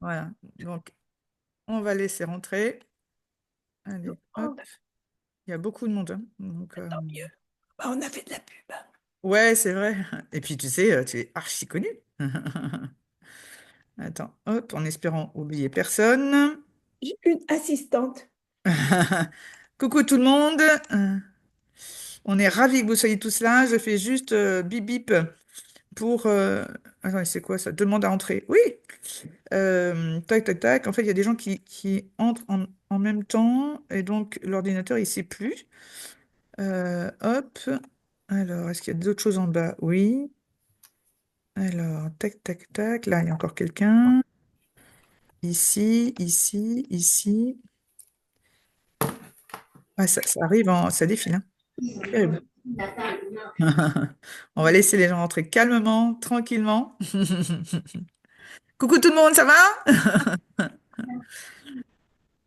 Voilà. Donc, on va laisser rentrer. Allez, Oh, hop. Il y a beaucoup de monde, hein. Donc, tant mieux. Bah, on a fait de la pub, hein. ouais, c'est vrai. Et puis, tu sais, tu es archi connu. Attends, hop, en espérant oublier personne. J'ai une assistante. Coucou tout le monde. On est ravis que vous soyez tous là. Je fais juste bip bip pour. Attends, c'est quoi ça? Demande à entrer. Oui. Tac, tac, tac. En fait, il y a des gens qui entrent en même temps et donc l'ordinateur, il ne sait plus. Hop. Alors, est-ce qu'il y a d'autres choses en bas? Oui. Alors, tac, tac, tac. Là, il y a encore quelqu'un. Ici, ici, ici. Ah, ça arrive, ça défile, hein. Terrible. On va laisser les gens rentrer calmement, tranquillement. Coucou tout le monde, ça va?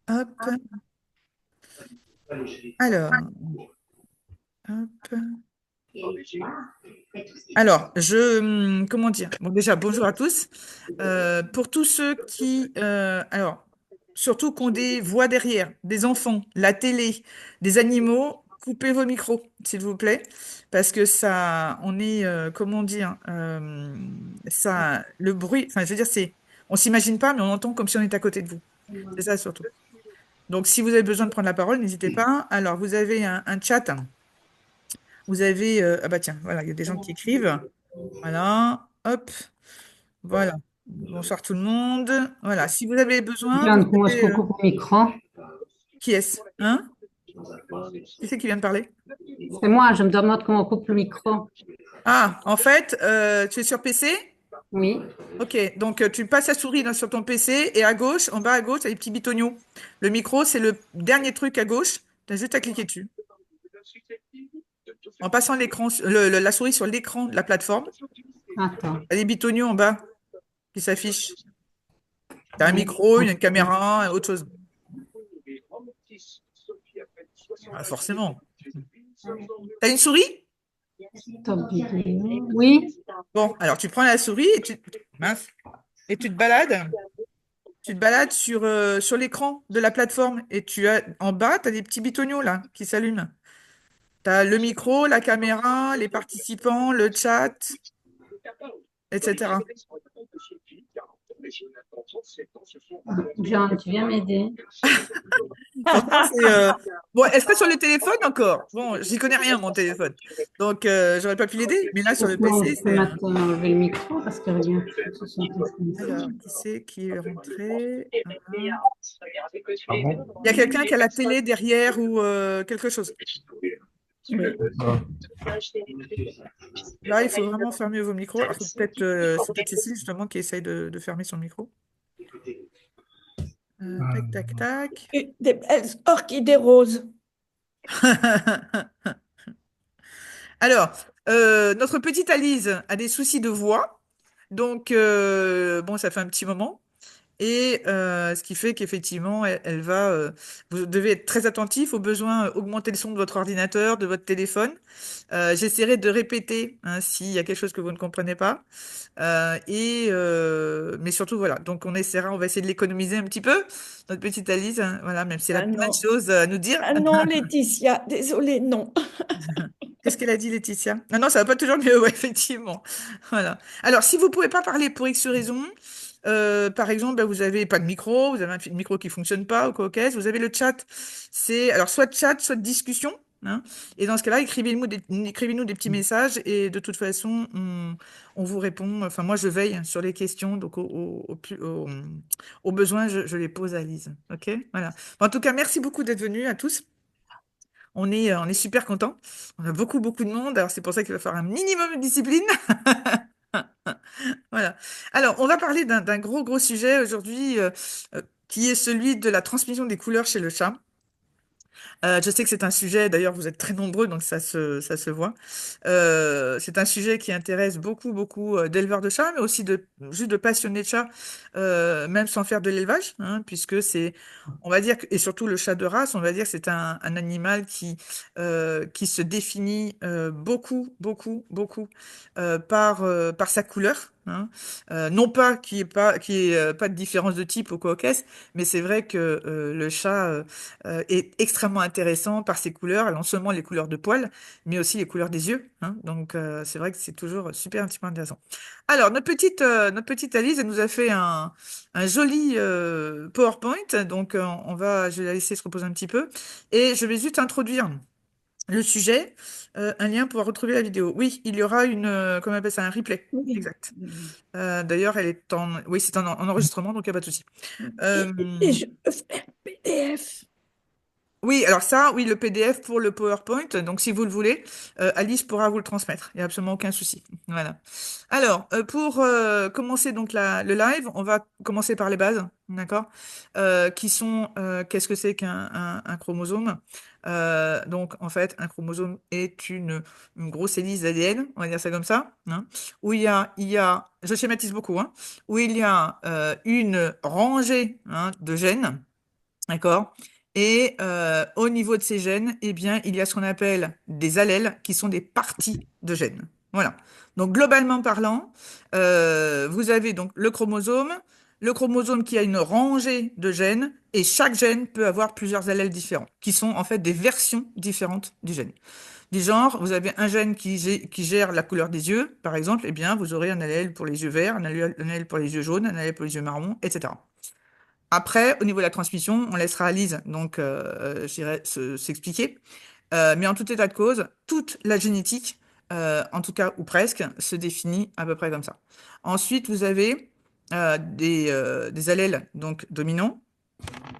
Hop. Alors, hop. Alors, comment dire? Bon, déjà, bonjour à tous. Pour tous ceux alors, surtout qui ont des voix derrière, des enfants, la télé, des animaux, coupez vos micros, s'il vous plaît, parce que ça, on est, comment dire, ça, le bruit, enfin, je veux dire, on s'imagine pas, mais on entend comme si on était à côté de vous. C'est ça surtout. Donc, si vous avez besoin de prendre la parole, n'hésitez pas. Alors, vous avez un chat. Vous avez, ah bah tiens, voilà, il y a des gens qui écrivent. Voilà, hop, voilà. Bonsoir tout le monde. Voilà, si vous avez besoin, vous Bien, comment est-ce avez, qu'on coupe le micro? qui est-ce? Hein? Qui c'est qui vient de parler? C'est moi, je me demande comment on coupe le micro. Ah, en fait, tu es sur PC? Oui, Ok, donc tu passes la souris là, sur ton PC et à gauche, en bas à gauche, il y a des petits bitonio. Le micro, c'est le dernier truc à gauche. Tu as juste à cliquer dessus. En passant la souris sur l'écran de la plateforme, attends. il y a des bitonio en bas qui s'affichent. Tu as un micro, une caméra, autre chose. Ah, forcément. T'as une souris? Top vidéo. Oui, Bon, alors tu prends la souris mince, et tu te balades. Tu te balades sur l'écran de la plateforme et en bas, tu as des petits bitoniaux là qui s'allument. Tu as le micro, la caméra, les participants, le chat, etc. John, tu viens m'aider? Pourtant, bon, est-ce que sur le téléphone encore? Bon, j'y connais rien, mon téléphone. Donc, j'aurais pas pu l'aider. Mais là, sur le Maintenant, PC, je peux maintenant enlever le micro parce que regarde, ce sont Alors, qui c'est qui est rentré? Voilà. Ah bon? Il y a quelqu'un qui a la télé derrière ou quelque chose. Là, il faut vraiment fermer vos micros. Alors, c'est peut-être Cécile justement qui essaye de fermer son micro. Tac, tac, tac. Des belles orchidées roses. Alors, notre petite Alice a des soucis de voix. Donc, bon, ça fait un petit moment. Et ce qui fait qu'effectivement, elle va. Vous devez être très attentif aux besoins, augmenter le son de votre ordinateur, de votre téléphone. J'essaierai de répéter hein, s'il y a quelque chose que vous ne comprenez pas. Mais surtout, voilà. Donc, on va essayer de l'économiser un petit peu, notre petite Alice. Hein, voilà, même si elle a Ah plein de non, choses à nous dire. ah non, Laetitia, désolée, non. Qu'est-ce qu'elle a dit, Laetitia? Ah non, ça va pas toujours mieux, ouais, effectivement. Voilà. Alors, si vous pouvez pas parler pour X raison, par exemple, ben, vous avez pas de micro, vous avez un micro qui fonctionne pas ou quoi que ce, vous avez le chat. C'est alors soit chat, soit discussion. Hein. Et dans ce cas-là, écrivez-nous des petits messages et de toute façon, on vous répond. Enfin, moi, je veille sur les questions, donc au besoin, je les pose à Lise. OK? Voilà. En tout cas, merci beaucoup d'être venus à tous. On est super contents. On a beaucoup, beaucoup de monde. Alors, c'est pour ça qu'il va falloir un minimum de discipline. Voilà. Alors, on va parler d'un gros, gros sujet aujourd'hui, qui est celui de la transmission des couleurs chez le chat. Je sais que c'est un sujet, d'ailleurs, vous êtes très nombreux, donc ça se voit. C'est un sujet qui intéresse beaucoup, beaucoup d'éleveurs de chats, mais aussi juste de passionnés de chats, même sans faire de l'élevage, hein, puisque on va dire, et surtout le chat de race, on va dire que c'est un animal qui se définit beaucoup, beaucoup, beaucoup par sa couleur. hein. Non pas qu'il y ait pas de différence de type ou quoi qu'est-ce, mais c'est vrai que le chat est extrêmement intéressant par ses couleurs, non seulement les couleurs de poils, mais aussi les couleurs des yeux, hein. Donc c'est vrai que c'est toujours super un petit peu intéressant. Alors notre petite Alice, elle nous a fait un joli PowerPoint, donc je vais la laisser se reposer un petit peu et je vais juste introduire le sujet, un lien pour retrouver la vidéo. Oui, il y aura comment on appelle ça, un replay. Oui. Exact. D'ailleurs, oui, c'est en enregistrement, donc il n'y a pas de souci. Et, Euh, et je peux faire PDF. oui, alors ça, oui, le PDF pour le PowerPoint. Donc, si vous le voulez, Alice pourra vous le transmettre. Il n'y a absolument aucun souci. Voilà. Alors, pour commencer donc le live, on va commencer par les bases, d'accord? Qui sont, qu'est-ce que c'est qu'un chromosome? Donc, en fait, un chromosome est une grosse hélice d'ADN, on va dire ça comme ça, hein, où je schématise beaucoup, hein, où il y a une rangée, hein, de gènes. D'accord? Et au niveau de ces gènes, eh bien, il y a ce qu'on appelle des allèles, qui sont des parties de gènes. Voilà. Donc, globalement parlant, vous avez donc le chromosome qui a une rangée de gènes, et chaque gène peut avoir plusieurs allèles différents, qui sont en fait des versions différentes du gène. Du genre, vous avez un gène qui gère la couleur des yeux, par exemple, eh bien, vous aurez un allèle pour les yeux verts, un allèle pour les yeux jaunes, un allèle pour les yeux marrons, etc. Après, au niveau de la transmission, on laissera Lise donc, je dirais, s'expliquer. Mais en tout état de cause, toute la génétique, en tout cas ou presque, se définit à peu près comme ça. Ensuite, vous avez des allèles donc dominants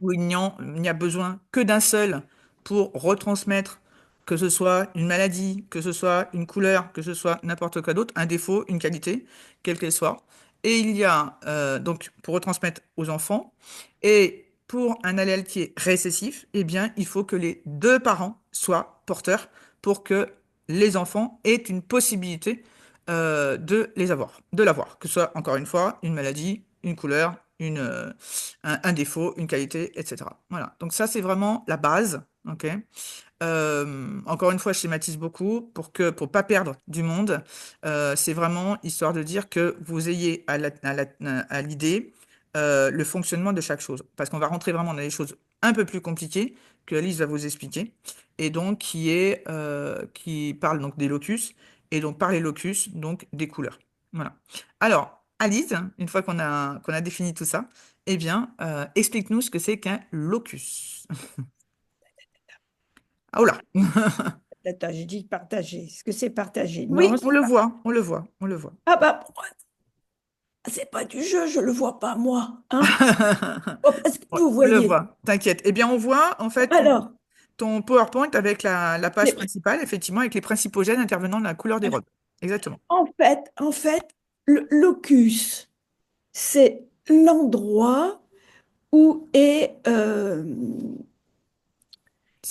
où il n'y a besoin que d'un seul pour retransmettre, que ce soit une maladie, que ce soit une couleur, que ce soit n'importe quoi d'autre, un défaut, une qualité, quelle qu'elle soit. Et il y a donc pour retransmettre aux enfants. Et pour un allèle qui est récessif, eh bien, il faut que les deux parents soient porteurs pour que les enfants aient une possibilité de l'avoir. Que ce soit, encore une fois, une maladie, une couleur, un défaut, une qualité, etc. Voilà. Donc ça, c'est vraiment la base. OK. Encore une fois, je schématise beaucoup pour pas perdre du monde. C'est vraiment histoire de dire que vous ayez à l'idée le fonctionnement de chaque chose. Parce qu'on va rentrer vraiment dans des choses un peu plus compliquées que Alice va vous expliquer. Et donc, qui parle donc des locus. Et donc, par les locus, donc des couleurs. Voilà. Alors, Alice, une fois qu'on a défini tout ça, eh bien, explique-nous ce que c'est qu'un locus. Ah, oh là! Attends, j'ai dit partager. Est-ce que c'est partager? Oui, Non. on le voit, on le voit, on le voit. Ah bah, c'est pas du jeu, je le vois pas moi, hein? Oh, est-ce que Ouais, vous on le voyez? voit, t'inquiète. Eh bien, on voit en fait Alors, ton PowerPoint avec la page mais- principale, effectivement, avec les principaux gènes intervenant dans la couleur des robes. Exactement. en fait, le locus, c'est l'endroit où est, euh,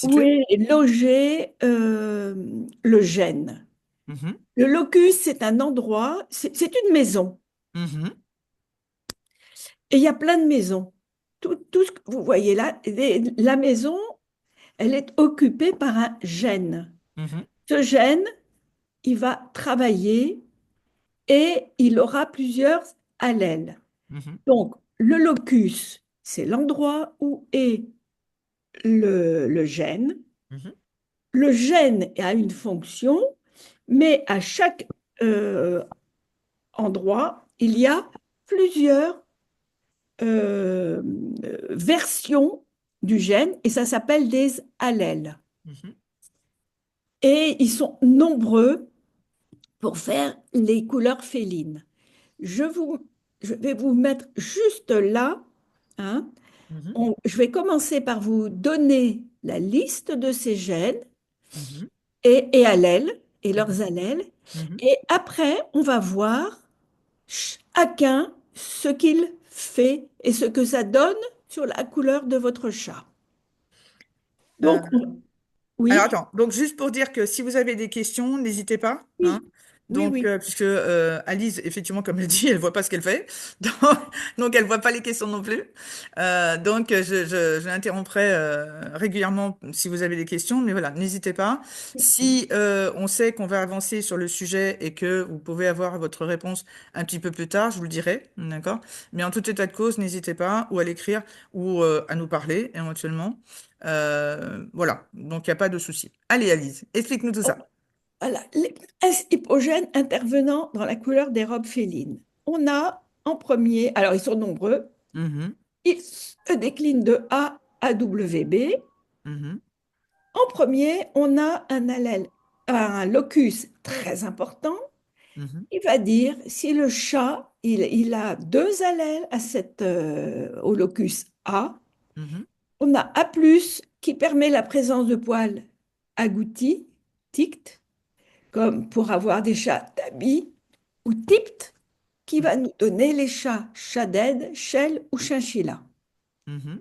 où Situé? est logé le gène. Mhm, Le locus, c'est un endroit, c'est une maison. mhm, Et il y a plein de maisons. Tout ce que vous voyez là, la maison, elle est occupée par un gène. mhm, Ce gène, il va travailler et il aura plusieurs allèles. mhm, Donc, le locus, c'est l'endroit où est le gène. mhm, Le gène a une fonction, mais à chaque euh, endroit, il y a plusieurs euh, versions du gène et ça s'appelle des allèles. mhm. Et ils sont nombreux pour faire les couleurs félines. Je, vous, je vais vous mettre juste là, hein. Mhm, Je vais commencer par vous donner la liste de ces gènes mhm, et allèles et mhm, leurs allèles. mhm. Et après, on va voir chacun ce qu'il fait et ce que ça donne sur la couleur de votre chat. Euh, Donc, alors oui, attends, donc juste pour dire que si vous avez des questions, n'hésitez pas, hein. oui, Oui, Donc, oui. puisque Alice, effectivement, comme elle dit, elle voit pas ce qu'elle fait, donc, donc elle voit pas les questions non plus. Donc, je l'interromprai régulièrement si vous avez des questions, mais voilà, n'hésitez pas. Si on sait qu'on va avancer sur le sujet et que vous pouvez avoir votre réponse un petit peu plus tard, je vous le dirai, d'accord? Mais en tout état de cause, n'hésitez pas ou à l'écrire ou à nous parler éventuellement. Voilà, donc il n'y a pas de souci. Allez, Alice, explique-nous tout Oh, ça. voilà, les hypogènes intervenant dans la couleur des robes félines. On a en premier, alors ils sont nombreux, Mhm, ils se déclinent de A à WB. mhm, En premier, on a un allèle, un locus très important. mhm, Il va dire si le chat, il a deux allèles à au locus A. mhm. On a A+, qui permet la présence de poils agoutis, tictes, comme pour avoir des chats tabis, ou tipt, qui va nous donner les chats shaded, shell ou chinchilla. Mhm.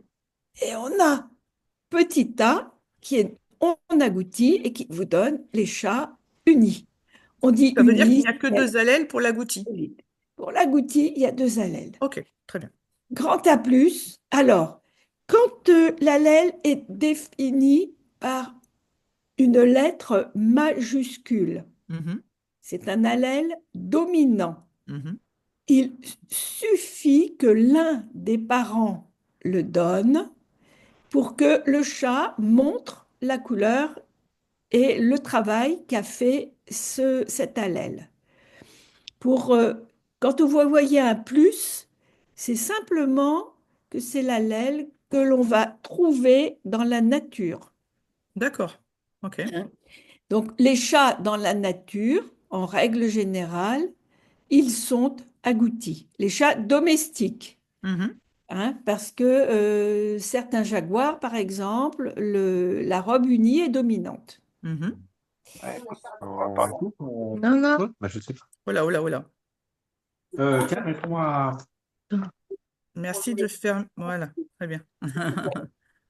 Et on a petit a qui est en agouti et qui vous donne les chats unis. On dit Ça veut dire qu'il unis, n'y a que c'est deux allèles pour l'agouti. solide. Pour l'agouti, il y a deux allèles. Ok, très bien. Grand A+, alors, quand l'allèle est défini par une lettre majuscule, Mhm, c'est un allèle dominant. mhm, Il suffit que l'un des parents le donne pour que le chat montre la couleur et le travail qu'a fait cet allèle. Pour, quand vous voyez un plus, c'est simplement que c'est l'allèle que l'on va trouver dans la nature. d'accord. Ok. Hein. Donc, les chats dans la nature, en règle générale, ils sont agoutis. Les chats domestiques, Mhm, hein, parce que certains jaguars, par exemple, la robe unie est dominante. mhm. Non, non. Ouais, bah, je sais pas. Voilà, voilà, voilà. Tiens, réponds-moi. Merci de faire. Voilà, très bien.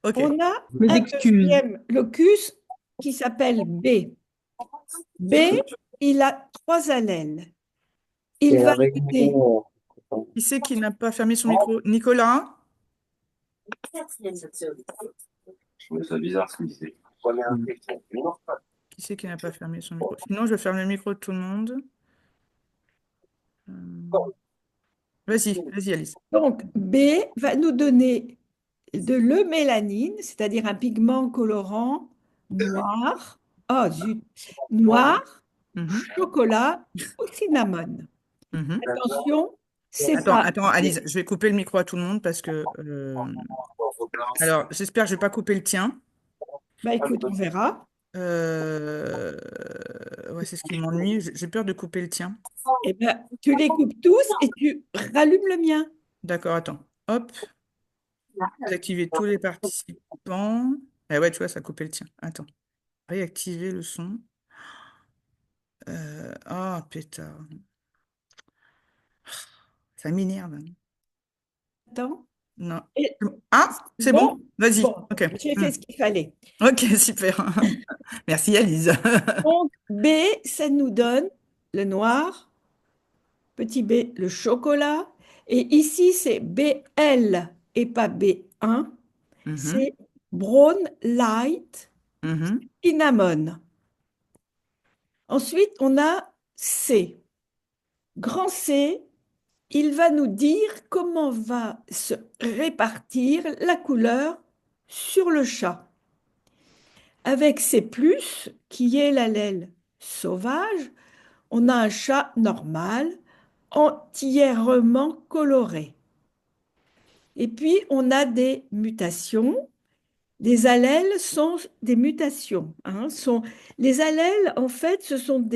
Ok. On a Mes un excuses. deuxième locus qui s'appelle B. B, il a trois allèles. Il va donner, Qui c'est qui n'a pas fermé son micro? Nicolas? Je trouvais ça bizarre ce qu'il disait. Qui c'est qui n'a pas fermé son micro? Sinon, je ferme le micro de tout le monde. Vas-y, vas-y, Alice. donc B va nous donner de l'eumélanine, c'est-à-dire un pigment colorant noir, oh zut, noir, Mhm, chocolat ou cinnamon. mhm. Attention, c'est Attends, pas. attends, Alice, je vais couper le micro à tout le monde parce que. Alors, j'espère que je vais pas couper le tien. Bah écoute, on verra. Euh, Ouais, c'est ce qui m'ennuie. J'ai peur de couper le tien. Eh ben, tu les coupes tous et tu rallumes le mien. D'accord, attends. Hop, désactiver tous les participants. Ah ouais, tu vois, ça a coupé le tien. Attends. Réactiver le son. Ah, pétard. Ça m'énerve. Attends. Non. Et Ah, c'est c'est bon? bon? Vas-y. Bon, Ok. j'ai Hmm. fait ce qu'il fallait. Ok, super. Merci, Alice. Donc, B, ça nous donne le noir, petit b, le chocolat. Et ici, c'est BL et pas B1. Mhm, C'est Brown Light mhm, Cinnamon. Ensuite, on a C. Grand C, il va nous dire comment va se répartir la couleur sur le chat. Avec C+, qui est l'allèle sauvage, on a un chat normal, entièrement coloré. Et puis, on a des mutations. Les allèles sont des mutations. Hein, les allèles, en fait, ce sont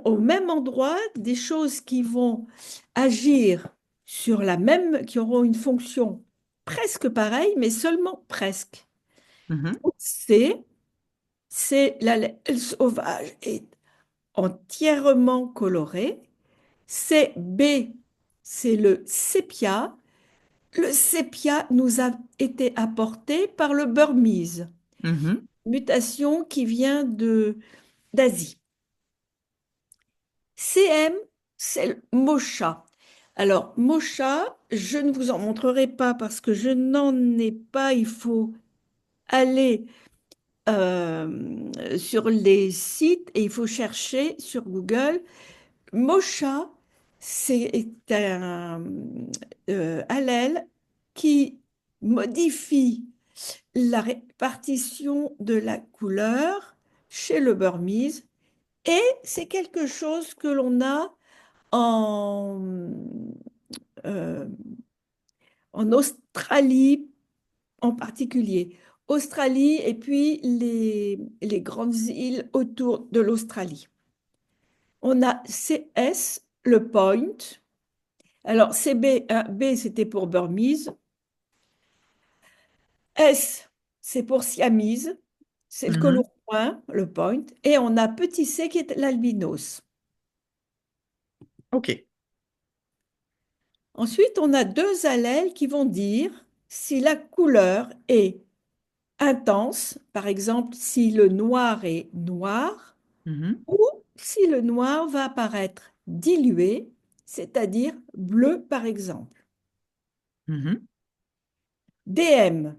au même endroit des choses qui vont agir sur la même, qui auront une fonction presque pareille, mais seulement presque. mhm, C'est l'allèle sauvage est entièrement coloré. C'est B, c'est le sépia. Le sépia nous a été apporté par le Burmese, mhm, mutation qui vient d'Asie. CM, c'est le mocha. Alors, mocha, je ne vous en montrerai pas parce que je n'en ai pas. Il faut aller sur les sites et il faut chercher sur Google. Mocha, c'est un allèle qui modifie la répartition de la couleur chez le Burmese et c'est quelque chose que l'on a en, euh, en Australie en particulier. Australie et puis les grandes îles autour de l'Australie. On a CS, le Point. Alors, CB, B, c'était pour Burmese. S, c'est pour Siamese. C'est le Mhm. color point, le Point. Et on a petit c qui est l'albinos. Ok. Ensuite, on a deux allèles qui vont dire si la couleur est intense, par exemple, si le noir est noir, Mhm. ou si le noir va apparaître dilué, c'est-à-dire bleu, par exemple. Mhm. DM.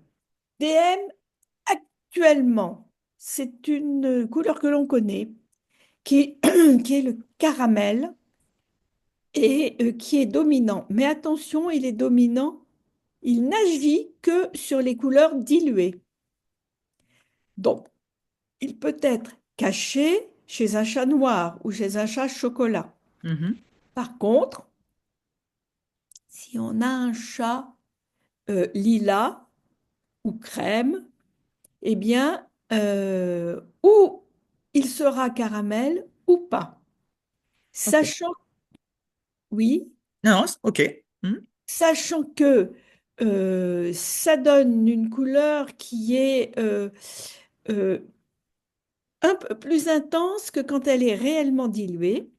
DM, actuellement, c'est une couleur que l'on connaît, qui, qui est le caramel et qui est dominant. Mais attention, il est dominant, il n'agit que sur les couleurs diluées. Donc, il peut être caché chez un chat noir ou chez un chat chocolat. Mhm. Par contre, si on a un chat lilas ou crème, eh bien, ou il sera caramel ou pas. Ok. Sachant, oui, Non, non, ok. Mhm. sachant que ça donne une couleur qui est euh, un peu plus intense que quand elle est réellement diluée.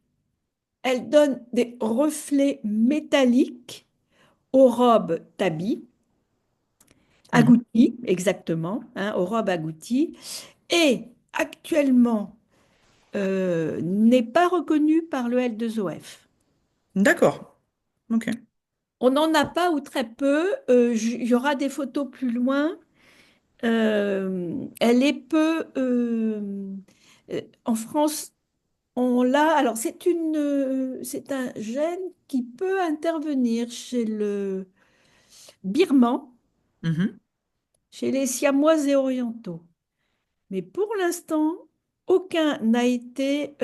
Elle donne des reflets métalliques aux robes tabi, Mhm. agouties, exactement, hein, aux robes agouties, et actuellement n'est pas reconnue par le L2OF. D'accord. Ok. On n'en a pas ou très peu, il y aura des photos plus loin. Elle est peu... en France, on l'a... Alors, c'est un gène qui peut intervenir chez le birman, Mhm. chez les Siamois et orientaux. Mais pour l'instant, aucun n'a été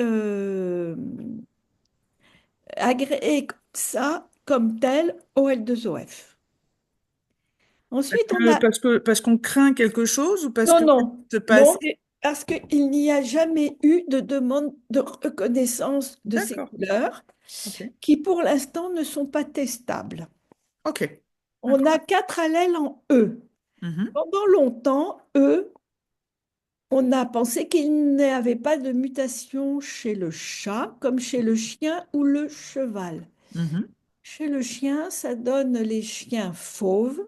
agréé ça comme tel au L2OF. Ensuite, on a... Parce qu'on craint quelque chose ou parce Non, que ça non, se non, passe? c'est parce qu'il n'y a jamais eu de demande de reconnaissance de ces D'accord. couleurs Ok. qui, pour l'instant, ne sont pas testables. Ok. On D'accord. a quatre allèles en E. Mhm. Pendant longtemps, E, on a pensé qu'il n'y avait pas de mutation chez le chat, comme chez le chien ou le cheval. Mhm. Chez le chien, ça donne les chiens fauves,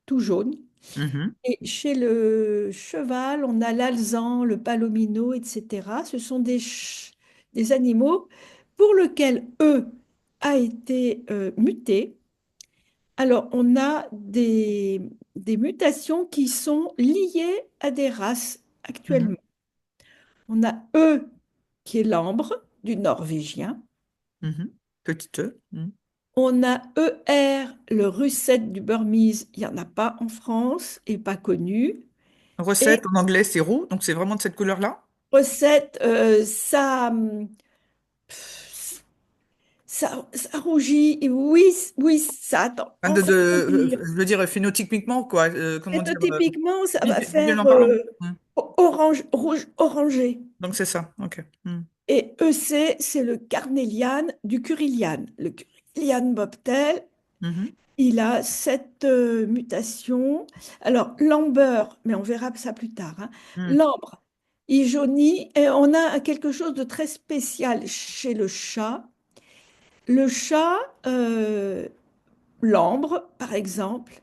tout jaunes. Mhm. Et chez le cheval, on a l'alezan, le palomino, etc. Ce sont des animaux pour lesquels E a été muté. Alors, on a des mutations qui sont liées à des races Mhm. actuellement. On a E qui est l'ambre du norvégien. Mhm. Petite E. Mhm. On a ER, le russet du Burmese. Il n'y en a pas en France et pas connu. Et Recette en anglais, c'est roux, donc c'est vraiment de cette couleur-là? recette, ça rougit. Et oui, oui, ça attend. Enfin, Enfin, dire, je veux dire phénotypiquement, quoi. Comment dire? phénotypiquement, ça va faire Visuellement parlant. Mhm. orange, rouge, orangé. Donc c'est ça. Ok. Mhm. Et EC, c'est le carnélian du curilian. Le curilian bobtail, Mhm. il a cette mutation. Alors, l'amber, mais on verra ça plus tard, hein. Mhm. L'ambre, il jaunit et on a quelque chose de très spécial chez le chat. Le chat, l'ambre, par exemple,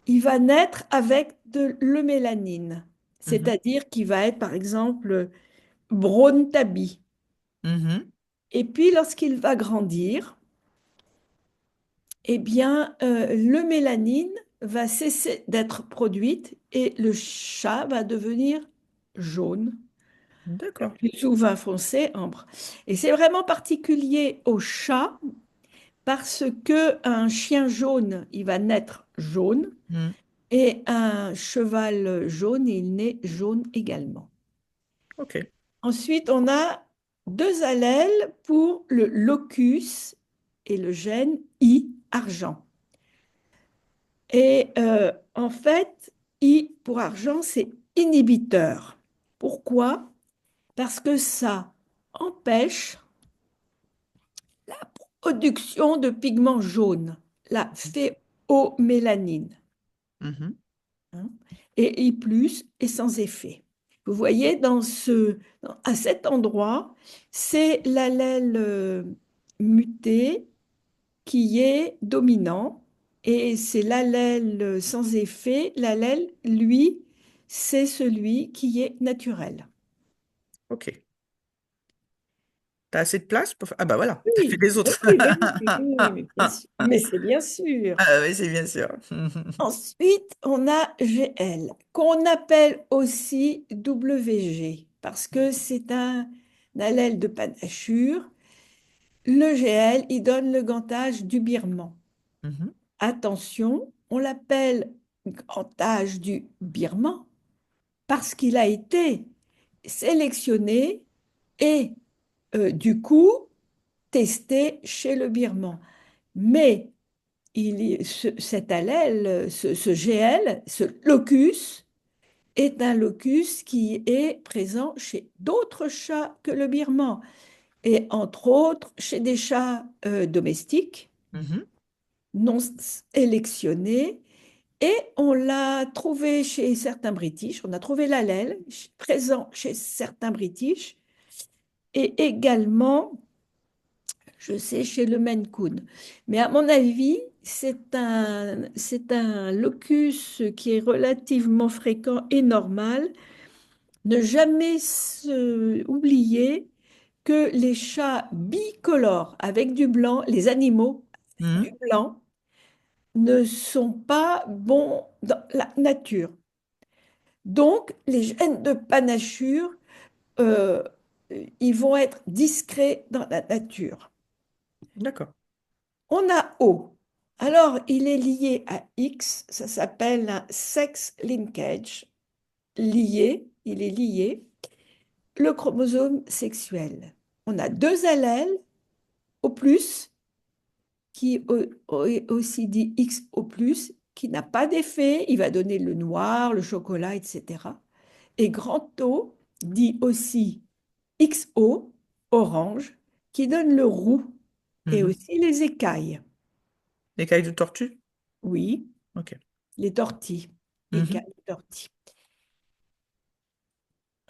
il va naître avec de l'eumélanine, Mhm. c'est-à-dire qu'il va être, par exemple, braun tabby. Mhm. Et puis, lorsqu'il va grandir, eh bien, le mélanine va cesser d'être produite et le chat va devenir jaune, D'accord. plus souvent foncé, ambre. Et c'est vraiment particulier au chat parce que un chien jaune, il va naître jaune Mhm. et un cheval jaune, il naît jaune également. Ok. Ensuite, on a deux allèles pour le locus et le gène I argent. Et en fait, I pour argent, c'est inhibiteur. Pourquoi? Parce que ça empêche la production de pigments jaunes, la phéomélanine, Mhm. hein, et I plus est sans effet. Vous voyez, à cet endroit, c'est l'allèle muté qui est dominant et c'est l'allèle sans effet. L'allèle, lui, c'est celui qui est naturel. Ok. T'as assez de place pour faire... Ah bah voilà, t'as fait Oui, les oui, autres. oui, oui, mais bien sûr. Mais c'est bien sûr. Ah oui, c'est bien sûr. Ensuite, on a GL, qu'on appelle aussi WG, parce que c'est un allèle de panachure. Le GL, il donne le gantage du birman. Mhm. Attention, on l'appelle gantage du birman parce qu'il a été sélectionné et du coup testé chez le birman. Mais cet allèle, ce GL, ce locus, est un locus qui est présent chez d'autres chats que le birman, et entre autres chez des chats domestiques Mhm. non sélectionnés. Et on l'a trouvé chez certains British, on a trouvé l'allèle présent chez certains British et également, je sais, chez le Maine Coon. Mais à mon avis, c'est un locus qui est relativement fréquent et normal. Ne jamais oublier que les chats bicolores avec du blanc, les animaux avec Mhm. du blanc, ne sont pas bons dans la nature. Donc, les gènes de panachure, euh, ils vont être discrets dans la nature. D'accord. On a O. Alors, il est lié à X, ça s'appelle un sex linkage. Lié, il est lié. Le chromosome sexuel. On a deux allèles au plus, qui est aussi dit X au plus, qui n'a pas d'effet, il va donner le noir, le chocolat, etc. Et grand O dit aussi XO, orange, qui donne le roux et Mhm. aussi les écailles. Écailles de tortue? Oui, Ok. les tortilles, Mhm. écailles, tortilles.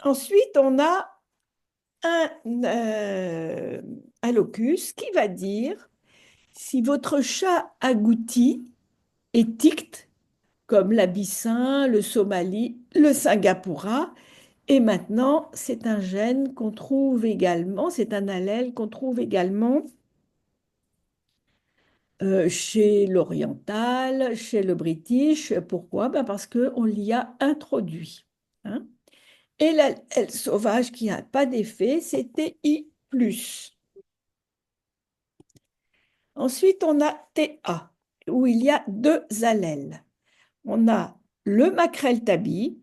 Ensuite, on a un, euh, un locus qui va dire si votre chat agouti est ticte, comme l'abyssin, le somali, le singapoura. Et maintenant, c'est un gène qu'on trouve également, c'est un allèle qu'on trouve également chez l'oriental, chez le british. Pourquoi? Ben parce qu'on l'y a introduit, hein. Et l'allèle sauvage qui n'a pas d'effet, c'était I+. Ensuite, on a TA, où il y a deux allèles. On a le maquerel tabi,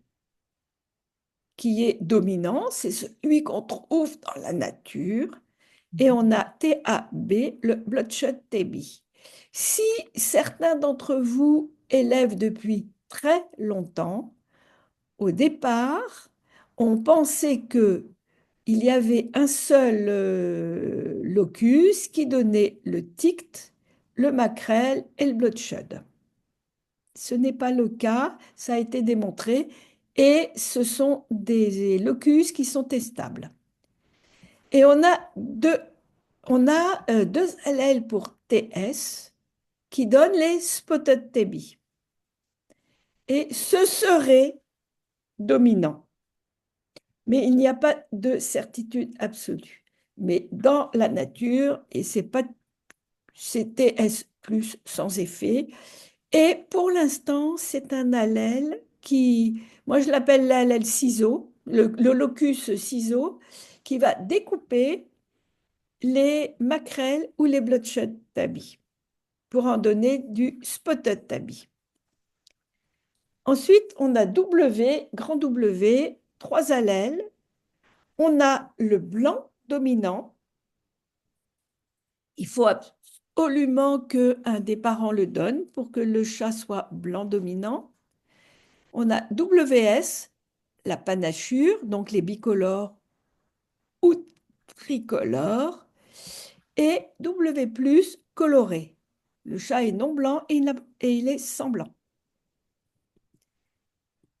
qui est dominant, c'est celui qu'on trouve dans la nature, et on a TAB, le bloodshot tabby. Si certains d'entre vous élèvent depuis très longtemps, au départ, on pensait que il y avait un seul locus qui donnait le tict, le maquerel et le bloodshot. Ce n'est pas le cas, ça a été démontré, et ce sont des locus qui sont testables. Et on a deux allèles pour TS qui donnent les spotted tabby. Et ce serait dominant. Mais il n'y a pas de certitude absolue. mais dans la nature, et c'est pas, c'est TS plus sans effet. Et pour l'instant, c'est un allèle qui, moi je l'appelle l'allèle ciseau, le locus ciseau, qui va découper les maquerelles ou les bloodshot tabby pour en donner du spotted tabby. Ensuite, on a W, grand W, trois allèles. On a le blanc dominant. Il faut absolument qu'un des parents le donne pour que le chat soit blanc dominant. On a WS, la panachure, donc les bicolores ou tricolores, et W+, coloré. Le chat est non blanc et il est sans blanc.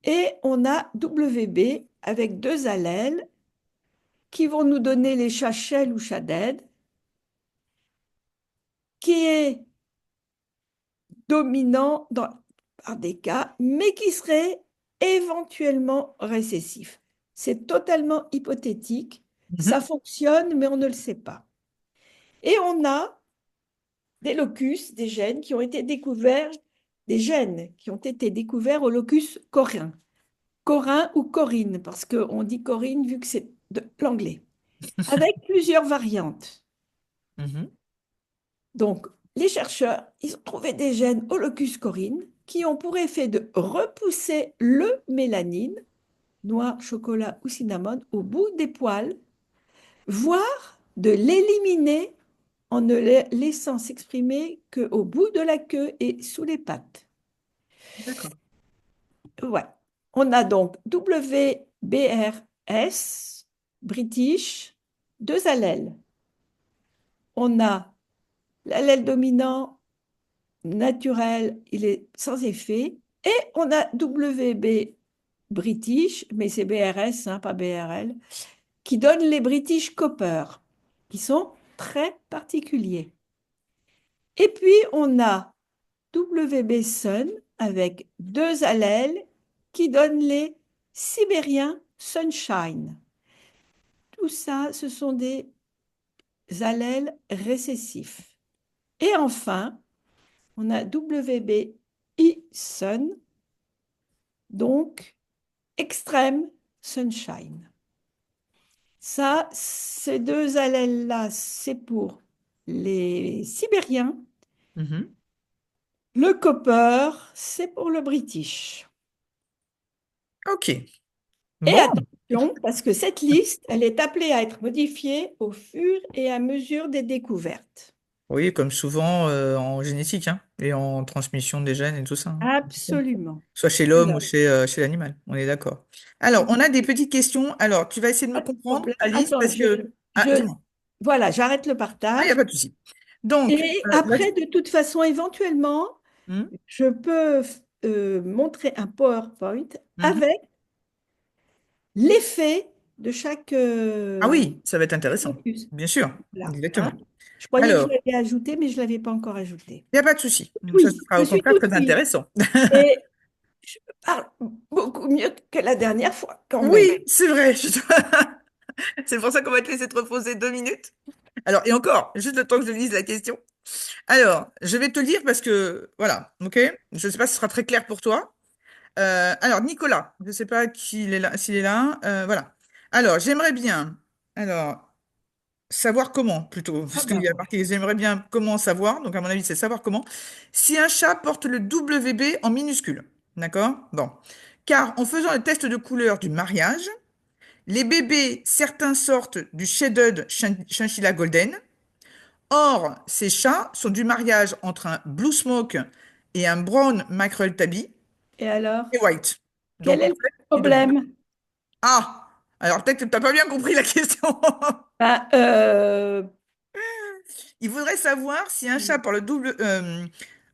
Et on a WB avec deux allèles qui vont nous donner les chats Shell ou Shaded, qui est dominant par des cas, mais qui serait éventuellement récessif. C'est totalement hypothétique. Ça fonctionne, mais on ne le sait pas. Et on a des locus, des gènes qui ont été découverts, des gènes qui ont été découverts au locus corin. Corin ou Corinne, parce qu'on dit Corinne vu que c'est de l'anglais, avec plusieurs variantes. Mhm. Donc, les chercheurs, ils ont trouvé des gènes au locus corinne qui ont pour effet de repousser le mélanine, noir, chocolat ou cinnamon, au bout des poils, voire de l'éliminer en ne le laissant s'exprimer qu'au bout de la queue et sous les pattes. D'accord. Ouais. On a donc WBRS, British, deux allèles. On a l'allèle dominant naturel, il est sans effet. Et on a WB British, mais c'est BRS, hein, pas BRL, qui donne les British Copper, qui sont très particuliers. Et puis, on a WB Sun avec deux allèles qui donnent les Sibériens Sunshine. Tout ça, ce sont des allèles récessifs. Et enfin, on a WB Sun, donc extrême Sunshine. Ça, ces deux allèles-là, c'est pour les Sibériens. Mhm. Le Copper, c'est pour le British. Ok. Et Bon, attention, parce que cette liste, elle est appelée à être modifiée au fur et à mesure des découvertes. oui, comme souvent en génétique hein, et en transmission des gènes et tout ça, hein. Absolument. Soit chez l'homme ou Alors, chez l'animal, on est d'accord. Alors, on a des petites questions. Alors, tu vas essayer de me pas de comprendre, problème. Alice, Attends, parce que... Ah, dis-moi. voilà, j'arrête le Ah, il n'y a partage. pas de souci. Donc, Et après, de toute façon, éventuellement, Hmm, je peux montrer un PowerPoint mhm. avec l'effet de chaque Ah oui, ça va être intéressant. focus. Bien sûr, Là, exactement. hein. Je croyais que je Alors, l'avais ajouté, mais je ne l'avais pas encore ajouté. il n'y a pas de souci. Ça Oui, sera je au suis contraire toute très oui. intéressant. Et je parle beaucoup mieux que la dernière fois, quand même. Oui, c'est vrai. C'est pour ça qu'on va te laisser te reposer 2 minutes. Alors, et encore, juste le temps que je lise la question. Alors, je vais te lire parce que, voilà, ok? Je ne sais pas si ce sera très clair pour toi. Alors, Nicolas, je ne sais pas s'il est là, voilà. Alors, j'aimerais bien, alors, savoir comment, plutôt, Ah parce qu'il ben y a voilà. marqué, j'aimerais bien comment savoir, donc à mon avis, c'est savoir comment. Si un chat porte le WB en minuscule, d'accord? Bon. Car en faisant le test de couleur du mariage, les bébés, certains sortent du Shaded Chinchilla Golden. Or, ces chats sont du mariage entre un Blue Smoke et un Brown Mackerel Tabby Et alors, et White. quel Donc, en est le fait, ils devraient... problème? Ah! Alors, peut-être que tu n'as pas bien compris la question. Ben, Il voudrait savoir si un chat porte le double...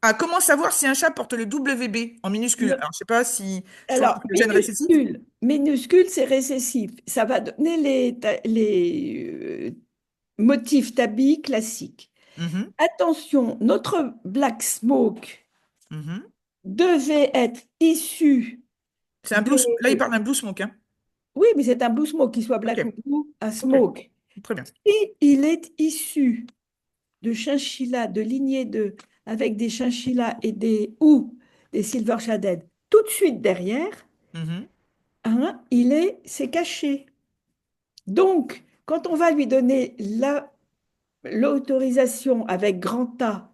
Ah, comment savoir si un chat porte le WB en minuscule? le- Alors, je sais pas si tu vois alors, le gène récessif. minuscule, c'est récessif. Ça va donner les motifs tabi classiques. Mhm, Attention, notre Black Smoke mhm. devait être issu C'est un de... Là, il parle d'un Blue Smoke, hein. Oui, mais c'est un Blue Smoke, qu'il soit black ou Ok, blue, un ok. smoke. Très bien. Et il est issu de chinchillas, de lignées avec des chinchillas ou des silver shaded tout de suite derrière, Mhm. hein, c'est caché. Donc, quand on va lui donner l'autorisation avec grand A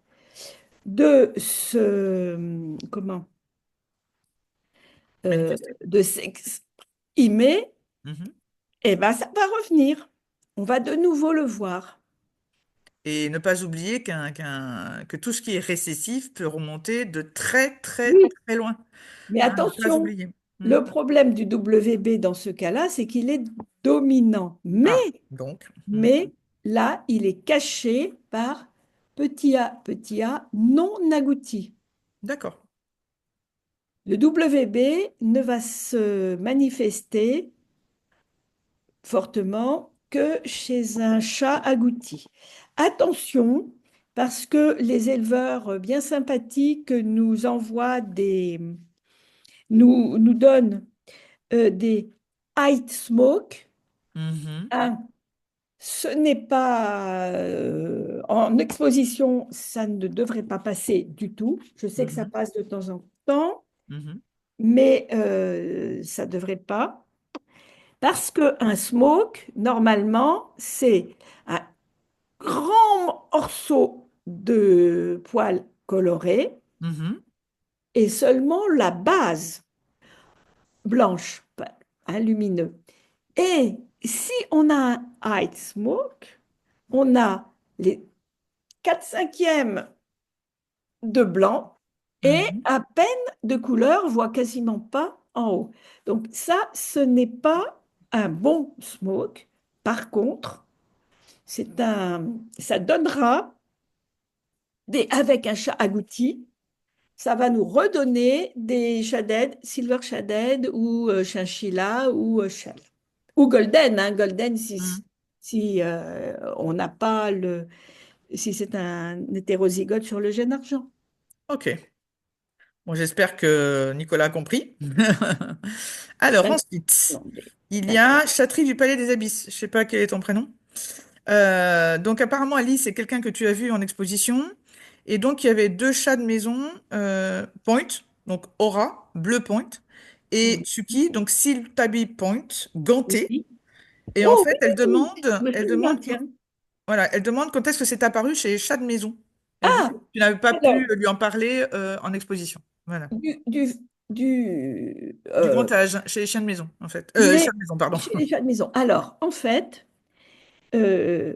de Manifester. de s'exprimer, Mhm. eh ben, ça va revenir. On va de nouveau le voir. Et ne pas oublier que tout ce qui est récessif peut remonter de très, très, Oui, très loin. mais Hein, ne pas attention, oublier. le problème du WB dans ce cas-là, c'est qu'il est dominant. Ah, donc. Mais là, il est caché par petit a non agouti. D'accord. Le WB ne va se manifester fortement que chez un chat agouti. Attention, parce que les éleveurs bien sympathiques nous donnent des height smoke. Mhm. Un, ce n'est pas en exposition, ça ne devrait pas passer du tout. Je sais que ça Mhm. passe de temps en temps, Mhm. mais ça ne devrait pas. Parce qu'un smoke, normalement, c'est un grand morceau de poils colorés Mhm. et seulement la base blanche, hein, lumineux. Et si on a un hide smoke, on a les 4/5 de blanc et Mhm. à peine de couleur, voire quasiment pas en haut. Donc ça, ce n'est pas un bon smoke. Par contre, ça donnera avec un chat agouti, ça va nous redonner des shaded, silver shaded ou chinchilla ou shell. Ou golden, hein, golden Mhm. si on n'a pas si c'est un hétérozygote sur le gène argent. Ok. Bon, j'espère que Nicolas a compris. Alors, Ben, ensuite, non, mais il y d'accord. a Chatterie du Palais des Abysses. Je sais pas quel est ton prénom. Donc, apparemment, Alice, c'est quelqu'un que tu as vu en exposition. Et donc, il y avait deux chats de maison, Point, donc Aura, bleu Point, et Mhm. Suki, donc Tabby Point, ganté. Oui. Et en Oh fait, oui, je me souviens, tiens. voilà, elle demande quand est-ce que c'est apparu chez les chats de maison. Et vu que Ah, tu n'avais pas pu alors, lui en parler en exposition. Voilà. du, du, du, Du grand âge, chez les chiens de maison, en fait. Les les, chats de maison, pardon. chez les chats de maison. Alors, en fait, euh,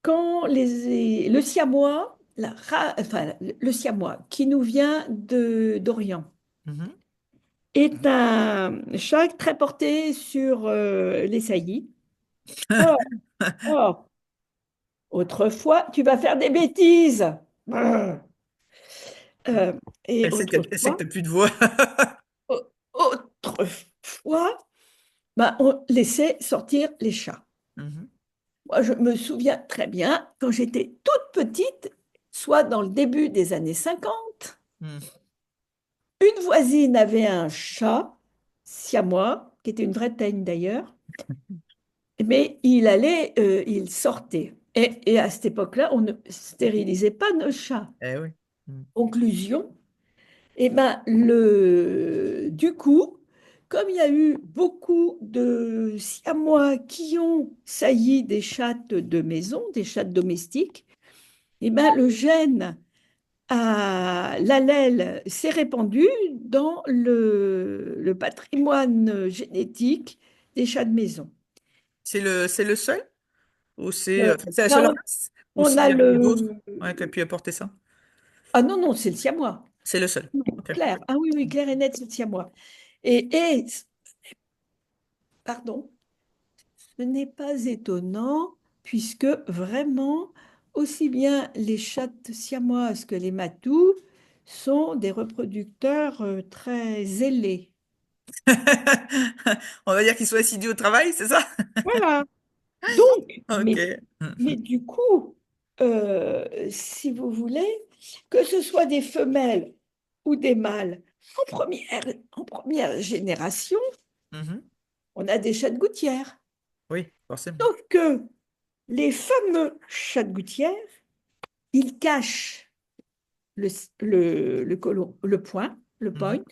quand le siamois, enfin, le siamois qui nous vient d'Orient, Mhm. est un chat très porté sur les saillies. Or, or, autrefois, tu vas faire des bêtises. Brrr. Euh, et Elle sait que autrefois, t'as plus de voix. autrefois, ben, on laissait sortir les chats. Mhm. Moi, je me souviens très bien, quand j'étais toute petite, soit dans le début des années 50, Mhm. une voisine avait un chat siamois, qui était une vraie teigne d'ailleurs, mais il sortait. Et à cette époque-là, on ne stérilisait pas nos chats. Eh oui. Mhm. Conclusion, eh ben, du coup, comme il y a eu beaucoup de siamois qui ont sailli des chattes de maison, des chattes domestiques, eh ben, l'allèle s'est répandu dans le patrimoine génétique des chats de maison. C'est le seul? Ou Euh, enfin, c'est la là, seule race? Ou on s'il a y en a eu d'autres ouais, qui a pu apporter ça? Ah non, non, c'est le siamois. C'est le seul. Non, Ok. clair. Ah oui, oui, clair et net, c'est le siamois. Et, pardon, ce n'est pas étonnant puisque vraiment, aussi bien les chattes siamoises que les matous sont des reproducteurs très zélés. On va dire qu'ils soient assidus au travail, c'est ça? Voilà. Donc, Ok. mais du coup, si vous voulez, que ce soit des femelles ou des mâles, en première génération, Mhm. on a des chats de gouttière. Oui, forcément. Sauf que Les fameux chats de gouttière, ils cachent le point, le point, Mhm,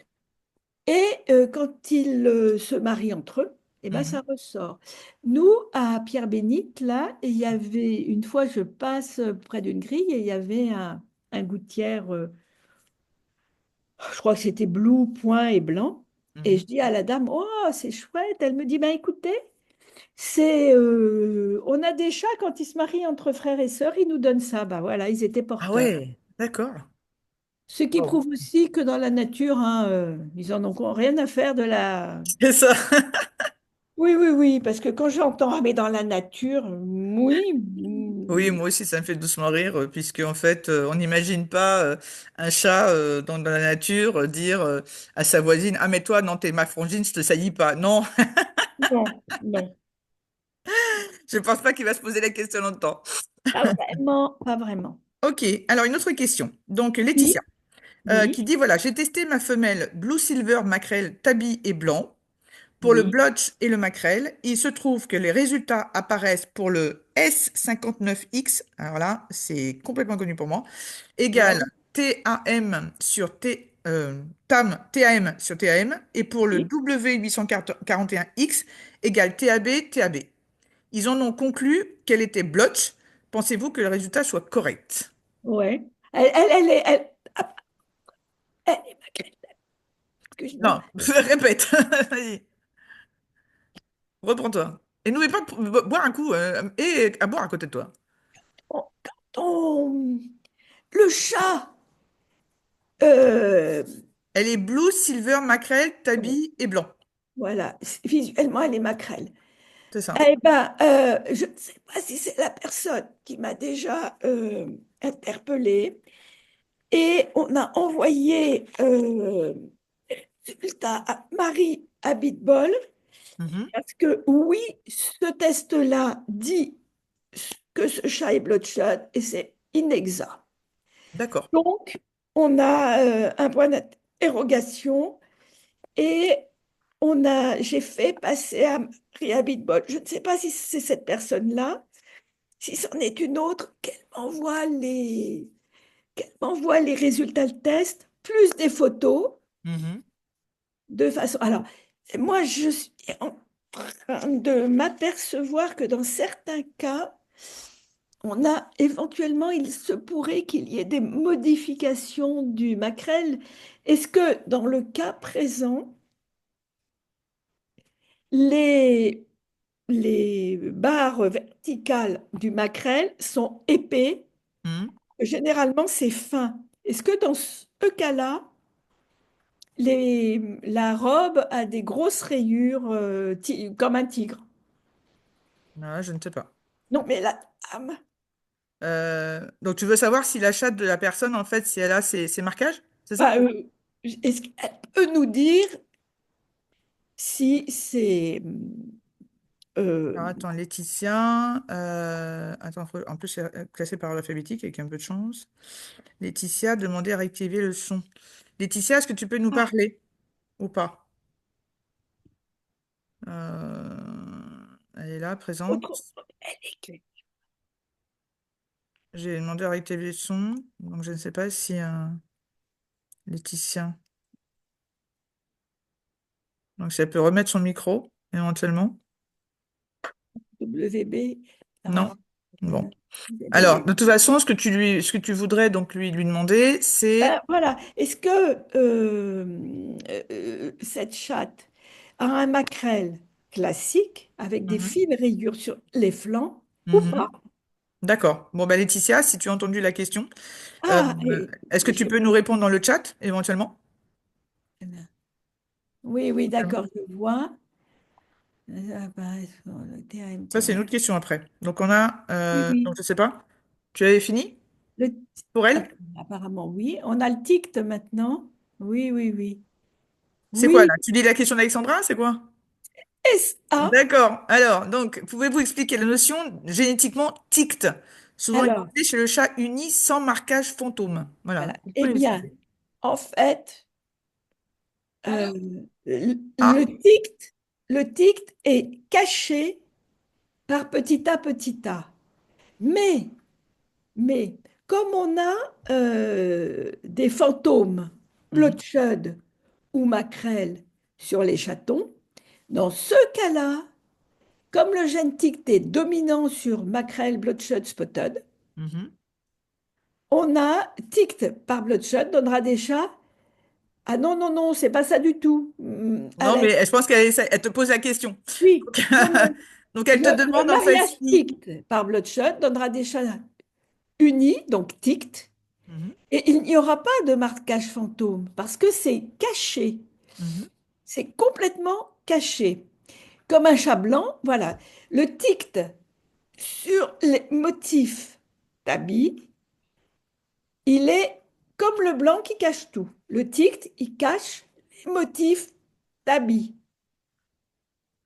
et quand ils se marient entre eux, eh ben, mhm. ça ressort. Nous, à Pierre-Bénite, là, il y avait, une fois, je passe près d'une grille et il y avait un gouttière, je crois que c'était bleu, point et blanc. Et Mhm. je dis à la dame, oh, c'est chouette. Elle me dit, ben écoutez, on a des chats quand ils se marient entre frères et sœurs, ils nous donnent ça. Ben voilà, ils étaient Ah porteurs. ouais, d'accord. Ce qui Wow. prouve aussi que dans la nature, hein, ils en ont rien à faire de la. C'est ça. Oui, oui, oui, parce que quand j'entends, ah, mais dans la nature, oui, Oui, moi aussi, ça me fait doucement rire, puisque en fait, on n'imagine pas un chat dans la nature dire à sa voisine, ah mais toi, non, t'es ma frangine, je te saillis pas. Non, non, non, je pense pas qu'il va se poser la question longtemps. pas vraiment, pas vraiment. Ok, alors une autre question. Donc Laetitia, Oui, oui, qui dit, voilà, j'ai testé ma femelle Blue Silver Mackerel tabi et blanc pour le oui, blotch et le maquerel. Il se trouve que les résultats apparaissent pour le S59X, alors là, c'est complètement connu pour moi, égale ouais, TAM sur TAM, TAM sur TAM, et pour le oui, W841X égale TAB, TAB. Ils en ont conclu qu'elle était blotch. Pensez-vous que le résultat soit correct? ouais. Ah, elle est maquette, excuse-moi. Non, répète. Vas-y, reprends-toi. Et n'oublie pas de boire un coup et à boire à côté de toi. Quand le chat, euh, Elle est blue, silver, maquerelle, tabi et blanc. voilà, visuellement, elle est maquerelle. C'est ça. Eh ben, je ne sais pas si c'est la personne qui m'a déjà interpellée. Et on a envoyé résultat à Marie Abitbol Mhm. parce que oui, ce test-là dit que ce chat est bloodshot et c'est inexact. D'accord. Donc, on a un point d'interrogation et j'ai fait passer à Marie Abitbol. Je ne sais pas si c'est cette personne-là, si c'en est une autre, qu'elle m'envoie les résultats de test, plus des photos. Mhm. De façon. Alors, moi, je suis en train de m'apercevoir que dans certains cas, on a éventuellement, il se pourrait qu'il y ait des modifications du maquerelle. Est-ce que dans le cas présent, les, les barres verticales du maquerelle sont épais? Mhm. Généralement, c'est fin. Est-ce que dans ce cas-là, la robe a des grosses rayures comme un tigre? Ah, je ne sais pas. Non, mais la dame, Donc, tu veux savoir si la chatte de la personne, en fait, si elle a ses marquages? C'est ça? bah, est-ce qu'elle peut nous dire si c'est Alors, euh, attends, Laetitia. Attends, en plus, c'est classé par alphabétique avec un peu de chance. Laetitia, demandez à réactiver le son. Laetitia, est-ce que tu peux nous ah, parler ou pas? Elle est là, présente. autre. Elle est J'ai demandé à réactiver le son, donc je ne sais pas si Laetitia. Donc, si elle peut remettre son micro, éventuellement. WB. Non? Ah, Bon. Alors, WB. de toute façon, ce que tu voudrais donc lui demander, c'est. Ben, voilà. Est-ce que cette chatte a un maquerelle classique avec des Mhm, fines rayures sur les flancs ou pas? mhm. D'accord. Bon, bah, Laetitia, si tu as entendu la question, euh, Ah, est-ce que tu peux nous répondre dans le chat, éventuellement? oui, oui, d'accord, je vois. Ça, c'est une autre question après. Donc, on a. Oui, Donc, oui. je sais pas. Tu avais fini Le- pour elle? Apparemment, oui. On a le tic maintenant. Oui, oui, oui. C'est quoi, là? Oui. Tu dis la question d'Alexandra, c'est quoi? SA. D'accord. Alors, donc, pouvez-vous expliquer la notion génétiquement tict, souvent Alors, utilisée chez le chat uni sans marquage fantôme? Voilà. voilà. Vous Eh pouvez bien, l'expliquer. en fait, euh, le Ah, tic, le tic est caché par petit a petit a. Mais, mais, comme on a des fantômes, Mhm. Bloodshot ou maquerelle sur les chatons, dans ce cas-là, comme le gène TICT est dominant sur maquerelle, Bloodshot, Spotted, Mhm. on a TICT par Bloodshot donnera des chats. Ah non, non, non, c'est pas ça du tout, Non, Alex. mais je pense elle te pose la question. Oui, Donc, non, non. donc, elle te Le demande en fait mariage si. TICT par Bloodshot donnera des chats unis, donc TICT, Mhm. et il n'y aura pas de marquage fantôme parce que c'est caché. Mhm. C'est complètement caché. Comme un chat blanc, voilà. Le TICT sur les motifs d'habits, il est comme le blanc qui cache tout. Le TICT, il cache les motifs d'habits.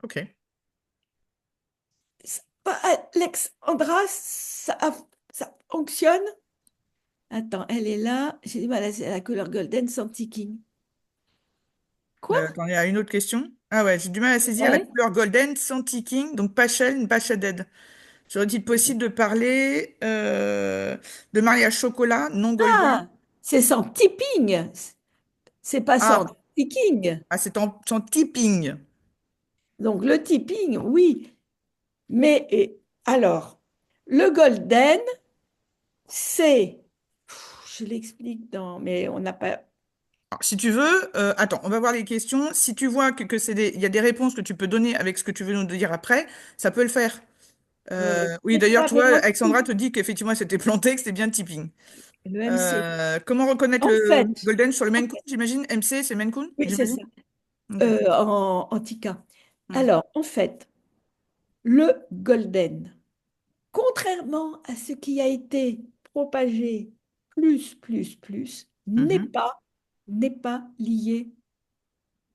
Ok. Alexandra, ça fonctionne? Attends, elle est là. J'ai dit, voilà, c'est la couleur golden sans ticking. Quoi? Attends, il y a une autre question. Ah ouais, j'ai du mal à saisir la Ouais. couleur golden sans ticking, donc pas shell, pas shaded. Serait-il possible de parler de mariage chocolat non golden? Ah, c'est sans tipping. C'est pas sans Ah, ticking. ah, sans tipping. Donc le tipping, oui. Mais alors, le golden, c'est, je l'explique dans, mais on n'a pas. Alors, si tu veux, attends, on va voir les questions. Si tu vois que il y a des réponses que tu peux donner avec ce que tu veux nous dire après, ça peut le faire. Oui, C'est d'ailleurs, pas tu vois, vraiment Alexandra te dit qu'effectivement, elle s'était plantée, que c'était bien tipping. le MC. Comment reconnaître En le fait, golden sur le en Maine Coon, fait, j'imagine? MC, c'est Maine Coon, oui, c'est j'imagine? ça, Ok. en Tika. Hmm. Alors, en fait, le golden, contrairement à ce qui a été propagé Mhm. n'est pas lié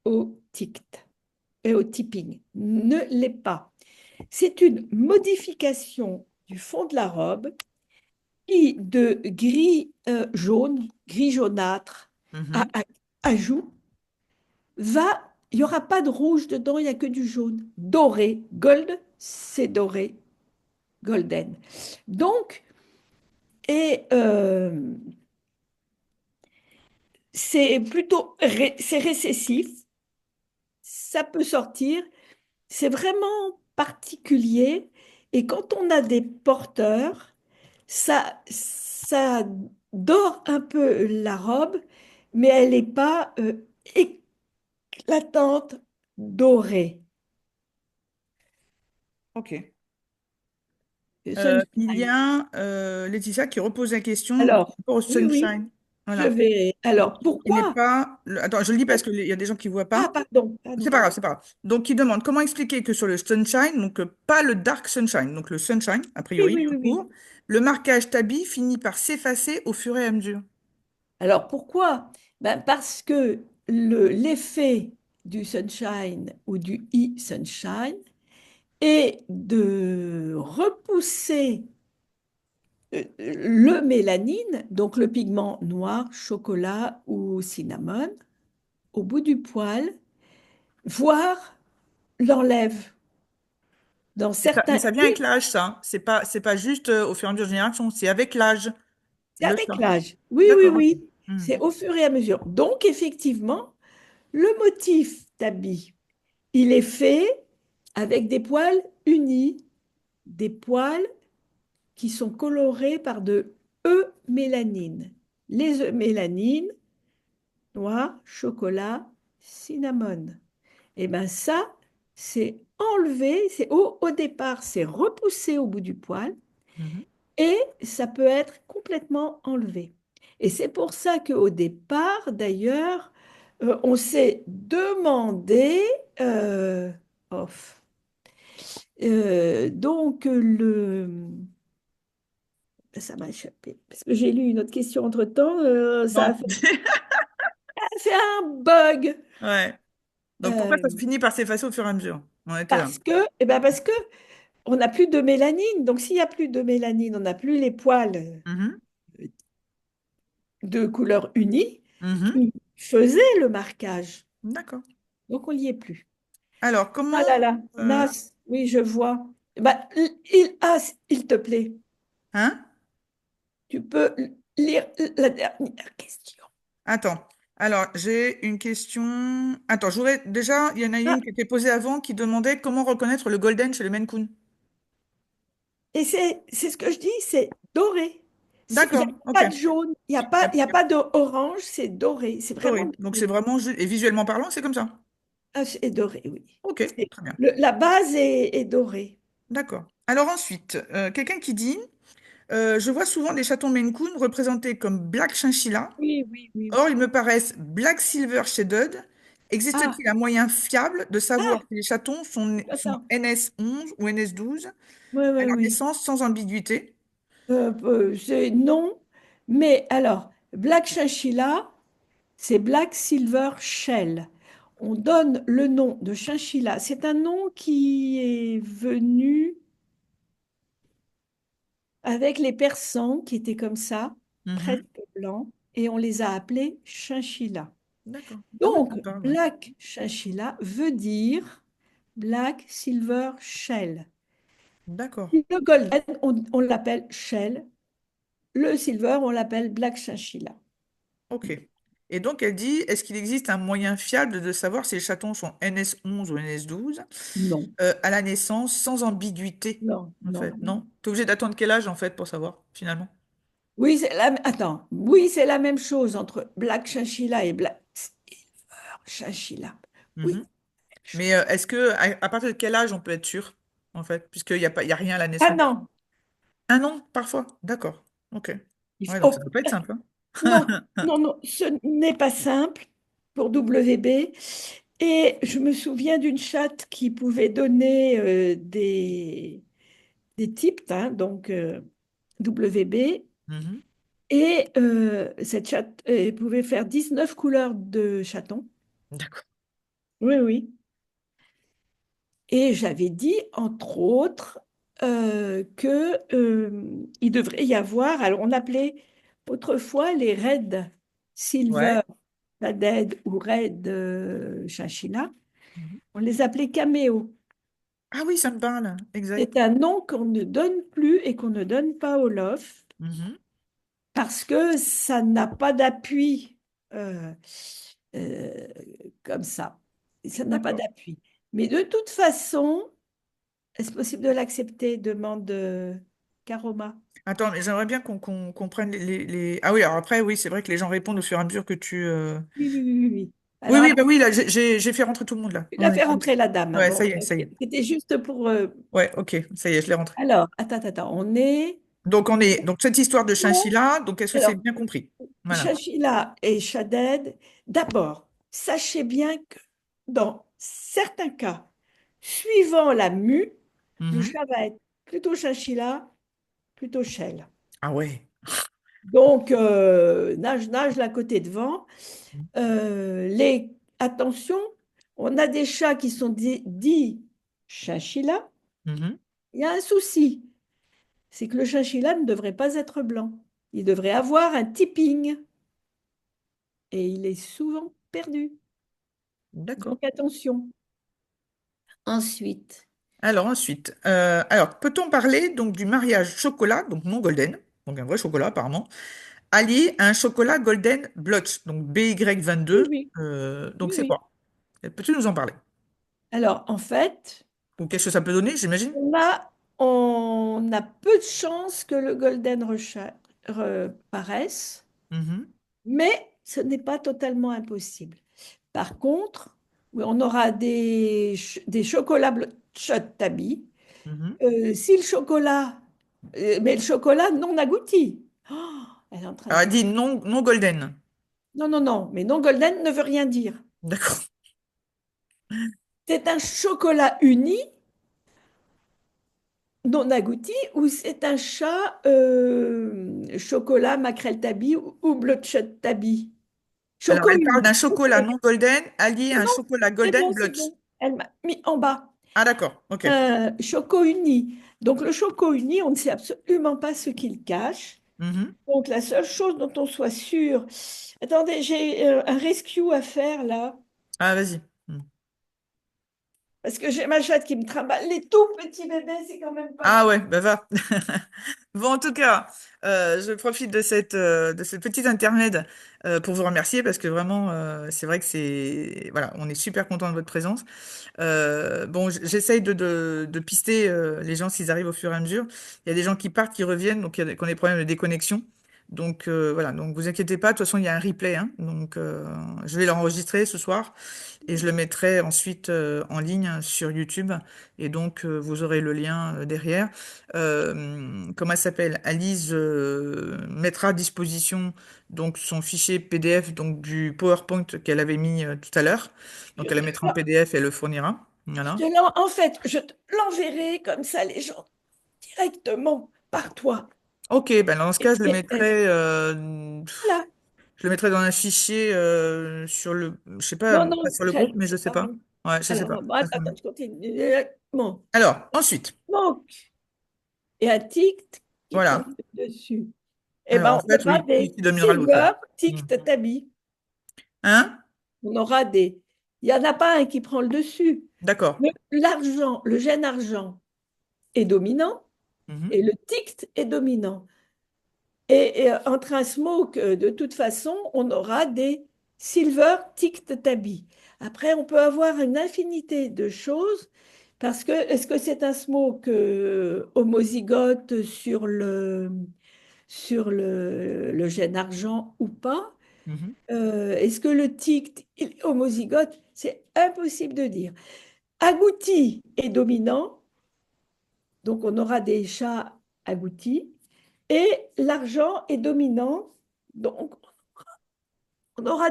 au tict et au tipping. Ne l'est pas. C'est une modification du fond de la robe qui, de gris jaune, gris jaunâtre Mhm. à joue, il n'y aura pas de rouge dedans, il n'y a que du jaune. Doré, gold, c'est doré, golden. Donc, et c'est plutôt, c'est récessif, ça peut sortir, c'est vraiment particulier. Et quand on a des porteurs, ça dore un peu la robe, mais elle n'est pas éclatante dorée. Ok. Il y Sunshine. a Laetitia qui repose la question par Alors, rapport au oui, oui, sunshine. je Voilà. vais. Alors, Il n'est pourquoi? pas. Attends, je le dis parce qu'il y a des gens qui ne voient Ah, pas. pardon, C'est pardon. pas grave, c'est pas grave. Donc, il demande comment expliquer que sur le sunshine, donc pas le dark sunshine, donc le sunshine, a Oui, priori, oui, bien oui, oui. court, le marquage tabi finit par s'effacer au fur et à mesure. Alors, pourquoi? Ben, parce que l'effet du sunshine ou du e-sunshine est de repousser le mélanine, donc le pigment noir, chocolat ou cinnamon, au bout du poil, voire l'enlève. Dans Mais certains ça vient avec livres, l'âge, ça. C'est pas juste au fur et à mesure de génération, c'est avec l'âge. c'est Le avec ça. l'âge. Oui, oui, D'accord, ok. oui. Hmm. C'est au fur et à mesure. Donc, effectivement, le motif d'habit, il est fait avec des poils unis, des poils qui sont colorés par de eumélanine. Les eumélanines, noir, chocolat, cinnamon. Et bien ça, c'est enlevé, au départ, c'est repoussé au bout du poil Mhm. et ça peut être complètement enlevé. Et c'est pour ça qu'au départ, d'ailleurs, on s'est demandé, euh, off, donc ça m'a échappé, parce que j'ai lu une autre question entre-temps, Bon. ça a fait un bug. Ouais. Donc, pourquoi ça Euh, finit par s'effacer au fur et à mesure? On était là. parce que on n'a plus de mélanine. Donc, s'il n'y a plus de mélanine, on n'a plus les poils Mhm. de couleur unie Mhm. qui faisaient le marquage. D'accord. Donc, on n'y est plus. Alors, Ah comment... là là, euh, Nas, oui, je vois. Bah, s'il te plaît. Hein? Tu peux lire la dernière question. Attends. Alors, j'ai une question. Attends, j'aurais déjà, il y en a une Ah, qui était posée avant qui demandait comment reconnaître le golden chez le Maine Coon. et c'est ce que je dis, c'est doré. Il n'y a D'accord, ok. pas de jaune, il y a pas d'orange, c'est doré. C'est vraiment Doré. Donc, c'est doré. vraiment juste. Et visuellement parlant, c'est comme ça. Ah, c'est doré, oui. Ok, très bien. La base est dorée. D'accord. Alors ensuite, quelqu'un qui dit, je vois souvent des chatons Maine Coon représentés comme Black Chinchilla. Oui, oui, oui, Or, oui. ils me paraissent Black Silver Shaded. Ah, Existe-t-il un moyen fiable de savoir ah, si les chatons sont attends. NS11 ou NS12 Oui, à oui, leur oui. naissance sans ambiguïté? C'est non, mais alors, Black Chinchilla, c'est Black Silver Shell. On donne le nom de chinchilla. C'est un nom qui est venu avec les Persans qui étaient comme ça, Mhm. presque blancs, et on les a appelés chinchilla. D'accord. Ah oui, Donc, ça me parle, ouais. Black Chinchilla veut dire Black Silver Shell. D'accord. Le golden, on l'appelle shell. Le silver, on l'appelle Black Chinchilla. Ok. Et donc, elle dit, est-ce qu'il existe un moyen fiable de savoir si les chatons sont NS11 ou NS12 Non, à la naissance sans ambiguïté, non, en non, fait? non. Non? T'es obligé d'attendre quel âge, en fait, pour savoir, finalement? Attends, oui, c'est la même chose entre Black Chinchilla et Black Chinchilla. Oui, Mhm. Mais est-ce que à partir de quel âge on peut être sûr, en fait, puisqu'il n'y a pas, il y a rien à la ah naissance? non, Un an, parfois. D'accord. Ok. il Ouais, donc ça faut- ne doit pas être simple, non, hein. non, non, ce n'est pas simple pour WB. Et je me souviens d'une chatte qui pouvait donner des types, hein, donc WB. Mhm. Et cette chatte pouvait faire 19 couleurs de chaton. D'accord. Oui, oui. Et j'avais dit, entre autres, que, il devrait y avoir, alors on appelait autrefois les Red Ouais. Silver Shaded ou Red Chinchilla, Mhm. on les appelait caméos. Ah oui, ça me parle. Exact. C'est un nom qu'on ne donne plus et qu'on ne donne pas au loft Mhm. parce que ça n'a pas d'appui euh, euh, comme ça. Ça n'a pas D'accord. d'appui. Mais de toute façon, est-ce possible de l'accepter? Demande Karoma. Attends, mais j'aimerais bien qu'on prenne Ah oui, alors après, oui, c'est vrai que les gens répondent au fur et à mesure que tu... Oui, oui, oui, oui, oui. Oui, Alors, oui, attends, bah oui, là, j'ai fait rentrer tout le monde, là. tu l'as Ouais, fait rentrer la dame. ouais, Bon, ça y est, ça y est. c'était juste pour. Ouais, ok, ça y est, je l'ai rentré. Alors, attends, attends, on est. Donc, donc cette histoire de chinchilla, donc est-ce que c'est Alors, bien compris? Voilà. Chachila et Shaded, d'abord, sachez bien que dans certains cas, suivant la mue, le Mhm. chat va être plutôt Chachila, plutôt Shell. Ah ouais. Donc, nage, nage la côté devant. Attention, on a des chats qui sont dits chinchilla. Mhm. Il y a un souci, c'est que le chinchilla ne devrait pas être blanc. Il devrait avoir un tipping et il est souvent perdu. D'accord. Donc attention. Ensuite, Alors ensuite, peut-on parler donc du mariage chocolat, donc non golden, donc un vrai chocolat apparemment, allié à un chocolat golden blotch, donc oui, BY22, oui, donc oui, c'est oui. quoi? Peux-tu nous en parler? Alors, en fait, Ou qu'est-ce que ça peut donner, j'imagine? on a peu de chances que le golden reparaisse, Mhm, mais ce n'est pas totalement impossible. Par contre, oui, on aura des chocolats shot tabi. mhm. Si le chocolat, mais le chocolat non agouti. Oh, elle est en train Alors, de... elle dit non, non golden. Non, non, non, mais non golden ne veut rien dire. D'accord. C'est un chocolat uni, non agouti, ou c'est un chat chocolat makrel tabi ou bloodshot tabi. Alors, Choco elle parle uni. d'un chocolat non golden allié à C'est un bon, chocolat c'est golden bon, c'est blotch. bon. Elle m'a mis en bas. Ah, d'accord, ok. Choco uni. Donc le choco uni, on ne sait absolument pas ce qu'il cache. Mhm. Donc la seule chose dont on soit sûr. Attendez, j'ai un rescue à faire là. Ah, vas-y. Mhm. Parce que j'ai ma chatte qui me trimballe. Les tout petits bébés, c'est quand même pas Ah ça. ouais, bah va. Bon, en tout cas, je profite de cette petite intermède pour vous remercier parce que vraiment, c'est vrai que voilà, on est super content de votre présence. Bon, j'essaye de pister les gens s'ils arrivent au fur et à mesure. Il y a des gens qui partent, qui reviennent, donc il y a qui ont des problèmes de déconnexion. Donc voilà, donc vous inquiétez pas, de toute façon il y a un replay, hein, donc je vais l'enregistrer ce soir et je le mettrai ensuite en ligne sur YouTube et donc vous aurez le lien derrière. Comment elle s'appelle? Alice mettra à disposition donc son fichier PDF donc du PowerPoint qu'elle avait mis tout à l'heure. Je Donc elle le te mettra en PDF et elle le fournira. Voilà. En fait, je te l'enverrai comme ça, les gens, directement par toi. Ok, ben dans ce cas, PDF. Voilà. je le mettrai dans un fichier sur je sais pas, Non, pas non, sur le groupe, mais je sais pas. pardon. Ouais, je sais Alors, pas. bon, attends, attends, je continue. Bon, Alors, ensuite, smoke et un tict qui prend voilà. le dessus. Eh Alors, en ben, on fait, aura oui, des qui dominera l'autre. silver Hmm. tict tabi. Hein? On aura des. Il n'y en a pas un qui prend le dessus. D'accord. L'argent, le gène argent est dominant Mhm. et le tict est dominant. Entre un smoke, de toute façon, on aura des silver ticked tabby. Après, on peut avoir une infinité de choses parce que est-ce que c'est un smoke homozygote sur le gène argent ou pas? Mhm. Est-ce que le ticked est homozygote? C'est impossible de dire. Agouti est dominant, donc on aura des chats agoutis. Et l'argent est dominant, donc on aura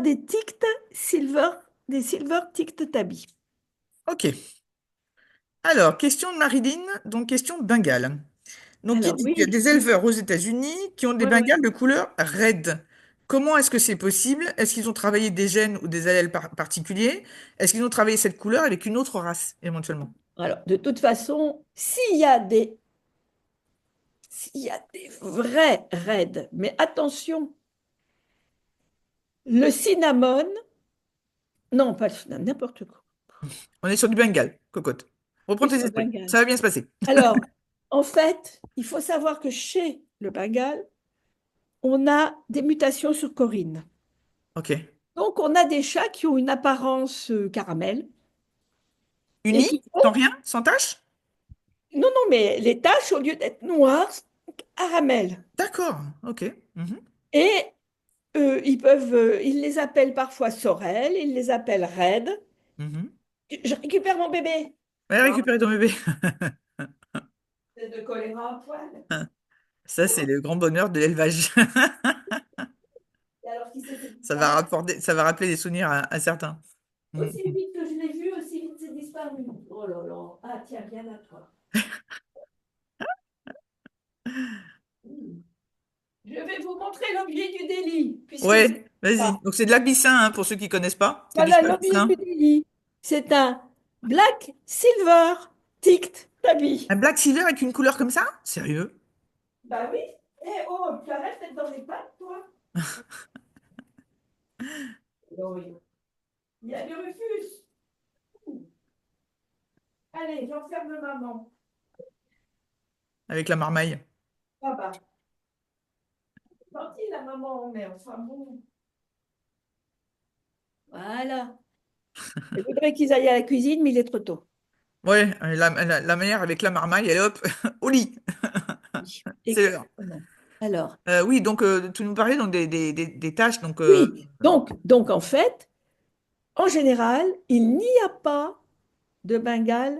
silver, des silver ticked tabby. Ok. Alors, question de Marilyn, donc question de Bengale. Donc, qui Alors dit qu'il y a oui, des oui, éleveurs aux États-Unis qui ont des ouais, ouais. Bengales de couleur red. Comment est-ce que c'est possible? Est-ce qu'ils ont travaillé des gènes ou des allèles particuliers? Est-ce qu'ils ont travaillé cette couleur avec une autre race, éventuellement? Alors, de toute façon, s'il y a des vrais raids, mais attention, le cinnamon, non, pas le cinnamon, n'importe quoi. On est sur du Bengale, cocotte. Reprends Oui, tes sur le esprits. Bengale. Ça va bien se passer. Alors, en fait, il faut savoir que chez le Bengale, on a des mutations sur Corinne. Ok. Donc, on a des chats qui ont une apparence caramel et Uni? qui Sans rien? Sans tache? non, non, mais les taches, au lieu d'être noires, sont caramel. D'accord. Ok. Mhm. Et ils les appellent parfois sorel, ils les appellent red. Mhm. Je récupère mon bébé. Ouais, récupérer ton bébé. C'est de choléra à poil. Ça, c'est le grand bonheur de l'élevage. Et alors, qui c'est qui Ça va disparaît? ça va rappeler des souvenirs à certains. Mm. Aussi vite que je l'ai vu, aussi vite c'est disparu. Oh là là. Ah, tiens, bien à toi. Hmm. Je vais vous montrer l'objet du délit, puisque c'est Ouais, ça. vas-y. Donc, c'est de l'abyssin, hein, pour ceux qui connaissent pas. C'est du Voilà l'objet abyssin. du délit. C'est un black silver ticked tabby. Un black silver avec une couleur comme ça? Sérieux? Bah oui. Eh oh, tu arrêtes d'être dans les pattes, toi. Oui. Il y a du Rufus. Allez, j'enferme maman. Avec la marmaille. Ah bah, gentille la maman, mais enfin bon. Voilà. Je voudrais qu'ils aillent à la cuisine, mais il est trop tôt. Ouais, la mère avec la marmaille, elle est hop, au lit. Oui, C'est l'heure. exactement. Alors, Oui, donc tu nous parlais donc des tâches. Donc, oui, donc en fait, en général, il n'y a pas de Bengale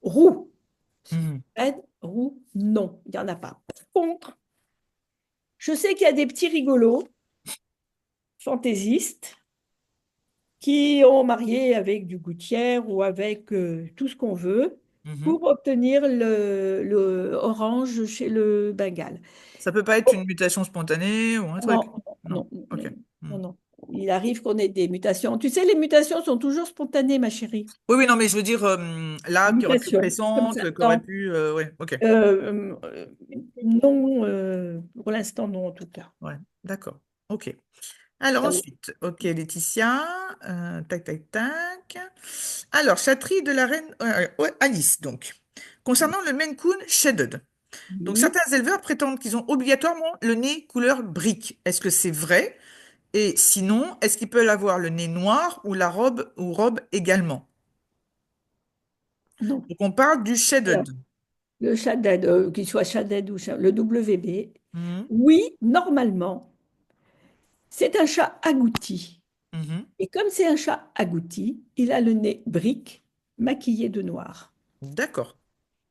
roux. mhm, Red, roux, non, il n'y en a pas. Par contre, je sais qu'il y a des petits rigolos, fantaisistes, qui ont marié avec du gouttière ou avec tout ce qu'on veut mhm. pour obtenir le orange chez le Bengale. Ça peut pas être une mutation spontanée ou un truc? Non, Non. non, Ok. non, Hmm. non, non. Il arrive qu'on ait des mutations. Tu sais, les mutations sont toujours spontanées, ma chérie. Oui, oui, non, mais je veux dire là, qui aurait pu être Mutations, comme ça. récente, qui aurait Non, pu. Ouais, ok. Euh, euh, non, pour l'instant, non, en tout cas. Ouais, d'accord. Ok. Alors Ça vous- ensuite, ok, Laetitia, tac, tac, tac. Alors, chatterie de la reine ouais, Alice, donc. Concernant le Maine Coon Shaded. Donc, Oui. certains éleveurs prétendent qu'ils ont obligatoirement le nez couleur brique. Est-ce que c'est vrai? Et sinon, est-ce qu'ils peuvent avoir le nez noir ou la robe également? Non. Donc, on parle du Alors, Shaded. le Shaded, qu'il soit Shaded ou le WB, Mhm, oui, normalement, c'est un chat agouti. mhm. Et comme c'est un chat agouti, il a le nez brique, maquillé de noir. D'accord.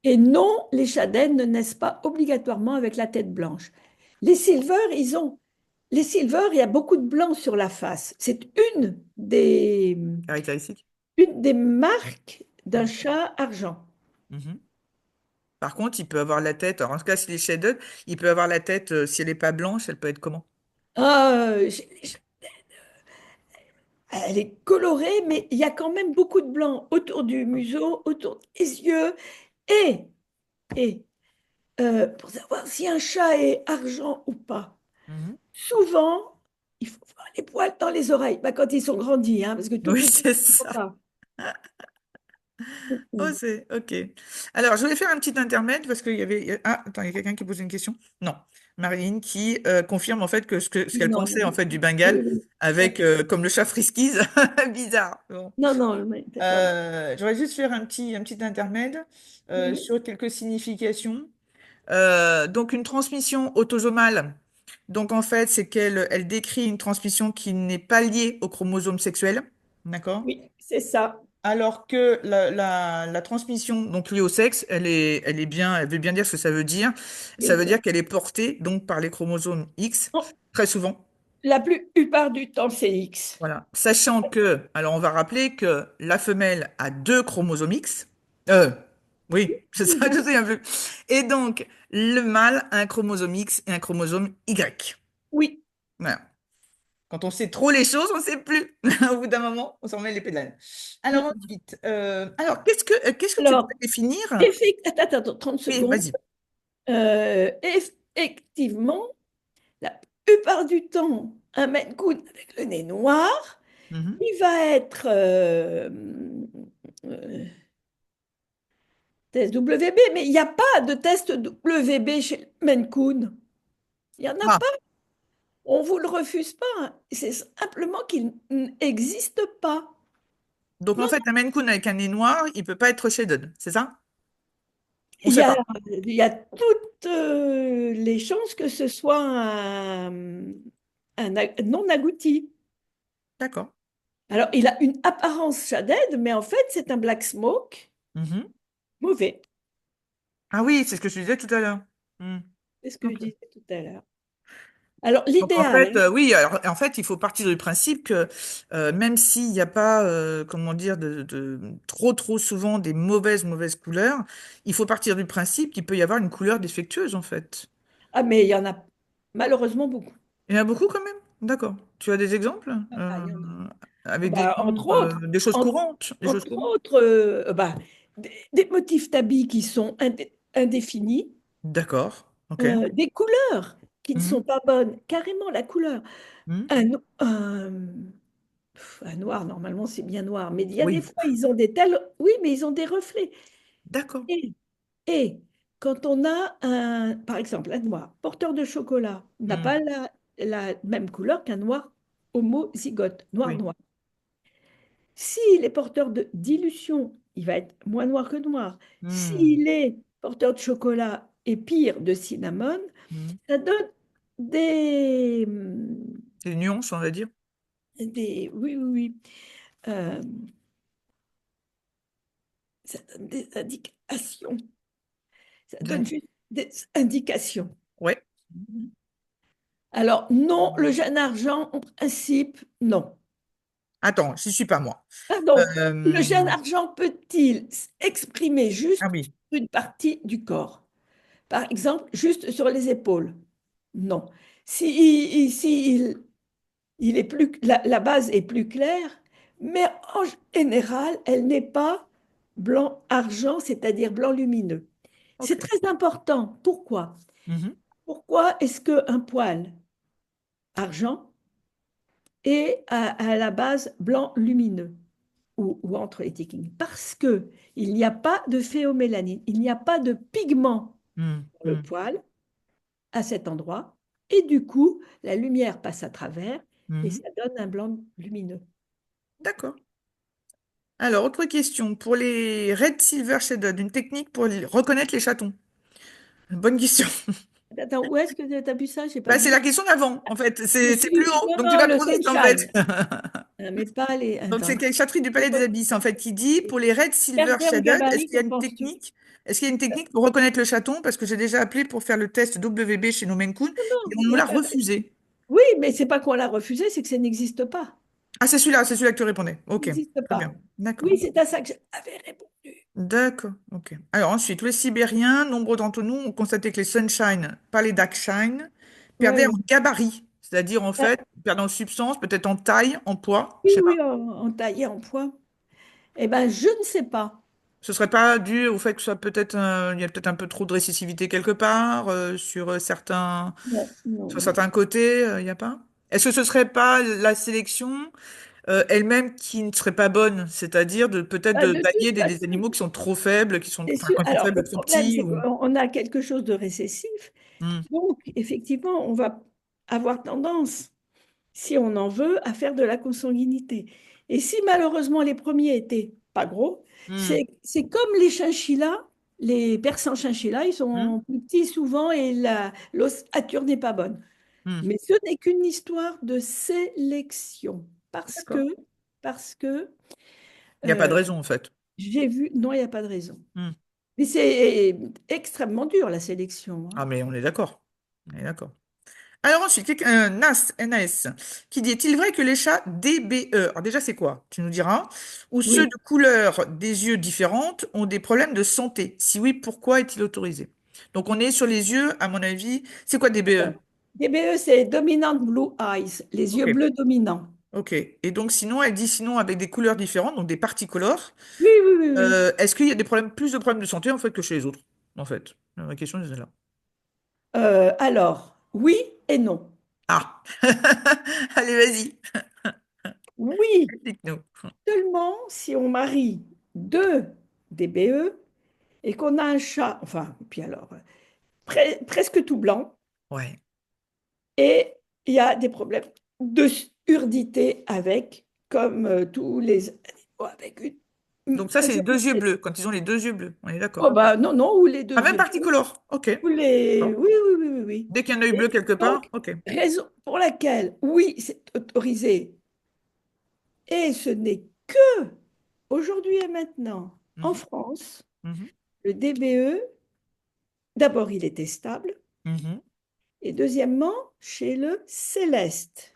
Et non, les Shaded ne naissent pas obligatoirement avec la tête blanche. Les Silver, les Silver, il y a beaucoup de blanc sur la face. C'est Caractéristique. une des marques d'un chat argent. Mhm. Par contre, il peut avoir la tête, alors en tout cas, s'il est shaded, il peut avoir la tête, si elle n'est pas blanche, elle peut être comment? Ah, elle est colorée, mais il y a quand même beaucoup de blanc autour du museau, autour des yeux. Et, et pour savoir si un chat est argent ou pas, Mhm. souvent, il faut voir les poils dans les oreilles. Bah, quand ils sont grandis, hein, parce que tout Oui, petit, c'est il faut ça. pas. Oh, c'est OK. Alors, je voulais faire un petit intermède parce qu'il y avait. Ah, attends, il y a quelqu'un qui pose une question? Non. Marilyn qui confirme en fait ce qu'elle Non, pensait en fait du oui, Bengale oui. avec comme le chat Friskies. Bizarre. Bon. Non, non, mais c'est pas. J'aurais juste faire un petit intermède Mhm. sur quelques significations. Donc, une transmission autosomale. Donc, en fait, c'est elle décrit une transmission qui n'est pas liée au chromosome sexuel. D'accord? Oui, c'est ça. Alors que la transmission, donc liée au sexe, elle est bien, elle veut bien dire ce que ça veut dire. Ça veut Oui. dire qu'elle est portée donc par les chromosomes X, Non, très souvent. la plupart du temps, c'est X. Voilà. Sachant que, alors on va rappeler que la femelle a deux chromosomes X. Euh, oui, c'est ça, je sais un peu. Et donc, le mâle a un chromosome X et un chromosome Y. Oui. Voilà. Quand on sait trop les choses, on ne sait plus. Au bout d'un moment, on s'en met l'épée de l'âne. Alors Mm. ensuite, qu'est-ce que tu Alors, pourrais définir? attends, 30 Oui, secondes. vas-y. Effectivement, la plupart du temps, un Maine Coon avec le nez noir, Mhm. il va être euh, test WB, mais il n'y a pas de test WB chez le Maine Coon. Il n'y en a Ah, pas. On ne vous le refuse pas, hein. C'est simplement qu'il n'existe pas. donc en Non, fait, un Maine Coon avec un nez noir, il peut pas être shaded, c'est ça? On il y sait a, pas. il y a toutes les chances que ce soit non agouti. D'accord. Alors, il a une apparence shaded, mais en fait, c'est un black smoke Mhm. mauvais. Ah oui, c'est ce que je disais tout à l'heure. Hmm. C'est ce que je Ok. disais tout à l'heure. Alors, Donc en l'idéal, fait, oui, alors, en fait, il faut partir du principe que même s'il n'y a pas, comment dire, trop souvent des mauvaises couleurs, il faut partir du principe qu'il peut y avoir une couleur défectueuse en fait. ah, mais il y en a malheureusement beaucoup. Il y en a beaucoup quand même? D'accord. Tu as des exemples Ah, il y en a. avec des Bah, noms, des choses entre, courantes, des choses entre courantes. autres, bah, des motifs d'habits qui sont indéfinis, D'accord. Ok. des couleurs qui ne Mhm. sont pas bonnes, carrément la couleur. Mhm. Un, no- un noir, normalement, c'est bien noir, mais il y a des Oui. fois, ils ont des tels. Oui, mais ils ont des reflets. D'accord. Et, et quand on a par exemple, un noir porteur de chocolat n'a pas Mhm. la même couleur qu'un noir homozygote, Oui. noir-noir. S'il est porteur de dilution, il va être moins noir que noir. Mhm. S'il est porteur de chocolat et pire de cinnamon, Mhm. ça donne des, Des nuances, on va dire. oui, oui, oui. Euh, ça donne des indications. Ça donne juste des indications. Ouais. Alors, non, le jeune argent, en principe, non. Attends, j'y suis pas moi. Pardon, le Euh, jeune argent peut-il exprimer Ah juste oui. une partie du corps? Par exemple, juste sur les épaules? Non. Si il est plus, la base est plus claire, mais en général, elle n'est pas blanc-argent, c'est-à-dire blanc lumineux. C'est Ok. très important. Pourquoi? Mhm. Pourquoi est-ce qu'un poil argent est à la base blanc lumineux? ou entre les tickings? Parce que il n'y a pas de phéomélanine, il n'y a pas de pigment Hmm, dans le hmm, poil à cet endroit, et du coup, la lumière passe à travers et mhm. ça donne un blanc lumineux. D'accord. Alors, autre question. Pour les Red Silver Shaded, une technique pour reconnaître les chatons. Bonne question. Attends, où est-ce que tu as vu ça? J'ai pas Bah, c'est vu. la question d'avant, en fait. Le C'est plus haut, non, donc tu non, vas le trop vite, en fait. sunshine. Mais pas les. Donc, Attends. c'est Chatterie du Palais des Abysses, en fait, qui dit, pour les Red Silver Herder Shaded, est-ce Gabarit, qu'il y a qu'en une penses-tu? technique? Est-ce qu'il y a une technique pour reconnaître le chaton? Parce que j'ai déjà appelé pour faire le test WB chez No Maine Coon et Non, on il nous y a l'a pas. refusé. Oui, mais c'est pas qu'on l'a refusé, c'est que ça n'existe pas. Ah, c'est celui-là que tu répondais. Ça Ok, n'existe très pas. bien. D'accord. Oui, c'est à ça que j'avais répondu. D'accord, ok. Alors ensuite, les Sibériens, nombreux d'entre nous ont constaté que les Sunshine, pas les Darkshine, perdaient en Ouais. gabarit, c'est-à-dire en Ah, fait, perdant en substance, peut-être en taille, en poids, oui, je sais oui, pas. en taille et en poids. Eh bien, je ne sais pas. Ce serait pas dû au fait que ce soit peut-être il y a peut-être un peu trop de récessivité quelque part sur Non, non, sur non. certains côtés, il n'y a pas? Est-ce que ce serait pas la sélection elle-même qui ne serait pas bonne, c'est-à-dire de peut-être Ah, de d'allier toute des façon, animaux qui sont trop faibles, qui sont c'est enfin sûr. quand ils sont Alors, faibles le trop problème, petits c'est ou qu'on a quelque chose de récessif. Hmm, Donc, effectivement, on va avoir tendance, si on en veut, à faire de la consanguinité. Et si malheureusement les premiers étaient pas gros, hmm, c'est comme les chinchillas, les persans chinchillas, ils hmm, sont plus petits souvent et l'ossature n'est pas bonne. hmm. Mais ce n'est qu'une histoire de sélection. Parce que, D'accord. parce que Il n'y a pas de euh, raison, en fait. j'ai vu, non, il n'y a pas de raison. Hmm. Mais c'est extrêmement dur la sélection, hein. Ah, mais on est d'accord. On est d'accord. Alors ensuite, NAS, qui dit, est-il vrai que les chats DBE, alors déjà c'est quoi? Tu nous diras, ou ceux Oui. de couleur des yeux différentes ont des problèmes de santé? Si oui, pourquoi est-il autorisé? Donc on est sur les yeux, à mon avis, c'est quoi DBE? DBE, c'est Dominant Blue Eyes, les yeux Ok, bleus dominants. ok. Et donc sinon, elle dit sinon avec des couleurs différentes, donc des particolores. Oui, oui, oui, oui. Est-ce qu'il y a des problèmes, plus de problèmes de santé en fait que chez les autres, en fait? La question est là. Alors, oui et non. Ah, allez, vas-y, Oui, explique-nous. seulement si on marie deux DBE et qu'on a un chat, enfin, puis alors, presque tout blanc, Ouais. et il y a des problèmes de surdité avec, comme tous les animaux avec Donc ça, un c'est les certain- deux yeux bleus, quand ils ont les deux yeux bleus. On est Oh d'accord. bah non, non, ou les deux Ah, même yeux bleus, particolore. Ok. ou les... Bon. Oui, oui, oui, oui, oui. Dès qu'il y a un œil bleu Et quelque part, donc, ok. raison pour laquelle, oui, c'est autorisé, et ce n'est que aujourd'hui et maintenant en Mhm, France, mhm, le DBE, d'abord, il est testable, mhm, et deuxièmement, chez le Céleste.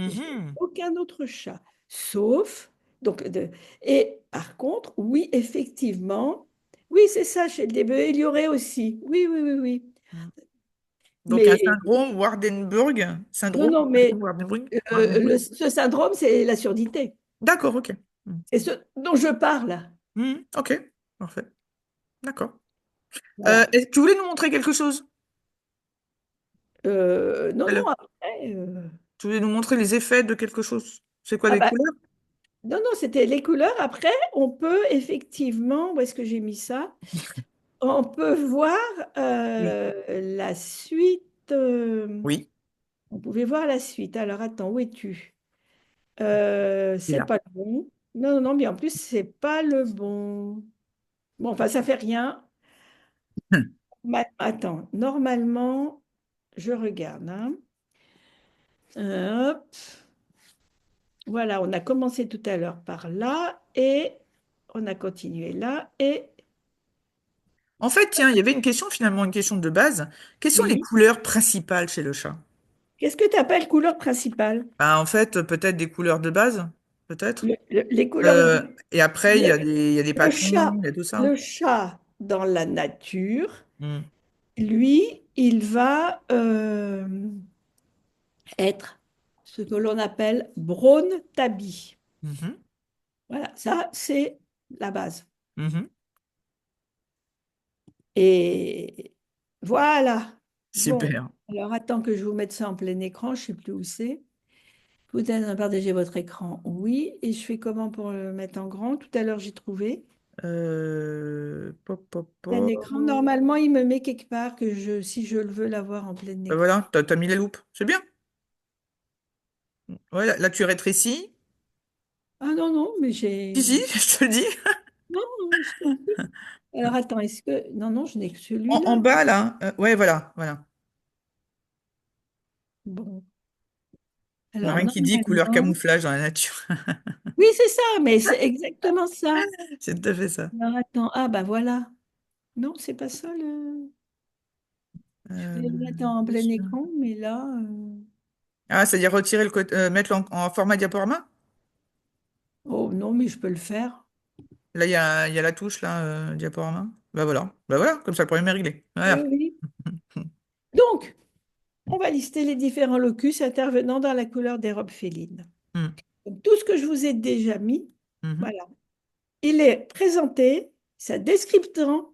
Et chez mhm. aucun autre chat, sauf... Donc, et par contre, oui, effectivement, oui, c'est ça, chez le DBE, il y aurait aussi. Oui, oui, oui, oui. Mhm. Donc un Mais syndrome Waardenburg. non, Syndrome non, mais Waardenburg. Waardenburg. ce syndrome, c'est la surdité. D'accord, ok. Mhm. C'est ce dont je parle. Mhm, ok. Parfait. D'accord. Voilà. Tu voulais nous montrer quelque chose? Non, Tout à non, l'heure. après. Tu voulais nous montrer les effets de quelque chose? C'est quoi Ah des bah, couleurs? non, non, c'était les couleurs. Après, on peut effectivement, où est-ce que j'ai mis ça? On peut voir Oui. la suite. Oui. On pouvait voir la suite. Alors, attends, où es-tu? Il est C'est là. pas le bon. Non, non, non, mais en plus, c'est pas le bon. Bon, enfin, ça fait rien. Attends, normalement, je regarde, hein. Hop. Voilà, on a commencé tout à l'heure par là et on a continué là et En fait, tiens, il y avait une question finalement, une question de base. Quelles sont les oui. couleurs principales chez le chat? Qu'est-ce que tu appelles couleur principale? Ben, en fait, peut-être des couleurs de base, peut-être. Les couleurs de... Et après, Le, il y a des le patons, chat, il y a tout ça. le chat dans la nature, Hmm. lui, il va être ce que l'on appelle brown tabby. Mhm. Voilà, ça, c'est la base. Mhm. Et voilà. Bon, Super. alors attends que je vous mette ça en plein écran, je ne sais plus où c'est. Peut-être partager votre écran. Oui. Et je fais comment pour le mettre en grand? Tout à l'heure, j'ai trouvé. Pop, pop, Plein pop. écran. Normalement, il me met quelque part que si je le veux l'avoir en plein Ben écran. voilà, t'as mis les loupes. C'est bien. Ouais, là, tu rétrécis. Ah non, non, mais Si, j'ai. si, je te le dis. Non, je t'en prie. Alors attends, est-ce que. Non, non, je n'ai que En celui-là. bas, là. Ouais, voilà, voilà. Bon. Il n'y a Alors rien qui dit couleur normalement. camouflage dans la nature. Oui, c'est ça, mais c'est exactement ça. C'est tout à fait ça. Alors attends, ah bah voilà. Non, c'est pas ça le. Je Euh, voulais le mettre en plein écran, mais là. Ah, c'est-à-dire retirer le côté, mettre-le en format diaporama? Oh non, mais je peux le faire. Là, il y a la touche, là, diaporama. Bah voilà, comme ça, le problème est réglé. Oui, Voilà. oui. Donc, on va lister les différents locus intervenant dans la couleur des robes félines. Mhm. Donc, tout ce que je vous ai déjà mis, Mhm. voilà. Il est présenté, sa description,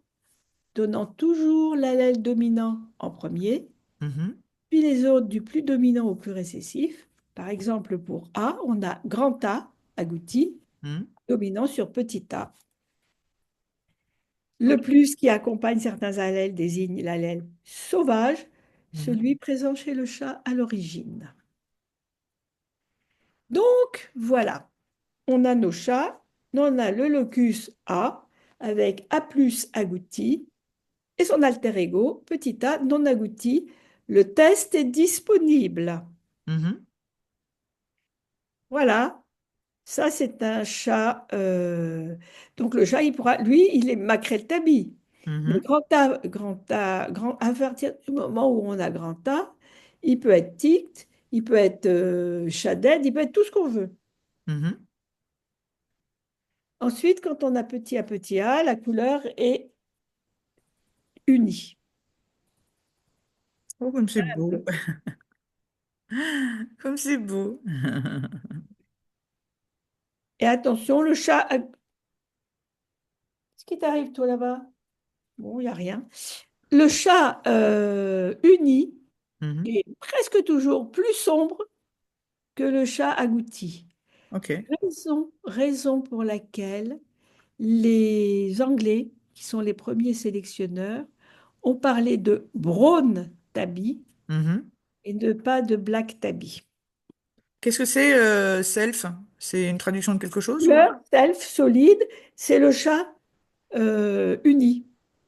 donnant toujours l'allèle dominant en premier, Mhm. puis les autres du plus dominant au plus récessif. Par exemple, pour A, on a grand A, agouti, Mhm. dominant sur petit a. Le plus qui accompagne certains allèles désigne l'allèle sauvage, Mhm. celui présent chez le chat à l'origine. Donc, voilà, on a nos chats, on a le locus A avec A plus agouti et son alter ego, petit a non agouti. Le test est disponible. Mhm. Voilà, ça c'est un chat. Donc le chat, il pourra, lui, il est maquerel tabi. Mais Mhm. à partir du moment où on a grand A, il peut être tict, il peut être shaded, il peut être tout ce qu'on veut. Mhm. Ensuite, quand on a petit a, la couleur est unie. Oh, comme c'est beau. Comme c'est beau. Et attention, le chat. Qu'est-ce qui t'arrive, toi, là-bas? Bon, il n'y a rien. Le chat uni Mhm. est presque toujours plus sombre que le chat agouti. Ok. Raison pour laquelle les Anglais, qui sont les premiers sélectionneurs, ont parlé de brown tabby Mhm. et ne pas de black tabby. Qu'est-ce que c'est, self? C'est une traduction de quelque chose ou? Couleur self solide, c'est le chat uni.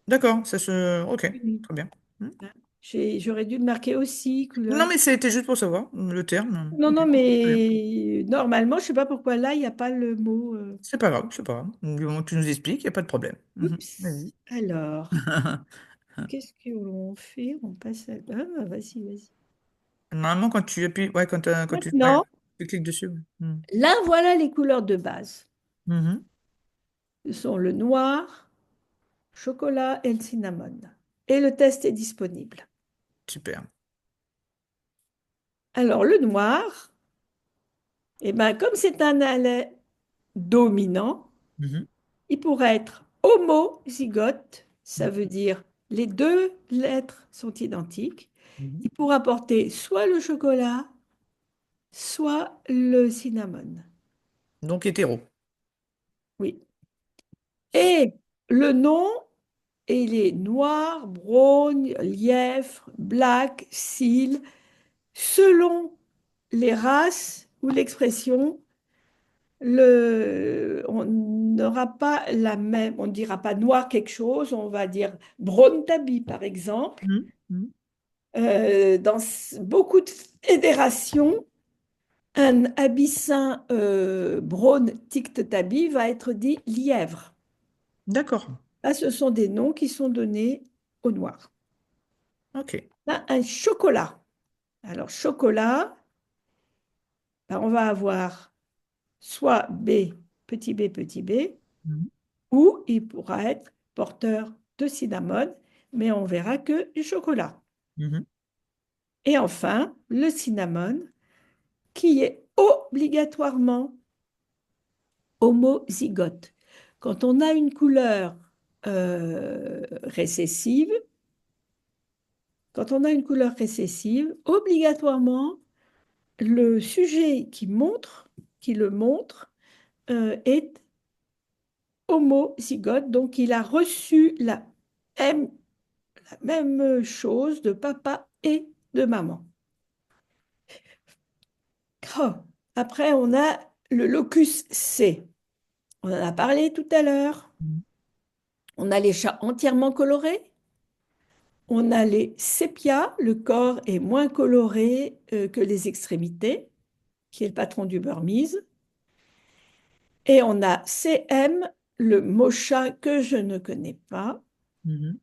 D'accord, ça se. Ok, Uni. très bien. Mhm. Hein. J'aurais dû le marquer aussi, Non, couleur. mais c'était juste pour savoir le terme. Non, Ok, non, très bien. mais normalement, je ne sais pas pourquoi là, il n'y a pas le mot. C'est pas grave, c'est pas grave. Du moment que tu nous expliques, il n'y a pas de problème. Mhm. Oups. Vas-y. Alors, qu'est-ce qu'on fait? On passe à. Ah, vas-y, vas-y. Normalement, quand tu appuies, ouais, ouais, Maintenant, tu cliques dessus. Ouais. Mhm. là, voilà les couleurs de base. Mhm. Ce sont le noir, chocolat et le cinnamon. Et le test est disponible. Super. Alors, le noir, eh ben, comme c'est un allet dominant, Mhm. il pourrait être homozygote, ça veut dire les deux lettres sont identiques. Mhm. Il pourra porter soit le chocolat, soit le cinnamon. Donc hétéro. Oui. Et le nom, il est noir, brown, lièvre, black, seal. Selon les races ou l'expression, on n'aura pas la même, on ne dira pas noir quelque chose, on va dire brown tabby par exemple. Mhm. Mhm. Dans beaucoup de fédérations, un abyssin brown tict tabby va être dit lièvre. D'accord. Là, ce sont des noms qui sont donnés au noir. Ok. Là, un chocolat. Alors, chocolat, ben, on va avoir soit petit b, Mhm. ou il pourra être porteur de cinnamon, mais on verra que du chocolat. Mhm. Et enfin, le cinnamon, qui est obligatoirement homozygote. Quand on a une couleur récessive, obligatoirement, le sujet qui le montre, est homozygote, donc il a reçu M- la même chose de papa et de maman. Oh. Après, on a le locus C. On en a parlé tout à l'heure. Mhm. On a les chats entièrement colorés. On a les sépias. Le corps est moins coloré que les extrémités, qui est le patron du Burmese. Et on a CM, le mocha que je ne connais pas. Mhm.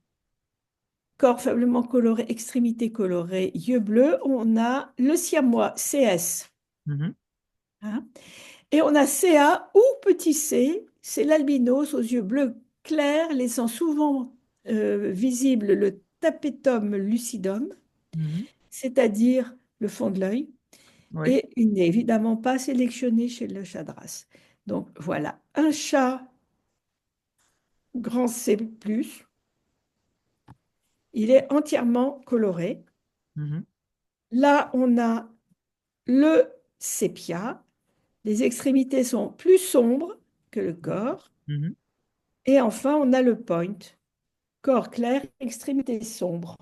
Corps faiblement coloré, extrémités colorées, yeux bleus. On a le siamois CS. Mhm. Hein. Et on a CA ou petit c, c'est l'albinos aux yeux bleus clairs, laissant souvent visible le tapetum lucidum, Mhm. c'est-à-dire le fond de l'œil. Oui. Et il n'est évidemment pas sélectionné chez le chat de race. Donc voilà, un chat grand C+, il est entièrement coloré. Mhm. Là, on a le sépia. Les extrémités sont plus sombres que le corps. Mhm. Et enfin, on a le point. Corps clair, extrémité sombre.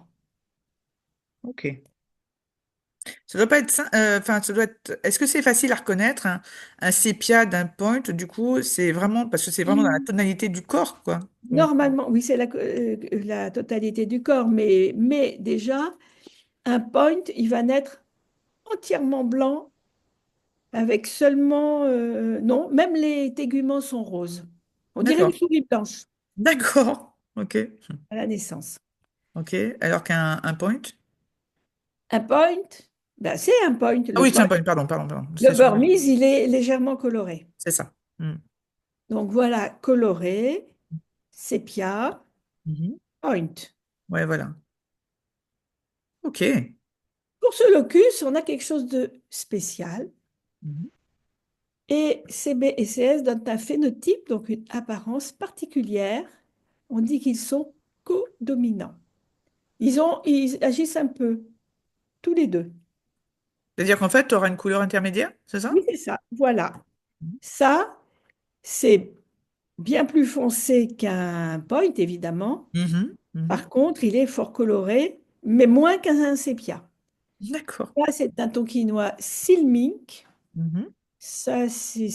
Ok. Ça doit pas être, enfin, ça doit être. Est-ce que c'est facile à reconnaître un sépia d'un point? Du coup, c'est vraiment parce que c'est vraiment dans la tonalité du corps, quoi. Normalement, oui, c'est la totalité du corps, mais déjà, un point, il va naître entièrement blanc avec seulement... non, même les téguments sont roses. On dirait une D'accord. souris blanche D'accord. Ok. à la naissance. Ok. Alors qu'un point? Un point, ben, c'est un point. Ah oui, c'est un point. Pardon, pardon, pardon. Le C'est celui-là. Burmese, il est légèrement coloré. C'est ça. Hmm. Donc voilà, coloré, sépia, Mhm. point. Ouais, voilà. Ok. Pour ce locus, on a quelque chose de spécial. Mhm. Et CB et CS donnent un phénotype, donc une apparence particulière. On dit qu'ils sont codominants. Ils agissent un peu, tous les deux. C'est-à-dire qu'en fait, tu auras une couleur intermédiaire, c'est Oui, ça? c'est ça. Voilà. Mhm. Ça, c'est bien plus foncé qu'un point, évidemment. Mhm. Mhm. Par contre, il est fort coloré, mais moins qu'un sépia. D'accord. Ça, c'est un tonkinois Silmink. Mhm. Ça, c'est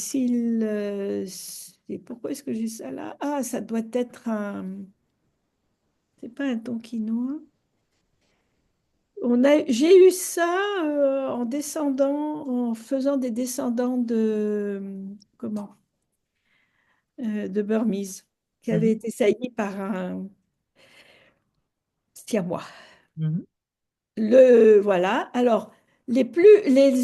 pourquoi est-ce que j'ai ça là? Ah, ça doit être un... C'est pas un tonkinois. J'ai eu ça en descendant, en faisant des descendants comment? De Burmese, qui avait Mhm. été saillis par un siamois. Mhm. Voilà. Alors, les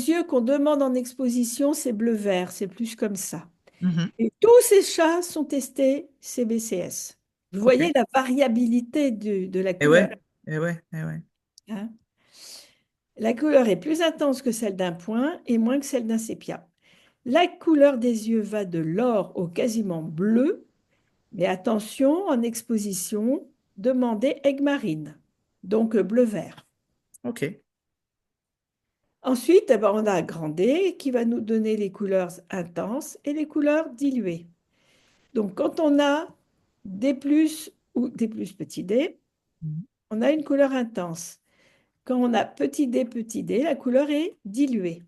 yeux qu'on demande en exposition, c'est bleu-vert, c'est plus comme ça. Mhm. Et tous ces chats sont testés CBCS. Vous Ok. voyez la variabilité de la Et couleur, ouais. Et ouais. Et ouais. hein. La couleur est plus intense que celle d'un point et moins que celle d'un sépia. La couleur des yeux va de l'or au quasiment bleu, mais attention, en exposition, demandez aigue marine, donc bleu-vert. Ok. Ensuite, eh ben, on a grand D qui va nous donner les couleurs intenses et les couleurs diluées. Donc, quand on a D plus ou D plus petit d, Mhm. on a une couleur intense. Quand on a petit d, la couleur est diluée.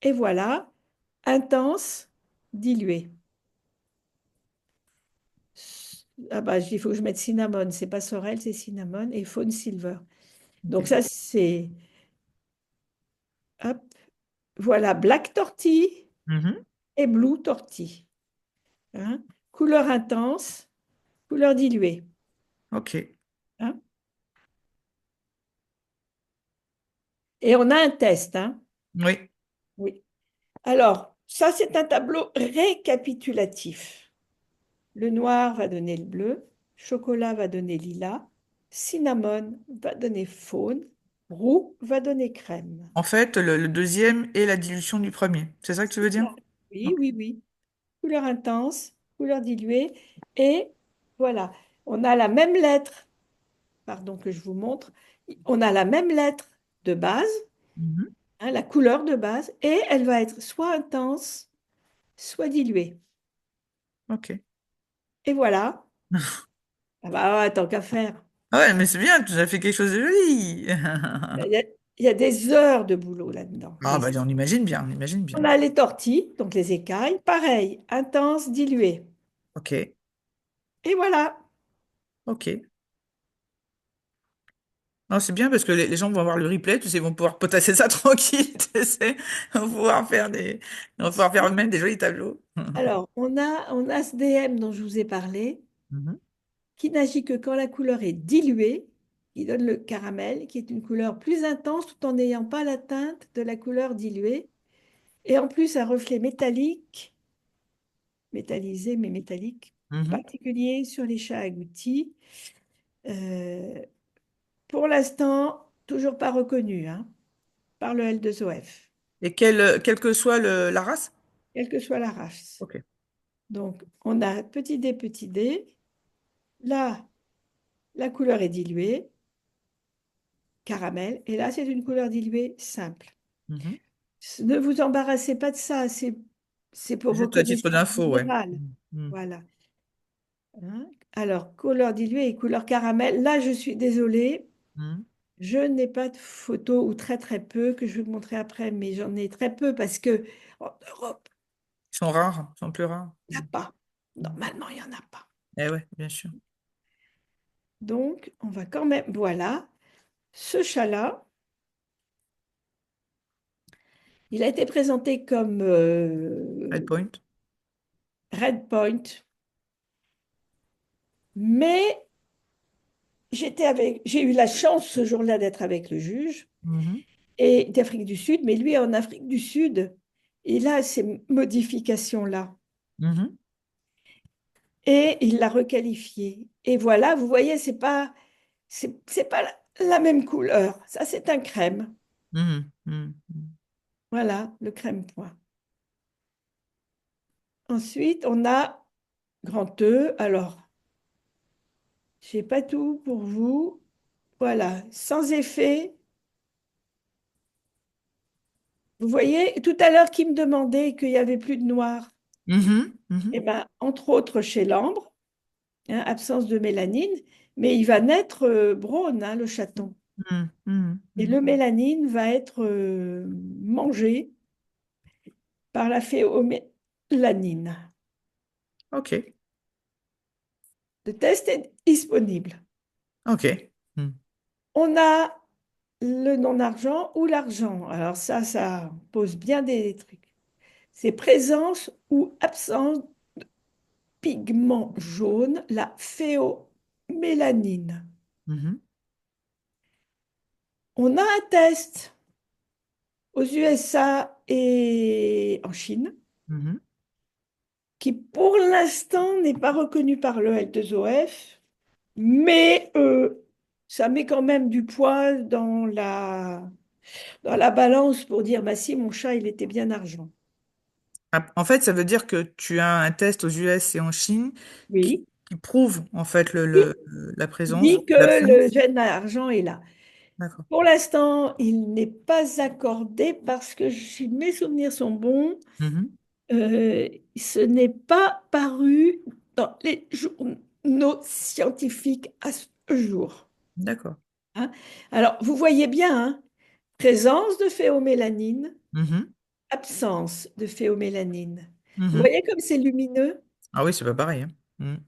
Et voilà, intense, diluée. Ah bah, il faut que je mette cinnamon. C'est pas sorel, c'est cinnamon et faune silver. Donc Ok. ça, c'est... Hop, voilà, black tortille Mhm. et blue tortille. Hein. Couleur intense, couleur diluée. Ok. Hein. Et on a un test. Hein. Oui. Oui. Alors, ça, c'est un tableau récapitulatif. Le noir va donner le bleu, chocolat va donner lilas, cinnamon va donner faune, roux va donner crème. En fait, le deuxième est la dilution du premier. C'est ça que tu veux dire? Oui, Ok. oui, oui. Couleur intense, couleur diluée. Et voilà, on a la même lettre, pardon que je vous montre, on a la même lettre de base, Mhm. hein, la couleur de base, et elle va être soit intense, soit diluée. Ok. Et voilà. Ah bah ouais, tant qu'à faire. Ah ouais, mais c'est bien, tu as fait quelque chose de joli. Il y a, il y a des heures de boulot là-dedans. Ah bah on imagine bien, on imagine On bien. a les tortilles, donc les écailles, pareil, intense, diluée. Ok, Et voilà. ok. Non, c'est bien parce que les gens vont avoir le replay, tu sais, ils vont pouvoir potasser ça tranquille, tu sais. Ils vont pouvoir faire ils vont pouvoir faire eux-mêmes des jolis tableaux. Alors, on a ce DM dont je vous ai parlé, Mhm. qui n'agit que quand la couleur est diluée, qui donne le caramel, qui est une couleur plus intense tout en n'ayant pas la teinte de la couleur diluée. Et en plus, un reflet métallique, métallisé mais métallique, Mhm. particulier sur les chats agoutis. Euh, pour l'instant, toujours pas reconnu hein, par le L2OF, Et quelle que soit la race? quelle que soit la race. Ok. Donc, on a petit d. Là, la couleur est diluée, caramel. Et là, c'est une couleur diluée simple. Mhm. Ne vous embarrassez pas de ça, c'est pour vos Juste à titre connaissances d'info, ouais. générales. Mhm. Voilà. Hein. Alors, couleur diluée et couleur caramel. Là, je suis désolée, Mhm. je n'ai pas de photos ou très très peu que je vais vous montrer après, mais j'en ai très peu parce que en Europe, Ils sont rares, ils sont plus rares. il n'y en a pas. Mhm. Normalement, il n'y en a pas. Eh ouais, bien sûr. Donc, on va quand même. Voilà. Ce chat-là, il a été présenté comme Red point. Red Point, mais j'ai eu la chance ce jour-là d'être avec le juge Mhm. et d'Afrique du Sud, mais lui en Afrique du Sud, il a ces modifications-là Mhm. et il l'a requalifié. Et voilà, vous voyez, c'est pas la même couleur. Ça, c'est un crème. Mhm. Mhm. Voilà, le crème point. Ensuite, on a grand E. Alors, j'ai pas tout pour vous. Voilà, sans effet. Vous voyez, tout à l'heure, qui me demandait qu'il n'y avait plus de noir. Mhm. Eh Mhm. ben, entre autres chez l'ambre, hein, absence de mélanine, mais il va naître braun, hein, le chaton. Mhm. Mhm. Et Mhm. le mélanine va être mangé par la phéomélanine. Ok, Le test est disponible. ok. Mhm. On a le non-argent ou l'argent. Alors ça pose bien des trucs. C'est présence ou absence de pigment jaune, la phéomélanine. Mhm. On a un test aux USA et en Chine, Mhm. qui pour l'instant n'est pas reconnu par le L2OF, mais ça met quand même du poids dans la balance pour dire, bah si, mon chat, il était bien argent. Ah, en fait, ça veut dire que tu as un test aux US et en Chine qui, Oui, qui prouve en fait il la présence, dit que le l'absence. gène argent est là. D'accord. Pour l'instant, il n'est pas accordé parce que si mes souvenirs sont bons, Mhm. euh, ce n'est pas paru dans les journaux scientifiques à ce jour. D'accord. Hein. Alors, vous voyez bien, hein, présence de phéomélanine, Mhm. absence de phéomélanine. Vous Mhm. voyez comme c'est lumineux? Ah oui, c'est pas pareil, hein. Mhm.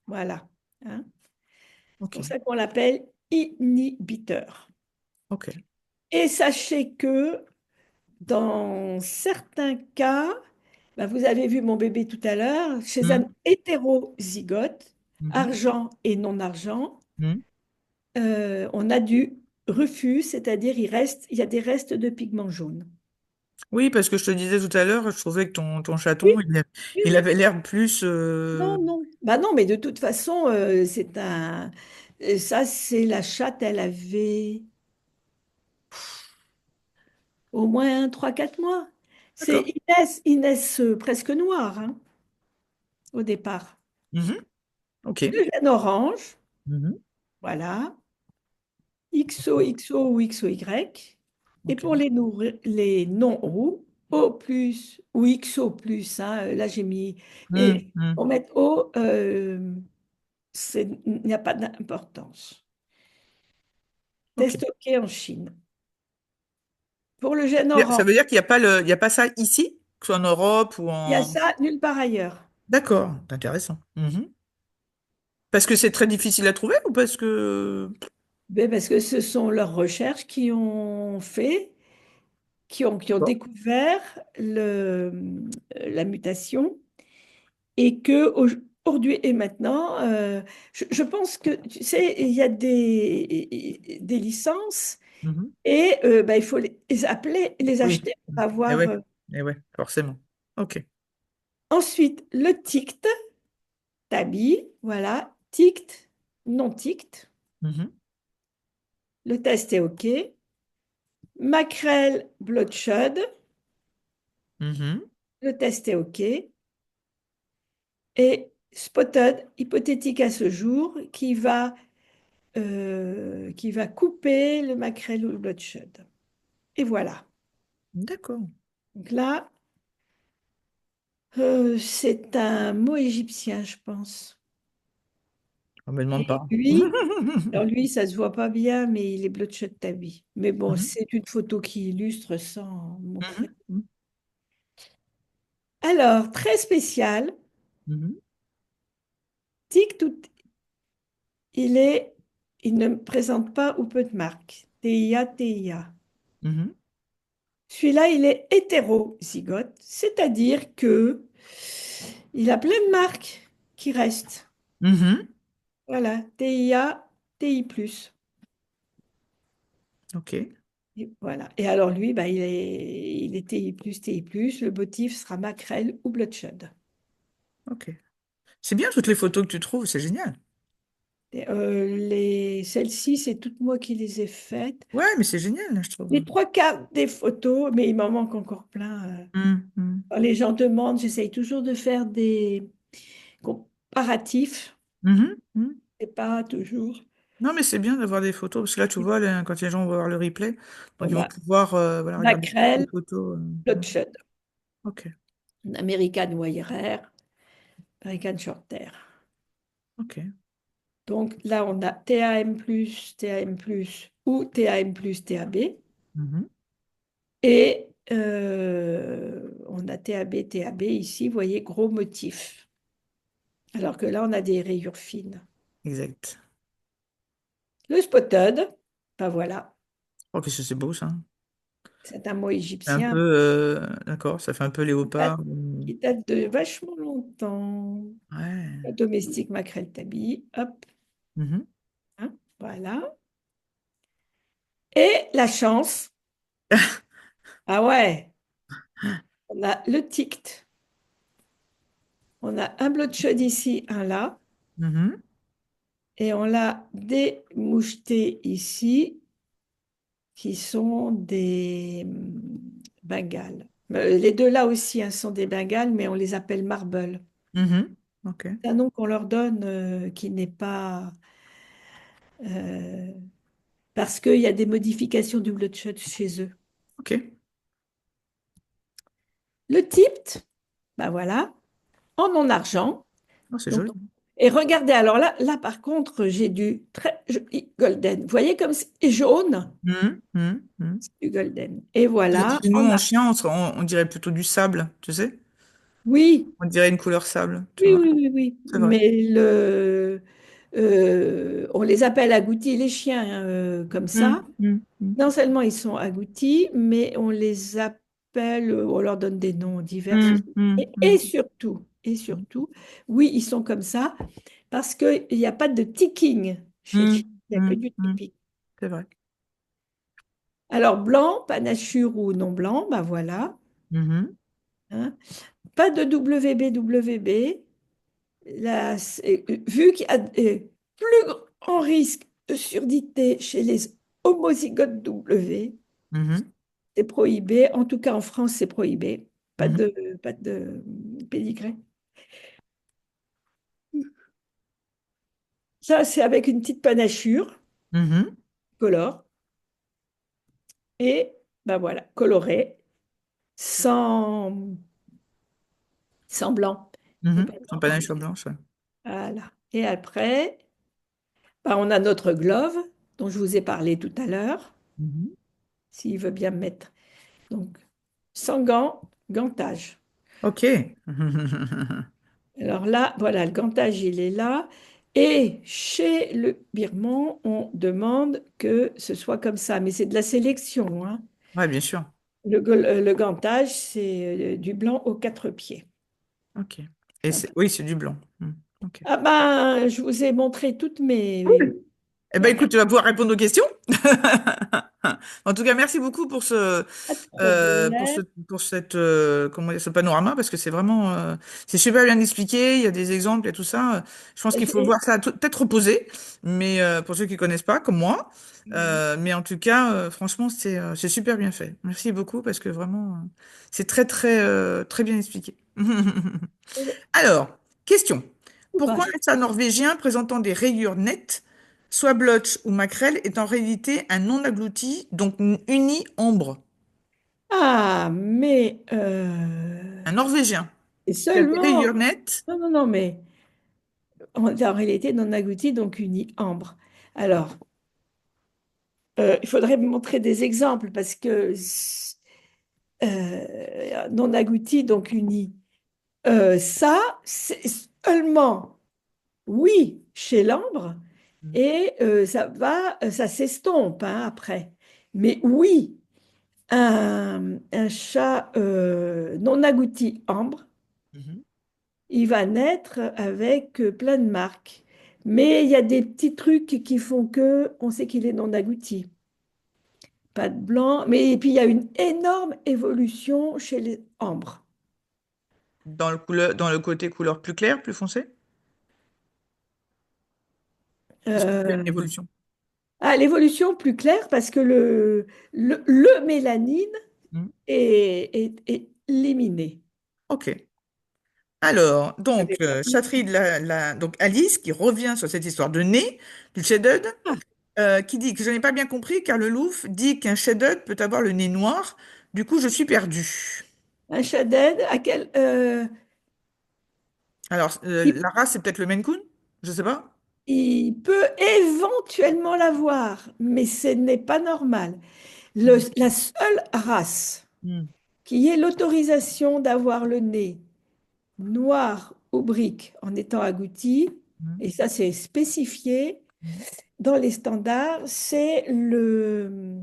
Voilà. Hein. C'est Ok, pour ça qu'on l'appelle inhibiteur. ok. Et sachez que dans certains cas, bah, vous avez vu mon bébé tout à l'heure, chez un Mhm. hétérozygote, Mhm. argent et non-argent, Mhm. on a du refus, c'est-à-dire il y a des restes de pigments jaunes. Oui, parce que je te disais tout à l'heure, je trouvais que ton Oui, chaton, oui, il oui. avait l'air plus. Non, non. Bah non, mais de toute façon, c'est un. Ça, c'est la chatte, elle avait au moins 3 4 mois. C'est D'accord. Inès presque noire, hein, au départ. Mhm. Ok. Le gène orange, Mhm. voilà. XO, XO ou XOY. Et Ok. pour les non-roux, O plus ou XO plus, hein, là j'ai mis, et pour mettre O, il n'y a pas d'importance. Ok. Stocké en Chine. Pour le gène Ça orange, veut dire qu'il n'y a pas il y a pas ça ici, que ce soit en Europe ou il y a en. ça nulle part ailleurs. D'accord, c'est intéressant. Parce que c'est très difficile à trouver ou parce que. Ben, parce que ce sont leurs recherches qui ont fait, qui ont Bon. découvert la mutation et que aujourd'hui et maintenant, je pense que, tu sais, il y a des licences Mhm. et ben, il faut les appeler, les Oui. acheter pour Eh avoir. ouais, eh ouais, forcément. Ok. Ensuite, le tict, tabi, voilà, tict, non tict. Mhm. Le test est OK. Makrel bloodshot, Mhm. le test est OK. Et spotted, hypothétique à ce jour, qui va couper le makrel ou le bloodshot. Et voilà. D'accord. Donc là, c'est un mot égyptien, je pense. On me demande Et pas. lui, alors lui, ça se voit pas bien, mais il est bloodshot tabi. Mais bon, Mhm. c'est une photo qui illustre sans montrer. Mhm. Alors, très spécial, Mhm. tic tout, il ne présente pas ou peu de marques. TIA, TIA. Mhm. Celui-là, il est hétérozygote, c'est-à-dire que il a plein de marques qui restent. Mhm. Voilà, TIA, TI+. Ok. Et voilà. Et alors lui, bah, il est TI+, TI+. Le motif sera maquerelle ou bloodshot. Ok. C'est bien toutes les photos que tu trouves, c'est génial. Et, celles-ci, c'est toutes moi qui les ai faites. Ouais, mais c'est génial, je trouve. Les trois quarts des photos, mais il m'en manque encore plein. Mhm. Quand les gens demandent, j'essaye toujours de faire des comparatifs. Mhm. Mhm. C'est pas toujours. Non, mais c'est bien d'avoir des photos, parce que là, tu vois, quand les gens vont voir le replay, donc Bon, ils vont bah, pouvoir voilà, regarder les maquerelle, photos. bloodshot. Ok, American Wire, American Shorter. ok. Donc là, on a TAM+, ou TAM+, TAB. Mhm. Et on a TAB, TAB ici, vous voyez, gros motif. Alors que là, on a des rayures fines. Exact. Le spotted, ben voilà, Oh, qu'est-ce que c'est beau, ça. c'est un mot C'est un peu, égyptien d'accord, ça fait un peu qui date, léopard. qui date de vachement longtemps. Ouais. Le domestique maquerelle tabi, hop, Mhm. hein, voilà. Et la chance, ah ouais, on a le tict, on a un bloodshot ici, un là, Mhm. et on a des mouchetés ici, qui sont des bengales. Les deux là aussi, hein, sont des bengales, mais on les appelle marble. Mhm. Ok, C'est un nom qu'on leur donne qui n'est pas... euh, parce qu'il y a des modifications du bloodshot chez eux. ok. Le tipt, ben voilà, en argent. Oh, c'est Donc, joli. et regardez, alors là par contre, j'ai du très joli golden. Vous voyez comme c'est jaune, Mhm. Mhm. Mhm. c'est du golden. Et Chez voilà, chez nous, en chien, on dirait plutôt du sable, tu sais? oui, On dirait une couleur sable, tu oui, vois? oui, oui, oui. C'est vrai. Mais on les appelle agoutis les chiens comme ça. Mhm. Mhm. Mhm. Non seulement ils sont agoutis, mais on les appelle, on leur donne des noms divers aussi. Mhm. Mhm. Et surtout, oui, ils sont comme ça parce qu'il n'y a pas de ticking chez le chien, Mhm. il n'y a que Mhm. du Mhm. tipping. C'est vrai. Alors, blanc, panachure ou non blanc, ben voilà, Mhm. hein. Pas de WBWB. Là, vu qu'il y a plus grand risque de surdité chez les homozygotes W, Mhm. c'est prohibé. En tout cas, en France, c'est prohibé. Pas Mhm. de, pas de pédigré. Ça, c'est avec une petite panachure Mhm. color. Et Ben voilà, coloré, sans, sans blanc. Et Mhm. pas Son blanc. panache blanche. Ouais. Voilà. Et après, ben, on a notre glove dont je vous ai parlé tout à l'heure, Mhm. s'il veut bien me mettre. Donc, sans gants, gantage. Ok. Alors là, voilà, le gantage, il est là. Et chez le birman, on demande que ce soit comme ça. Mais c'est de la sélection, hein. Ouais, bien sûr. Le gantage, c'est du blanc aux quatre pieds. Ok. Et c'est, oui, c'est du blanc. Ok. Ah ben, je vous ai montré toutes mes... Eh ben, Voilà. écoute, tu vas pouvoir répondre aux questions. En tout cas, merci beaucoup pour ce, Pas de euh, pour ce, problème. pour cette, comment dire, ce panorama parce que c'est vraiment, c'est super bien expliqué. Il y a des exemples et tout ça. Je pense qu'il faut J'ai- voir ça peut-être reposé, mais pour ceux qui connaissent pas, comme moi. Mais en tout cas, franchement, c'est super bien fait. Merci beaucoup parce que vraiment, c'est très, très, très bien expliqué. Alors, question. Pourquoi un chat norvégien présentant des rayures nettes, soit blotch ou maquerelle, est en réalité un non aglouti, donc uni-ambre? Ah, mais Un norvégien et qui a des seulement... rayures nettes. Non, non, non, mais en réalité non aglouti, donc uni ambre. Alors, il faudrait me montrer des exemples parce que non aglouti, donc uni. Ça, c'est seulement, oui, chez l'ambre, et ça s'estompe hein, après. Mais oui, un chat non agouti ambre, Mhm. il va naître avec plein de marques. Mais il y a des petits trucs qui font que on sait qu'il est non agouti. Pas de blanc, mais et puis il y a une énorme évolution chez les ambres. Dans le côté couleur plus clair, plus foncé? Qu'est-ce que tu veux dire, Euh, évolution? l'évolution plus claire parce que le mélanine Mhm. est éliminé. Ok. Alors, Vous donc, savez pas. Chattery, donc Alice, qui revient sur cette histoire de nez du Shedud, Ah, qui dit que je n'ai pas bien compris car le Louvre dit qu'un Shedud peut avoir le nez noir. Du coup, je suis perdue. un chaded, Alors, il, la race, c'est peut-être le Maine Coon? Je sais pas. il peut éventuellement l'avoir, mais ce n'est pas normal. Mm. La seule race Mm. qui ait l'autorisation d'avoir le nez noir ou brique en étant agouti, Mm. et ça c'est spécifié Mm. dans les standards, c'est le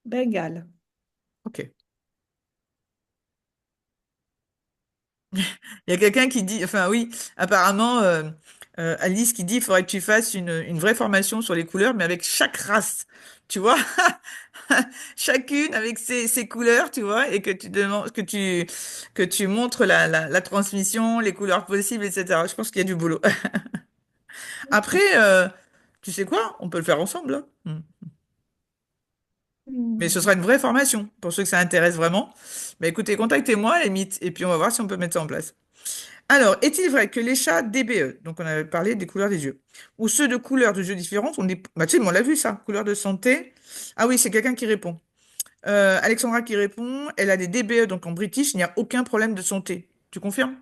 Bengale. Ok. Il y a quelqu'un qui dit, enfin oui, apparemment, Alice qui dit, il faudrait que tu fasses une vraie formation sur les couleurs, mais avec chaque race, tu vois, chacune avec ses couleurs, tu vois, et que tu demandes, que tu montres la transmission, les couleurs possibles, etc. Je pense qu'il y a du boulot. Après, tu sais quoi? On peut le faire ensemble, hein. Mais ce Hmm. sera une vraie formation pour ceux que ça intéresse vraiment. Mais écoutez, contactez-moi à la limite, et puis on va voir si on peut mettre ça en place. Alors, est-il vrai que les chats DBE, donc on avait parlé des couleurs des yeux, ou ceux de couleurs de yeux différentes, bah, tu sais, mais on l'a vu ça, couleur de santé. Ah oui, c'est quelqu'un qui répond. Alexandra qui répond, elle a des DBE, donc en British, il n'y a aucun problème de santé. Tu confirmes?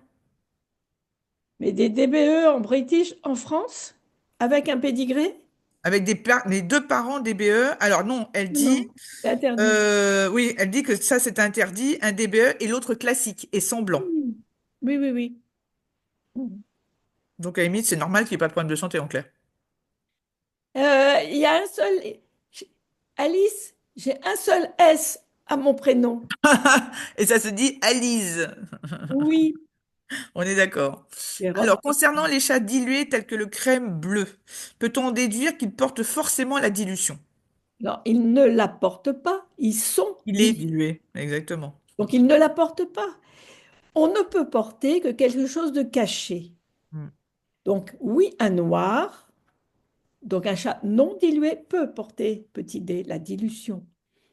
Mais des DBE en British en France avec un pédigré? Avec les deux parents DBE. Alors non, elle dit, Non, c'est interdit. oui, elle dit que ça c'est interdit, un DBE et l'autre classique et semblant. Hmm. Oui, oui, oui. Hmm. Donc à la limite, c'est normal qu'il n'y ait pas de problème de santé en clair. Il y a un seul... Alice, j'ai un seul S à mon prénom. Et ça se dit Alise. Oui. On est d'accord. Les Alors, robes. concernant les chats dilués tels que le crème bleu, peut-on en déduire qu'ils portent forcément la dilution? Non, ils ne la portent pas. Ils sont Il est dilués. dilué, exactement. Donc, ils ne la portent pas. On ne peut porter que quelque chose de caché. Mm. Donc, oui, un noir. Donc, un chat non dilué peut porter, petit d, la dilution.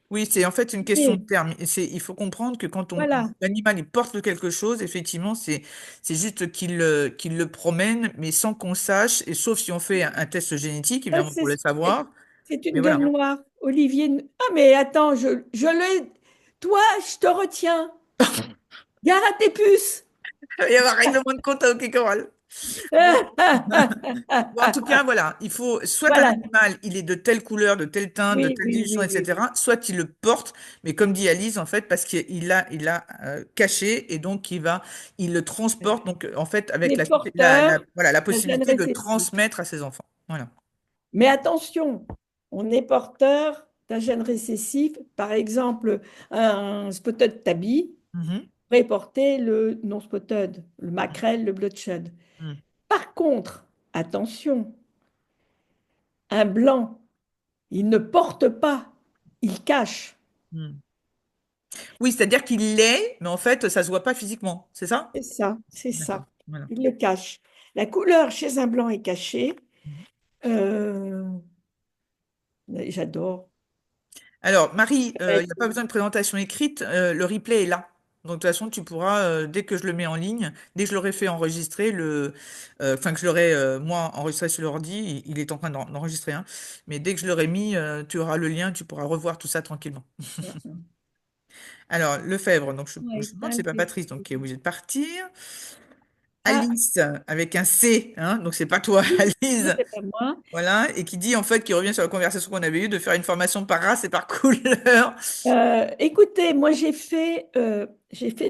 Oui, c'est en fait une question Mais de terme. Il faut comprendre que quand voilà, l'animal il porte quelque chose, effectivement, c'est juste qu'il le promène, mais sans qu'on sache, et sauf si on fait un test génétique, ça, évidemment, pour le savoir. c'est une Mais gueule voilà. noire. Olivier. Ah, mais attends, je l'ai. Toi, je te retiens. Gare à tes puces. Il va y avoir un règlement de compte à OK Corral. Bon, en tout cas, voilà, il faut soit un Voilà. animal, il est de telle couleur, de telle teinte, de Oui, telle oui, dimension, oui, oui, oui. etc., soit il le porte, mais comme dit Alice, en fait, parce qu'il a caché et donc il le transporte, donc en fait, avec Les porteurs voilà, la d'un gène possibilité de récessif. transmettre à ses enfants. Voilà. Mais attention, on est porteur d'un gène récessif. Par exemple, un spotted tabby Mhm, pourrait porter le non-spotted, le maquerel, le bloodshot. mhm, Par contre, attention, un blanc, il ne porte pas, il cache. mhm. Oui, c'est-à-dire qu'il l'est, mais en fait, ça se voit pas physiquement, c'est ça? C'est ça, c'est D'accord. ça. Voilà. Il le cache. La couleur chez un blanc est cachée. Mhm. Euh, j'adore. Alors, Marie, Ça va il n'y être- a pas besoin de présentation écrite, le replay est là. Donc, de toute façon, tu pourras, dès que je le mets en ligne, dès que je l'aurai fait enregistrer, enfin, que je l'aurai, moi, enregistré sur l'ordi, il est en train d'enregistrer, hein. Mais dès que je l'aurai mis, tu auras le lien, tu pourras revoir tout ça tranquillement. Alors, Lefebvre, donc Ouais, je me demande si c'est pas Patrice, donc qui est obligé de partir. ah, Alice, avec un C, hein, donc c'est pas toi, non, Alice. c'est pas moi. Voilà, et qui dit en fait, qui revient sur la conversation qu'on avait eue, de faire une formation par race et par couleur. Écoutez, moi j'ai fait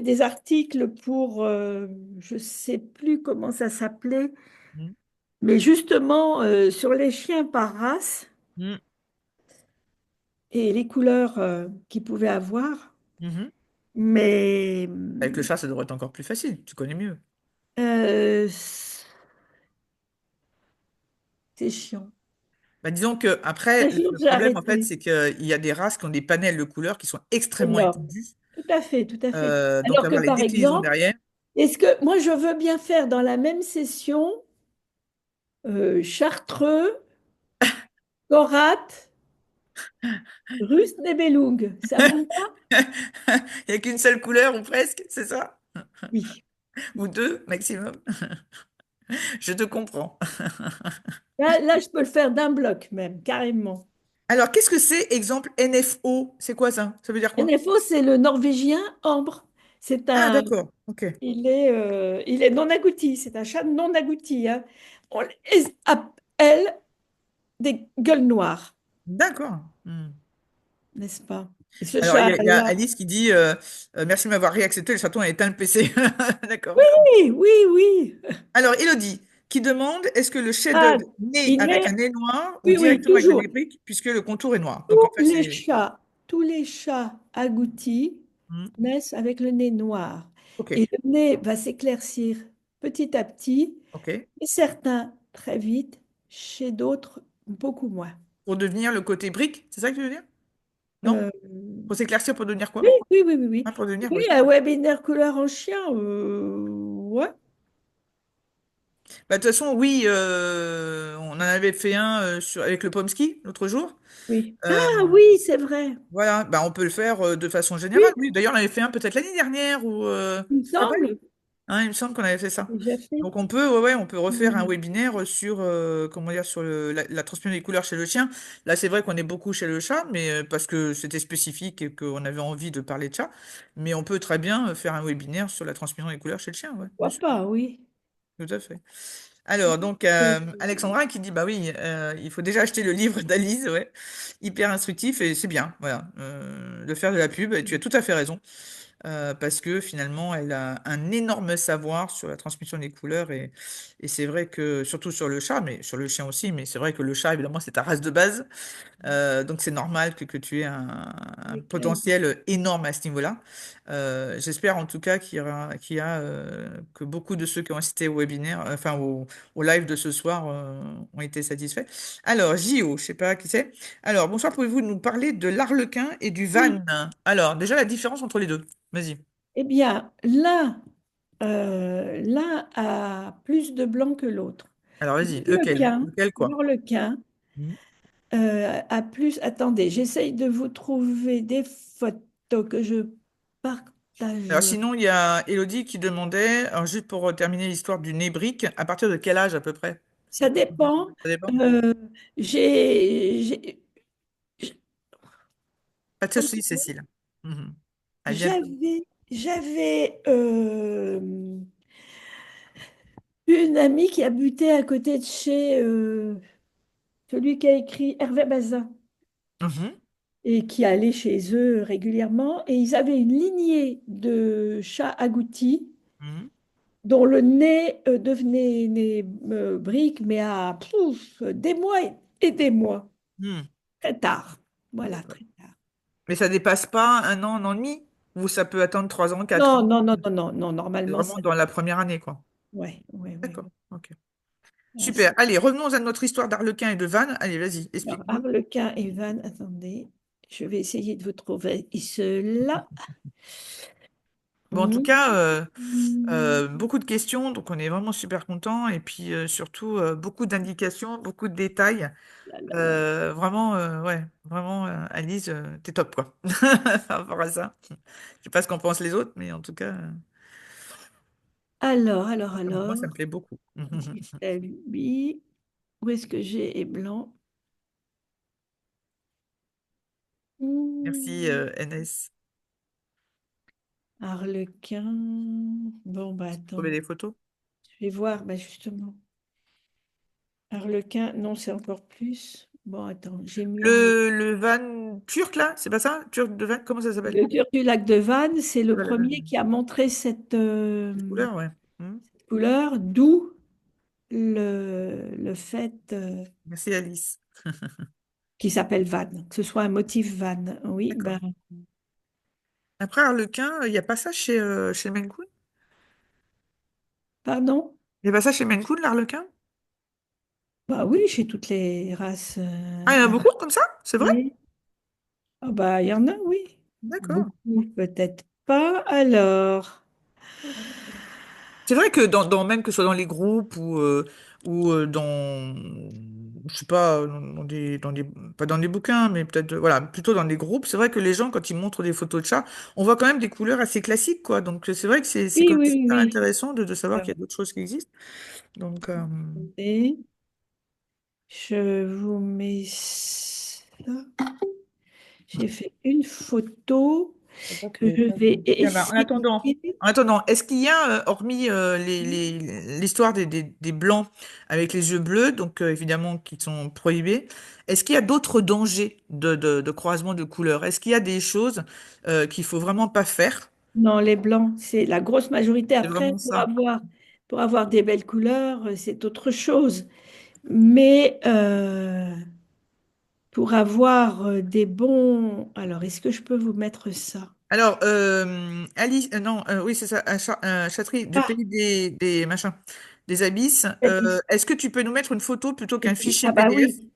des articles pour, je sais plus comment ça s'appelait, Mhm. mais justement sur les chiens par race Mhm. et les couleurs qu'ils pouvaient avoir. Mhm. Mais Avec le chat, ça devrait être encore plus facile, tu connais mieux. euh, c'est chiant. Bah, disons que après, Un jour, le j'ai problème, en fait, arrêté. c'est qu'il y a des races qui ont des panels de couleurs qui sont extrêmement Énorme. étendus. Tout à fait, tout à fait. Donc, Alors que avoir les par déclinaisons exemple, derrière. est-ce que moi je veux bien faire dans la même session chartreux, Korat, russe, Nibelung? Ça vous va? Il n'y a qu'une seule couleur, ou presque, c'est ça? Oui. Ou deux, maximum. Je te comprends. Là, je peux le faire d'un bloc même, carrément. Alors, qu'est-ce que c'est, exemple, NFO? C'est quoi ça? Ça veut dire quoi? NFO, c'est le norvégien ambre. C'est Ah, un, d'accord, ok. il est non agouti. C'est un chat non agouti, hein. On les appelle des gueules noires, D'accord. Hmm. n'est-ce pas? Et ce Alors, il y a chat-là, Alice qui dit merci de m'avoir réaccepté, le chaton a éteint le PC. D'accord. oui, oui, oui. Alors, Elodie, qui demande est-ce que le Ah, Sheddog naît il avec naît, un nez noir ou oui, oui, directement avec le toujours. nez brique, puisque le contour est noir? Donc, en Tous fait, les c'est. chats, tous les chats agoutis Hmm. naissent avec le nez noir. Ok, Et le nez va s'éclaircir petit à petit, ok. et certains très vite, chez d'autres beaucoup moins. Pour devenir le côté brique, c'est ça que tu veux dire? Non? Euh, Pour s'éclaircir, pour devenir oui, quoi? oui, oui, oui, oui. Ah, pour devenir, Oui, oui. un webinaire couleur en chien, ouais, Bah, de toute façon, oui, on en avait fait un avec le Pomsky l'autre jour. oui. Euh, Ah oui, c'est vrai. voilà, bah, on peut le faire de façon Oui, générale. Oui, d'ailleurs, on avait fait un peut-être l'année dernière ou il me tu te rappelles? semble, Hein, il me semble qu'on avait fait ça. déjà fait. Donc on peut, ouais, ouais, on peut refaire un Mhm. webinaire sur, comment dire, sur la transmission des couleurs chez le chien. Là, c'est vrai qu'on est beaucoup chez le chat, mais parce que c'était spécifique et qu'on avait envie de parler de chat. Mais on peut très bien faire un webinaire sur la transmission des couleurs chez le chien, ouais, bien Pourquoi sûr, pas, oui. tout à fait. Alors, donc, Euh, Alexandra qui dit, bah oui, il faut déjà acheter le livre d'Alice, ouais, hyper instructif et c'est bien, voilà, de faire de la pub. Et tu as tout à fait raison parce que finalement, elle a un énorme savoir sur la transmission des couleurs et c'est vrai que, surtout sur le chat, mais sur le chien aussi, mais c'est vrai que le chat, évidemment, c'est ta race de base. Donc c'est normal que tu aies un c'est clair. potentiel énorme à ce niveau-là. J'espère en tout cas que beaucoup de ceux qui ont assisté au webinaire, enfin au live de ce soir, ont été satisfaits. Alors, JO, je sais pas qui c'est. Alors, bonsoir, pouvez-vous nous parler de l'arlequin et du van? Oui, Alors, déjà la différence entre les deux. Vas-y. eh bien, l'un a plus de blanc que l'autre. Alors, vas-y. Lequel? L'arlequin, Lequel quoi? l'arlequin Mhm. a plus. Attendez, j'essaye de vous trouver des photos que je Alors partage. sinon, il y a Elodie qui demandait, alors juste pour terminer l'histoire du nébrique, à partir de quel âge à peu près? Ça dépend. Ça dépend. Euh, j'ai Pas de souci, Cécile. Mhm. À bientôt. J'avais une amie qui habitait à côté de chez celui qui a écrit Hervé Bazin Mhm. et qui allait chez eux régulièrement. Et ils avaient une lignée de chats agoutis Mhm. dont le nez devenait nez brique, mais à des mois et des mois. Mhm. Très tard. Voilà, D'accord. très tard. Mais ça dépasse pas 1 an, 1 an et demi? Ou ça peut attendre 3 ans, 4 ans? Non, non, non, non, non, non, C'est normalement, vraiment ça. dans la première année, quoi. Ouais, ouais, ouais. D'accord. Ok. Ah, Super. Allez, revenons à notre histoire d'Arlequin et de Vannes. Allez, vas-y, alors, explique-nous. Arlequin et Van, attendez, je vais essayer de vous trouver cela. Bon, en tout Hum, cas, hum, beaucoup de questions, donc on est vraiment super contents. Et puis surtout, beaucoup d'indications, beaucoup de détails. là, là, là, là. Vraiment, ouais, vraiment, Alice, t'es top, quoi, par rapport à ça. Je sais pas ce qu'en pensent les autres, mais en tout cas, moi, Alors, ça me plaît beaucoup. Gustave lui, où est-ce que j'ai est blanc? Merci, Hum, NS. Arlequin. Bon, bah Trouver attends, des photos. je vais voir, bah justement. Arlequin, non, c'est encore plus. Bon, attends, j'ai mis Arlequin. Le van turc, là, c'est pas ça? Turc de van, comment ça s'appelle? Le Turc du lac de Vannes, c'est le Voilà, la premier qui a montré cette couleur, ouais. Hmm. couleur, d'où le fait Merci, Alice. qu'il s'appelle Vannes, que ce soit un motif Vannes. Oui, D'accord. ben, Après, Harlequin, il n'y a pas ça chez le Maine Coon? pardon? Il n'y a pas ça chez Maine Coon, l'Arlequin? Bah oui, chez toutes les races Ah, il y en a beaucoup comme ça? C'est vrai? araignées. Ah bah, il y en a, oui. D'accord. Beaucoup, peut-être pas. Alors, C'est vrai que même que ce soit dans les groupes ou dans, je sais pas, pas dans des bouquins, mais peut-être, voilà, plutôt dans des groupes, c'est vrai que les gens, quand ils montrent des photos de chats, on voit quand même des couleurs assez classiques, quoi. Donc, c'est vrai que c'est oui, quand même oui, super oui. intéressant de savoir Alors, qu'il y a d'autres choses qui existent. Donc, attendez, je vous mets ça. J'ai fait une photo c'est pas que trop- je vais Tiens, bah, essayer. en attendant, est-ce qu'il y a, hormis l'histoire des blancs avec les yeux bleus, donc évidemment qui sont prohibés, est-ce qu'il y a d'autres dangers de croisement de couleurs? Est-ce qu'il y a des choses qu'il faut vraiment pas faire? Non, les blancs, c'est la grosse majorité. C'est Après, vraiment ça. pour avoir des belles couleurs, c'est autre chose. Mais pour avoir des bons... Alors, est-ce que je peux vous mettre ça? Alors, Alice, non, oui, c'est ça, Chatterie, du Ah, pays des machins, des abysses, est-ce que tu peux nous mettre une photo plutôt qu'un fichier ah bah PDF? oui.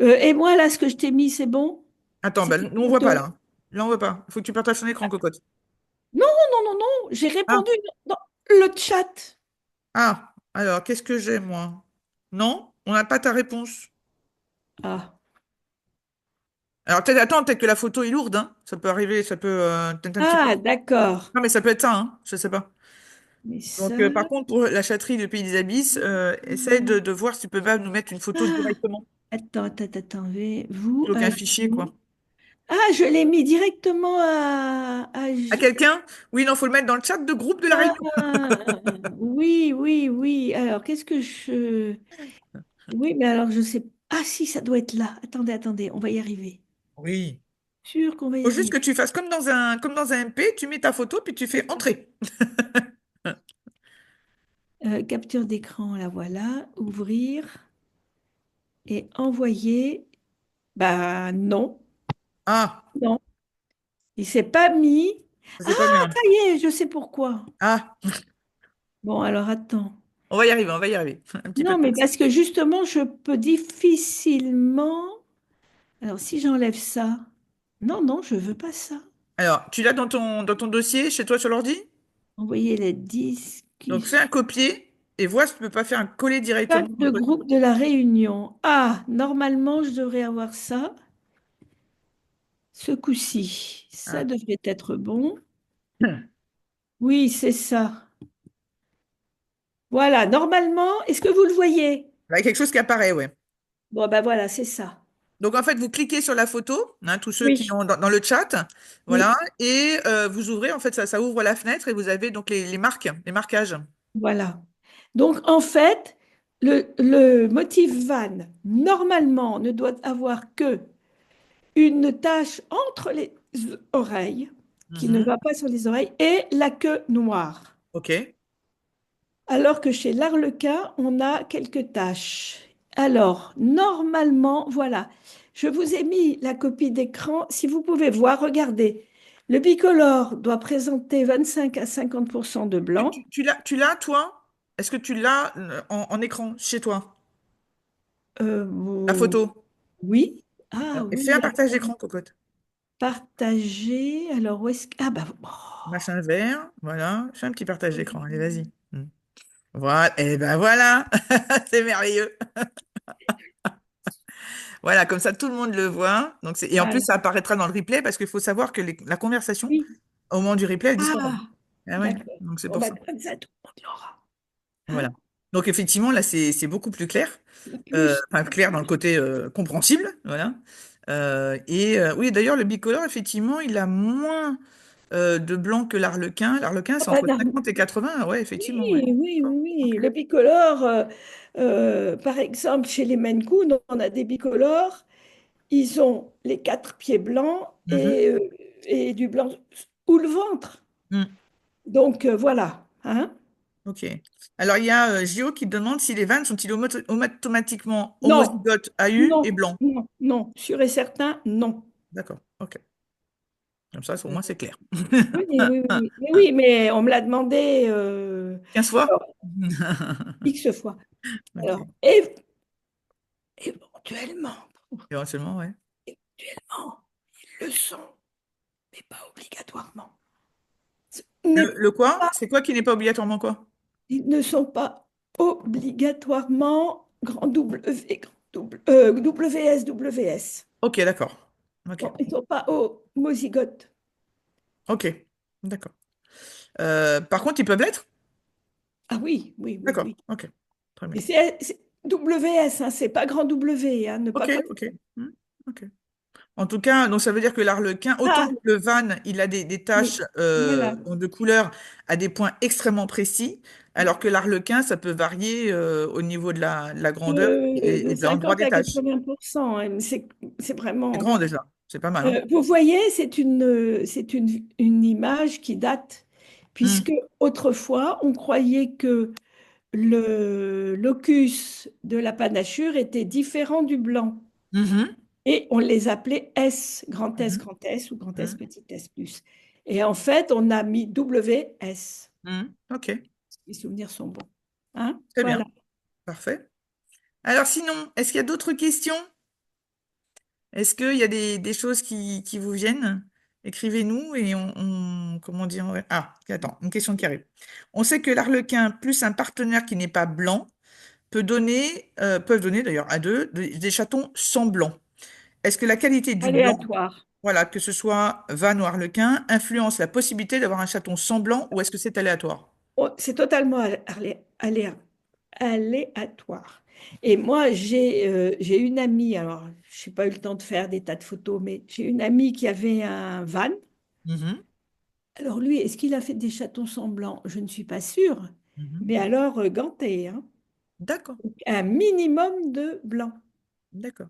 Et moi, là, ce que je t'ai mis, c'est bon? Attends, C'est bah, une nous on voit pas photo. là. Là on voit pas. Il faut que tu partages ton écran, cocotte. Non, non, non, non, j'ai Ah, répondu dans le chat. alors qu'est-ce que j'ai moi? Non, on n'a pas ta réponse. Ah, Alors attends, peut-être que la photo est lourde, hein. Ça peut arriver, ça peut peut-être un petit peu. ah, d'accord. Non, mais ça peut être ça, hein. Je sais pas. Mais Donc ça... par contre, pour la chatterie du pays des abysses, essaye de voir si tu peux pas nous mettre une photo Ah, directement, attends, vous plutôt qu'un fichier, avez... quoi. Ah, je l'ai mis directement À quelqu'un? Oui, non, faut le mettre dans le chat de groupe de la réunion. Ah, oui, oui, oui. Alors, qu'est-ce que je... Oui, mais alors, je sais... Ah, si, ça doit être là. Attendez, on va y arriver. Oui. Sûr qu'on va y Faut juste arriver. que tu fasses comme dans un MP, tu mets ta photo, puis tu fais entrer. Capture d'écran, la voilà. Ouvrir et envoyer. Bah, non, Ah, non. Il s'est pas mis. ça Ah, c'est pas bien. ça y est, je sais pourquoi. Ah, Bon, alors, attends. on va y arriver, on va y arriver. Un petit peu Non, de mais patience. parce que justement, je peux difficilement... Alors, si j'enlève ça... Non, non, je veux pas ça. Alors, tu l'as dans ton dossier chez toi sur l'ordi? Envoyer les Donc, fais un discussions. copier et vois si tu peux pas faire un coller Chat directement de entre. groupe de la réunion. Ah, normalement, je devrais avoir ça ce coup-ci. Ça Ah. devrait être bon. Hmm. Oui, c'est ça. Voilà, normalement, est-ce que vous le voyez? Là, il y a quelque chose qui apparaît, ouais. Bon, ben voilà, c'est ça. Donc, en fait, vous cliquez sur la photo, hein, tous ceux qui Oui, ont dans le chat, voilà, oui, et vous ouvrez, en fait, ça ouvre la fenêtre et vous avez donc les marques, les marquages. voilà. Donc, en fait, le motif van, normalement, ne doit avoir que une tache entre les oreilles, qui ne Mhm. va pas sur les oreilles, et la queue noire. OK. Alors que chez l'arlequin, on a quelques taches. Alors, normalement, voilà, je vous ai mis la copie d'écran. Si vous pouvez voir, regardez. Le bicolore doit présenter 25 à 50% de blanc. Tu l'as, toi? Est-ce que tu l'as en écran chez toi? La Euh, photo. oui. Ah Et fais oui, un partage attends. d'écran, cocotte. Partager. Alors, où est-ce que... Ah bah, oh, Machin vert, voilà. Fais un petit partage d'écran. Allez, vas-y. Voilà. Et ben voilà. C'est merveilleux. Voilà, comme ça, tout le monde le voit. Donc, et en plus, voilà. ça apparaîtra dans le replay parce qu'il faut savoir que la conversation, Oui. au moment du replay, elle disparaît. Ah, Ah ouais, d'accord. donc c'est Bon, pour bah, ça. comme ça, tout le monde l'aura. Voilà. Hein? Donc effectivement, là, c'est beaucoup plus clair. Plus. Enfin, clair dans le côté compréhensible. Voilà. Oui, d'ailleurs, le bicolore, effectivement, il a moins de blanc que l'arlequin. L'arlequin, Ah c'est bah, entre 50 et 80. Ah ouais, effectivement. Ouais. oui, oui, oui, D'accord. oui. Ok. Le bicolore, par exemple, chez les Maine Coon, on a des bicolores. Ils ont les quatre pieds blancs Mhm. et du blanc ou le ventre. Mm. Donc, voilà. Hein? Ok. Alors, il y a Gio qui demande si les vannes sont-ils automatiquement Non, homozygotes AU et non, blanc. non, non. Sûr et certain, non. D'accord. Ok. Comme ça, au moins, c'est clair. Oui, oui, oui, oui. Mais oui, mais on me l'a demandé 15 fois? alors, X fois. Ok. Alors, éventuellement, Éventuellement, ouais. éventuellement, ils le sont, mais pas obligatoirement. Ce n'est Le quoi? pas, C'est quoi qui n'est pas obligatoirement quoi? ils ne sont pas obligatoirement grand W, WS, WS. Ok, d'accord. Ok. Non, ils ne sont pas homozygotes. Ok. D'accord. Par contre, ils peuvent l'être? Ah oui, oui, oui, D'accord. oui. Ok. Très bien. Et c'est WS, hein, c'est pas grand W, hein, ne pas Ok, croire. ok. Hmm, ok. En tout cas, donc ça veut dire que l'arlequin, autant Ah, que le van, il a des taches oui, voilà. de couleur à des points extrêmement précis, alors que l'arlequin, ça peut varier au niveau de la grandeur et De de l'endroit 50 des à taches. 80%, hein, c'est C'est vraiment. grand déjà. C'est pas mal, hein? Vous voyez, c'est une image qui date, puisque Hmm. autrefois, on croyait que le locus de la panachure était différent du blanc. Mhm. Et on les appelait Mhm. Grand S ou grand S, Mhm. petit S plus. Et en fait, on a mis WS. Mhm. Ok. Les souvenirs sont bons. Hein? Très Voilà. bien. Parfait. Alors sinon, est-ce qu'il y a d'autres questions? Est-ce qu'il y a des choses qui vous viennent? Écrivez-nous et comment dire? Ah, attends, une question qui arrive. On sait que l'arlequin plus un partenaire qui n'est pas blanc peuvent donner d'ailleurs à deux des chatons sans blanc. Est-ce que la qualité du blanc, Aléatoire. voilà, que ce soit van ou arlequin, influence la possibilité d'avoir un chaton sans blanc ou est-ce que c'est aléatoire? Oh, c'est totalement aléatoire. Et moi, j'ai une amie, alors je n'ai pas eu le temps de faire des tas de photos, mais j'ai une amie qui avait un van. Mhm. Alors lui, est-ce qu'il a fait des chatons semblants? Je ne suis pas sûre. Mhm. Mais alors, ganté, hein. D'accord, Un minimum de blanc. d'accord.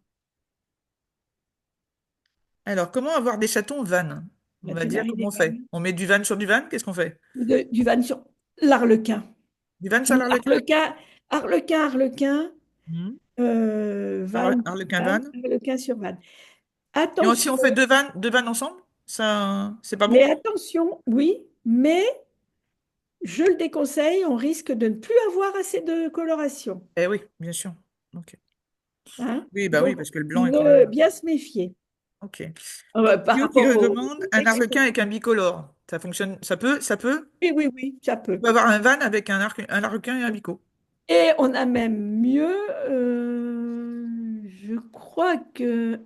Alors, comment avoir des chatons van? On La va dire Marie comment des on fait. vannes. On met du van sur du van, qu'est-ce qu'on fait? Du van sur l'arlequin. Du van sur l'arlequin? Arlequin, arlequin, arlequin, Mhm. van, Arlequin van, van. arlequin sur van. Et si Attention, on fait deux vannes ensemble, ça, c'est pas mais bon? attention, oui, mais je le déconseille, on risque de ne plus avoir assez de coloration. Eh oui, bien sûr. Ok. Hein. Oui, bah oui, Donc, parce que le blanc est quand même. bien se méfier. Ok. Donc, Par Guillaume qui rapport demande aux un arlequin expressions. avec un bicolore. Ça fonctionne, ça peut. Oui, oui, oui, ça On peut. peut avoir un van avec un arlequin et un bico. Et on a même mieux, je crois que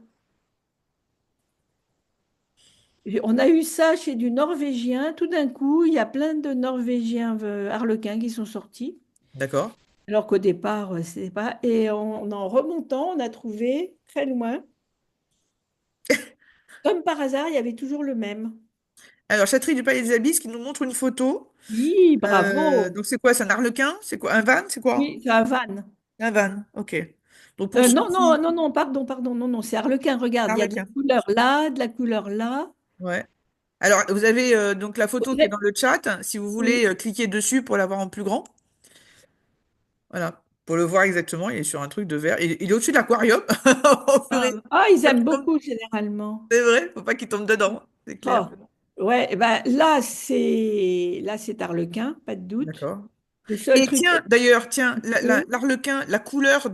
on a eu ça chez du Norvégien. Tout d'un coup, il y a plein de Norvégiens harlequins qui sont sortis. D'accord? Alors qu'au départ, c'est pas. Et en remontant, on a trouvé très loin. Comme par hasard, il y avait toujours le même. Alors, Châterie du Palais des Abysses qui nous montre une photo. Oui, bravo. Donc, c'est quoi? C'est un arlequin? C'est quoi? Un van? C'est quoi? Oui, c'est un van. Un van, ok. Donc, pour ceux Non, non, qui... non, non, pardon, pardon, non, non, c'est Harlequin. Regarde, il y a de la Arlequin, couleur là, de la couleur là. ouais. Alors, vous avez donc la photo qui est Ouais, dans le chat, si vous oui. voulez cliquer dessus pour l'avoir en plus grand. Voilà, pour le voir exactement, il est sur un truc de verre. Il est au-dessus de l'aquarium. Oh, purée. Ah, ils Faut pas aiment qu'il tombe- beaucoup généralement. C'est vrai, faut pas qu'il tombe dedans, c'est clair. Oh, ouais, eh ben là c'est Harlequin, pas de doute. D'accord. Le seul Et truc. tiens, d'ailleurs, tiens, Oui, l'arlequin, la couleur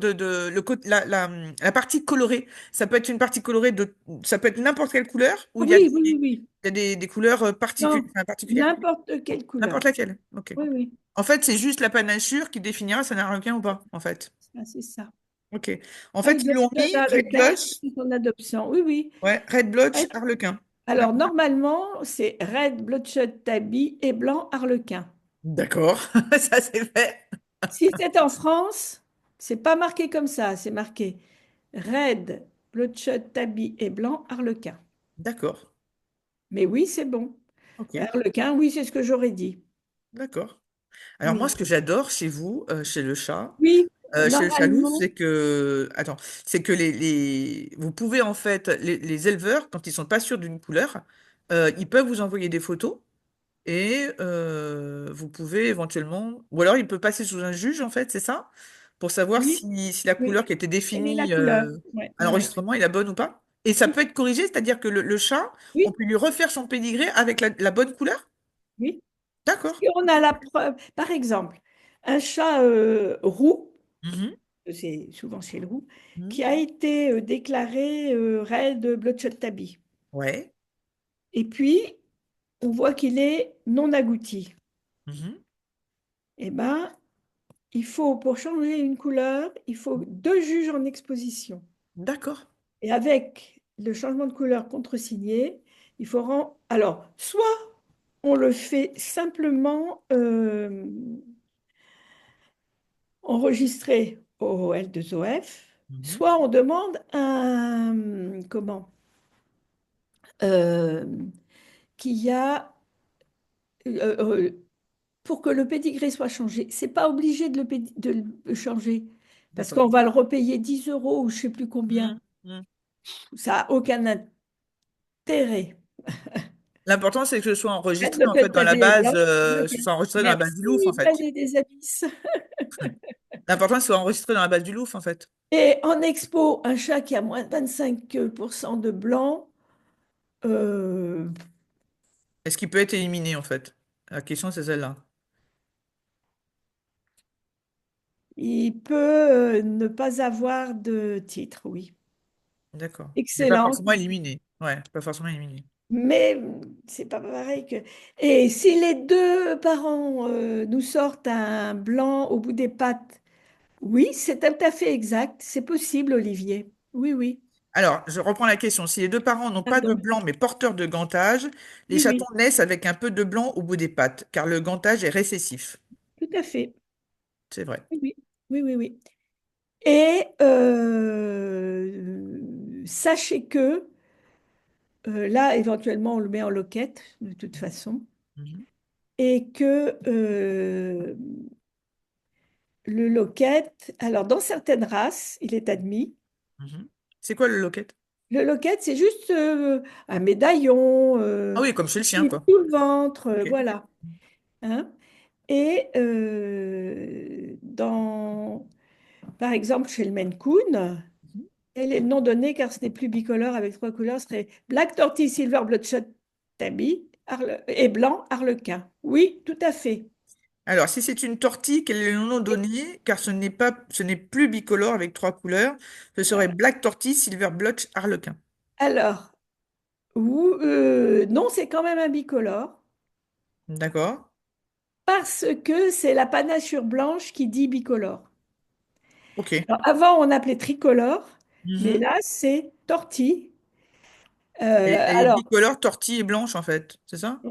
la partie colorée, ça peut être une partie colorée ça peut être n'importe quelle couleur ou oui, oui, oui, oui. il y a des couleurs Non, particulières? n'importe quelle couleur. N'importe laquelle. Ok. Oui, oui, En fait, c'est juste la panachure qui définira si c'est un harlequin ou pas, en fait. c'est ça. Ok. En fait, Red ils l'ont Blood mis Red Harlequin, Blush. c'est son adoption. Oui, oui. Ouais, Red Blush Red- harlequin. Alors, D'accord. normalement, c'est Red Bloodshot Tabby et Blanc Harlequin. D'accord. Ça, c'est fait. Si c'est en France, c'est pas marqué comme ça, c'est marqué Red Bloodshot Tabby et Blanc Harlequin. D'accord. Mais oui, c'est bon. Ok. Harlequin, oui, c'est ce que j'aurais dit. D'accord. Alors moi, Oui. ce que j'adore chez vous, Oui, chez le Chalouf, normalement, c'est que vous pouvez en fait, les éleveurs, quand ils sont pas sûrs d'une couleur, ils peuvent vous envoyer des photos et vous pouvez éventuellement, ou alors il peut passer sous un juge en fait, c'est ça, pour savoir oui, si la oui. couleur qui était Quelle est la définie couleur? Ouais, à ouais, ouais. l'enregistrement est la bonne ou pas. Et ça peut être corrigé, c'est-à-dire que le chat, on Oui, peut lui refaire son pédigré avec la bonne couleur? oui. D'accord. Et on a la preuve, par exemple, un chat roux, Mhm. c'est souvent chez le roux, Mhm. qui a été déclaré raid Bloodshot Tabby. Ouais. Et puis, on voit qu'il est non agouti. Mhm. Eh bien, il faut, pour changer une couleur, il faut deux juges en exposition. D'accord. Et avec le changement de couleur contresigné, il faut rendre... Alors, soit on le fait simplement enregistrer au L2OF, Mhm. soit on demande un... Comment? Euh, qu'il y a... euh, euh, pour que le pédigré soit changé, c'est pas obligé de le changer, parce D'accord. qu'on va le repayer 10 euros ou je sais plus combien. Mhm. Mhm. Ça n'a aucun intérêt. L'important, c'est que ce soit Faites enregistré le en fait fait dans la taper les base, blancs. ce soit enregistré dans la base du Louvre en Merci, fait. prenez des abysses. L'important, c'est que ce soit enregistré dans la base du Louvre en fait. Et en expo, un chat qui a moins de 25% de blanc, euh, Est-ce qu'il peut être éliminé en fait? La question, c'est celle-là. il peut ne pas avoir de titre, oui. D'accord. Mais pas Excellent. forcément éliminé. Ouais, pas forcément éliminé. Mais c'est pas pareil que... Et si les deux parents nous sortent un blanc au bout des pattes, oui, c'est tout à fait exact. C'est possible, Olivier. Oui, oui. Alors, je reprends la question. Si les deux parents n'ont pas de Pardon. blanc mais porteurs de gantage, les Oui, chatons oui, naissent avec un peu de blanc au bout des pattes, car le gantage est récessif. tout à fait. C'est vrai. Oui, oui, oui, oui, oui. Et sachez que là, éventuellement, on le met en loquette, de toute façon, Mhm. et que le loquette, alors dans certaines races, il est admis. Mhm. C'est quoi le loquet? Le loquette, c'est juste un médaillon, Ah oui, comme chez le chien, tout quoi. le ventre, Ok. voilà. Hein. Et par exemple, chez le Maine Coon, Mhm. elle est non donnée car ce n'est plus bicolore avec trois couleurs, ce serait Black Tortie, Silver Bloodshot Tabby et blanc Harlequin. Oui, tout à fait. Alors, si c'est une tortille, quel est le nom donné? Car ce n'est plus bicolore avec trois couleurs. Ce serait Black Tortille, Silver Blotch, Harlequin. Alors, non, c'est quand même un bicolore D'accord? parce que c'est la panachure blanche qui dit bicolore. Ok. Alors, avant, on appelait tricolore, mais Mhm. là, c'est tortille. Et Alors, bicolore, tortille et blanche, en fait. C'est ça?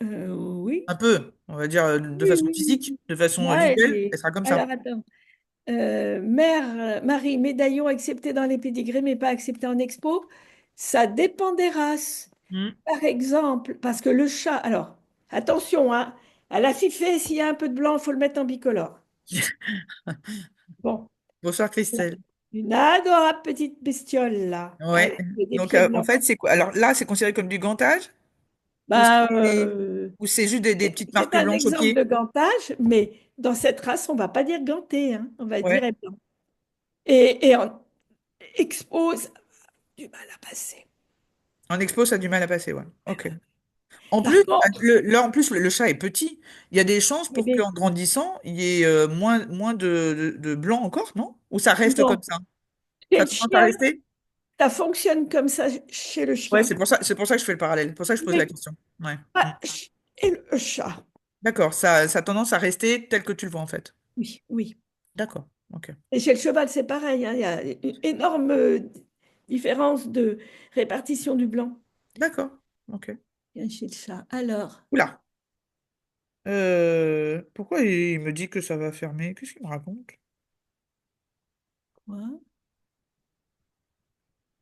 oui, Un peu, on va dire de oui, façon oui, oui, physique, oui. de façon Ouais, visuelle, elle sera comme ça. alors, attends. Mère, Marie, médaillon accepté dans les pédigrés, mais pas accepté en expo. Ça dépend des races. Hmm. Par exemple, parce que le chat, alors, attention, hein, à la fifée, s'il y a un peu de blanc, il faut le mettre en bicolore. Bon, Bonsoir Christelle. une adorable petite bestiole, là, Ouais. avec des Donc, pieds en blancs. fait, c'est quoi? Alors là, c'est considéré comme du gantage ou Bah, ou c'est juste des petites c'est marques un blanches au exemple pied? de gantage, mais dans cette race, on va pas dire ganté, hein, on va dire Ouais. blanc. Et on expose du mal à passer. En expo, ça a du mal à passer, ouais. Ok. En Par plus, contre, là, en plus, le chat est petit. Il y a des chances pour bébé, qu'en grandissant, il y ait moins de blanc encore, non? Ou ça reste comme non, ça? chez Ça a le tendance à chien, rester? ça fonctionne comme ça chez le Ouais, chien, c'est pour ça que je fais le parallèle. C'est pour ça que je pose la mais question. Ouais. Mm. pas chez le chat. D'accord, ça a tendance à rester tel que tu le vois en fait. Oui, oui. D'accord, ok. Et chez le cheval, c'est pareil, hein, il y a une énorme différence de répartition du blanc. D'accord, ok. Bien chez le chat. Alors, Oula. Pourquoi il me dit que ça va fermer? Qu'est-ce qu'il me raconte? quoi?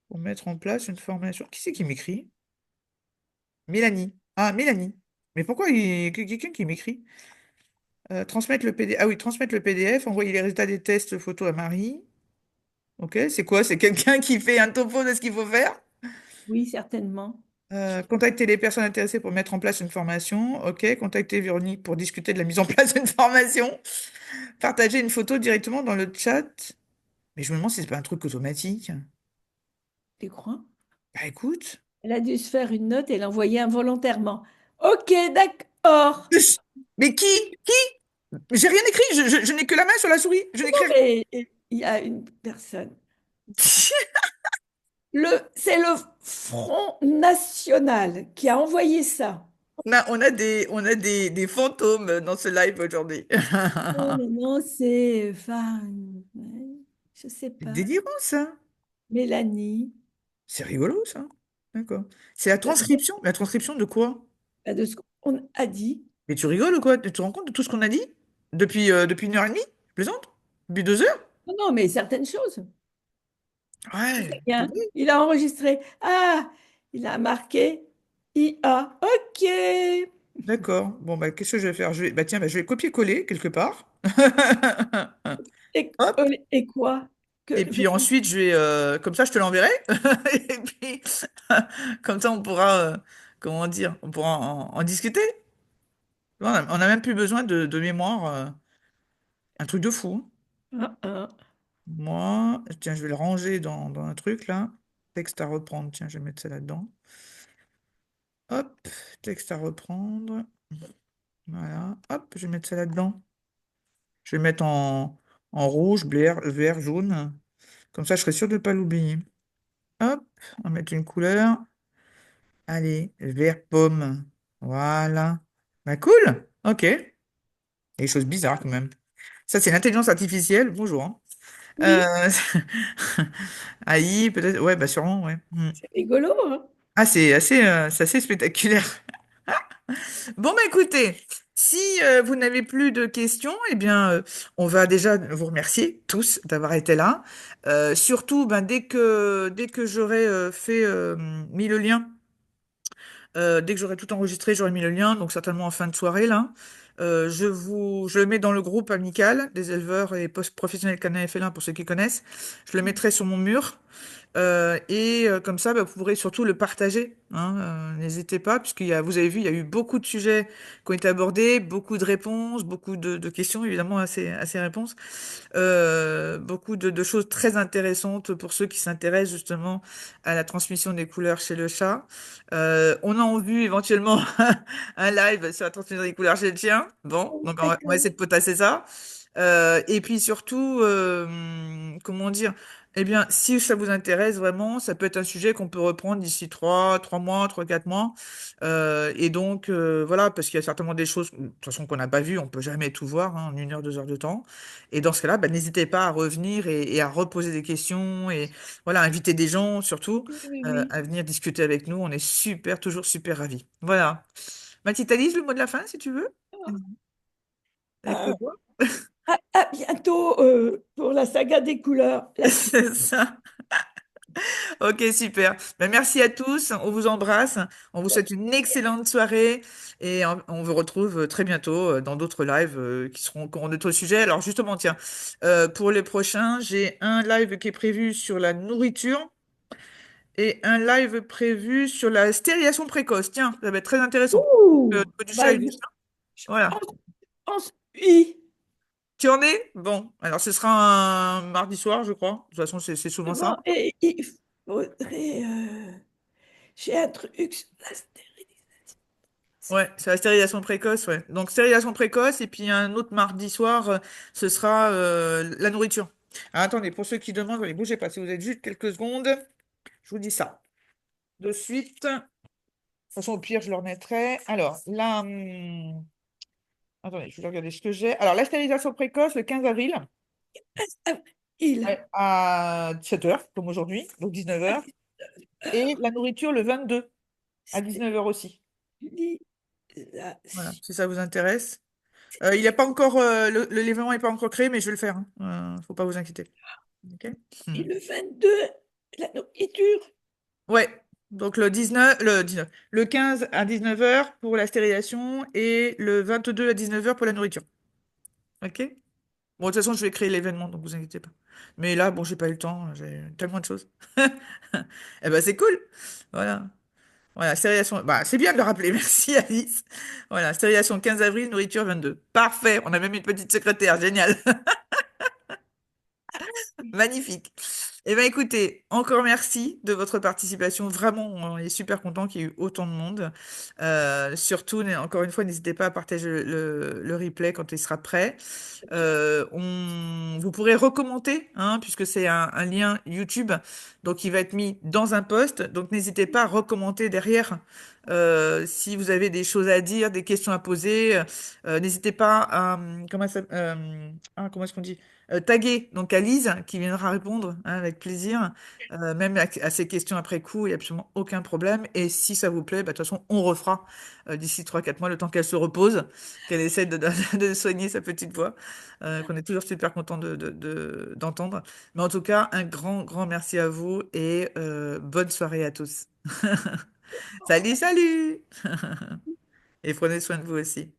Pour mettre en place une formation. Qui c'est qui m'écrit? Mélanie. Ah, Mélanie. Mais pourquoi quelqu'un qui m'écrit? Transmettre le PDF. Ah oui, transmettre le PDF, envoyer les résultats des tests photos à Marie. Ok, c'est quoi? C'est quelqu'un qui fait un topo de ce qu'il faut faire? Oui, certainement. Contacter les personnes intéressées pour mettre en place une formation. Ok, contacter Véronique pour discuter de la mise en place d'une formation. Partager une photo directement dans le chat. Mais je me demande si c'est pas un truc automatique. Tu crois? Bah écoute. Elle a dû se faire une note et l'envoyer involontairement. Ok, d'accord. Mais qui? Qui? J'ai rien écrit, je n'ai que la main sur la souris. Je Non, n'écris rien. mais il y a une personne. C'est le Front National qui a envoyé ça. On a des fantômes dans ce live aujourd'hui. Non, non, non, c'est, enfin, je sais C'est pas. délirant, ça. Mélanie. C'est rigolo, ça. D'accord. C'est De, la transcription de quoi? de ce qu'on a dit. Mais tu rigoles ou quoi? Tu te rends compte de tout ce qu'on a dit? Depuis 1 heure et demie? Tu plaisantes? Depuis 2 heures? Non, non, mais certaines choses. Ouais, Bien. purée. Il a enregistré. Ah, il a marqué IA. Ok. D'accord. Bon, bah, qu'est-ce que je vais faire? Bah, tiens, bah, je vais copier-coller quelque part. Et, Hop. et quoi? Et Que je... puis ensuite, comme ça, je te l'enverrai. Et puis, comme ça, on pourra, comment dire, on pourra en discuter. On a même plus besoin de mémoire. Un truc de fou, hein. Ah, ah. Moi, tiens, je vais le ranger dans un truc là. Texte à reprendre. Tiens, je vais mettre ça là-dedans. Hop, texte à reprendre. Voilà. Hop, je vais mettre ça là-dedans. Je vais mettre en rouge, vert, jaune. Comme ça, je serai sûr de ne pas l'oublier. Hop, on va mettre une couleur. Allez, vert pomme. Voilà. Bah cool. Ok. Des choses bizarres quand même. Ça, c'est l'intelligence artificielle. Bonjour, hein. Oui, Euh, AI, peut-être. Ouais, bah sûrement, ouais. Hmm. c'est rigolo, hein? Ah, c'est assez spectaculaire. Bon, bah écoutez, si vous n'avez plus de questions, eh bien, on va déjà vous remercier tous d'avoir été là. Surtout, ben, dès que j'aurai mis le lien, dès que j'aurai tout enregistré, j'aurai mis le lien, donc certainement en fin de soirée, là. Je le mets dans le groupe amical des éleveurs et professionnels canins et félins, pour ceux qui connaissent. Je le mettrai sur mon mur. Comme ça, bah, vous pourrez surtout le partager, hein, n'hésitez pas, vous avez vu, il y a eu beaucoup de sujets qui ont été abordés, beaucoup de réponses, beaucoup de questions, évidemment, à ces réponses. Beaucoup de choses très intéressantes pour ceux qui s'intéressent justement à la transmission des couleurs chez le chat. On a en vue éventuellement un live sur la transmission des couleurs chez le chien. Bon, Oh, donc on va d'accord. essayer de potasser ça. Et puis surtout, comment dire, eh bien, si ça vous intéresse vraiment, ça peut être un sujet qu'on peut reprendre d'ici 3 mois, 4 mois. Voilà, parce qu'il y a certainement des choses, de toute façon, qu'on n'a pas vues, on peut jamais tout voir, hein, en 1 heure, 2 heures de temps. Et dans ce cas-là, bah, n'hésitez pas à revenir et à reposer des questions et voilà, inviter des gens surtout Oui, oui, oui. à venir discuter avec nous. On est toujours super ravis. Voilà. Mathilde, t'as le mot de la fin si tu veux? Avec le Ah, doigt. à bientôt pour la saga des couleurs, la suite. C'est ça. Ok, super. Ben, merci à tous. On vous embrasse. On vous souhaite une excellente soirée et on vous retrouve très bientôt dans d'autres lives qui auront d'autres sujets. Alors justement, tiens, pour les prochains, j'ai un live qui est prévu sur la nourriture et un live prévu sur la stérilisation précoce. Tiens, ça va être très intéressant. Au Ouh, niveau du chat bah, et du chien. Voilà. oui. Tu en es? Bon, alors ce sera un mardi soir, je crois. De toute façon, c'est souvent ça. Bon, et il faudrait. J'ai un truc sur la stérilisation. Ouais, c'est la stérilisation précoce, ouais. Donc stérilisation précoce, et puis un autre mardi soir, ce sera la nourriture. Ah, attendez, pour ceux qui demandent, ne bougez pas, si vous êtes juste quelques secondes, je vous dis ça. De suite. De toute façon, au pire, je leur mettrai. Alors, là, attendez, je vais regarder ce que j'ai. Alors, la stérilisation précoce, le 15 avril, Ah, il. ouais, à 7h, comme aujourd'hui, donc 19h. Et la nourriture, le 22, à 19h aussi. Voilà, si ça vous intéresse. Il n'y a pas encore, l'événement n'est pas encore créé, mais je vais le faire. Faut pas vous inquiéter. Ok. Et Hmm. le 22, la nourriture. Ouais. Donc le 15 à 19h pour la stérilisation et le 22 à 19h pour la nourriture. Ok? Bon, de toute façon, je vais créer l'événement, donc vous inquiétez pas. Mais là, bon, j'ai pas eu le temps, j'ai tellement de choses. Eh ben, c'est cool. Voilà. Voilà, stérilisation. Bah, c'est bien de le rappeler. Merci, Alice. Voilà, stérilisation 15 avril, nourriture 22. Parfait. On a même une petite secrétaire. Génial. Magnifique. Eh bien, écoutez, encore merci de votre participation. Vraiment, on est super content qu'il y ait eu autant de monde. Surtout, encore une fois, n'hésitez pas à partager le replay quand il sera prêt. Vous pourrez recommander, hein, puisque c'est un lien YouTube, donc il va être mis dans un post. Donc n'hésitez pas à recommander derrière si vous avez des choses à dire, des questions à poser. N'hésitez pas à comment est-ce qu'on dit? Taguer donc à Lise qui viendra répondre hein, avec plaisir, même à ces questions après coup, il n'y a absolument aucun problème. Et si ça vous plaît, bah, de toute façon, on refera d'ici 3 4 mois, le temps qu'elle se repose, qu'elle essaie de soigner sa petite voix qu'on est toujours super content d'entendre. Mais en tout cas, un grand, grand merci à vous et bonne soirée à tous. Salut, salut! Et prenez soin de vous aussi.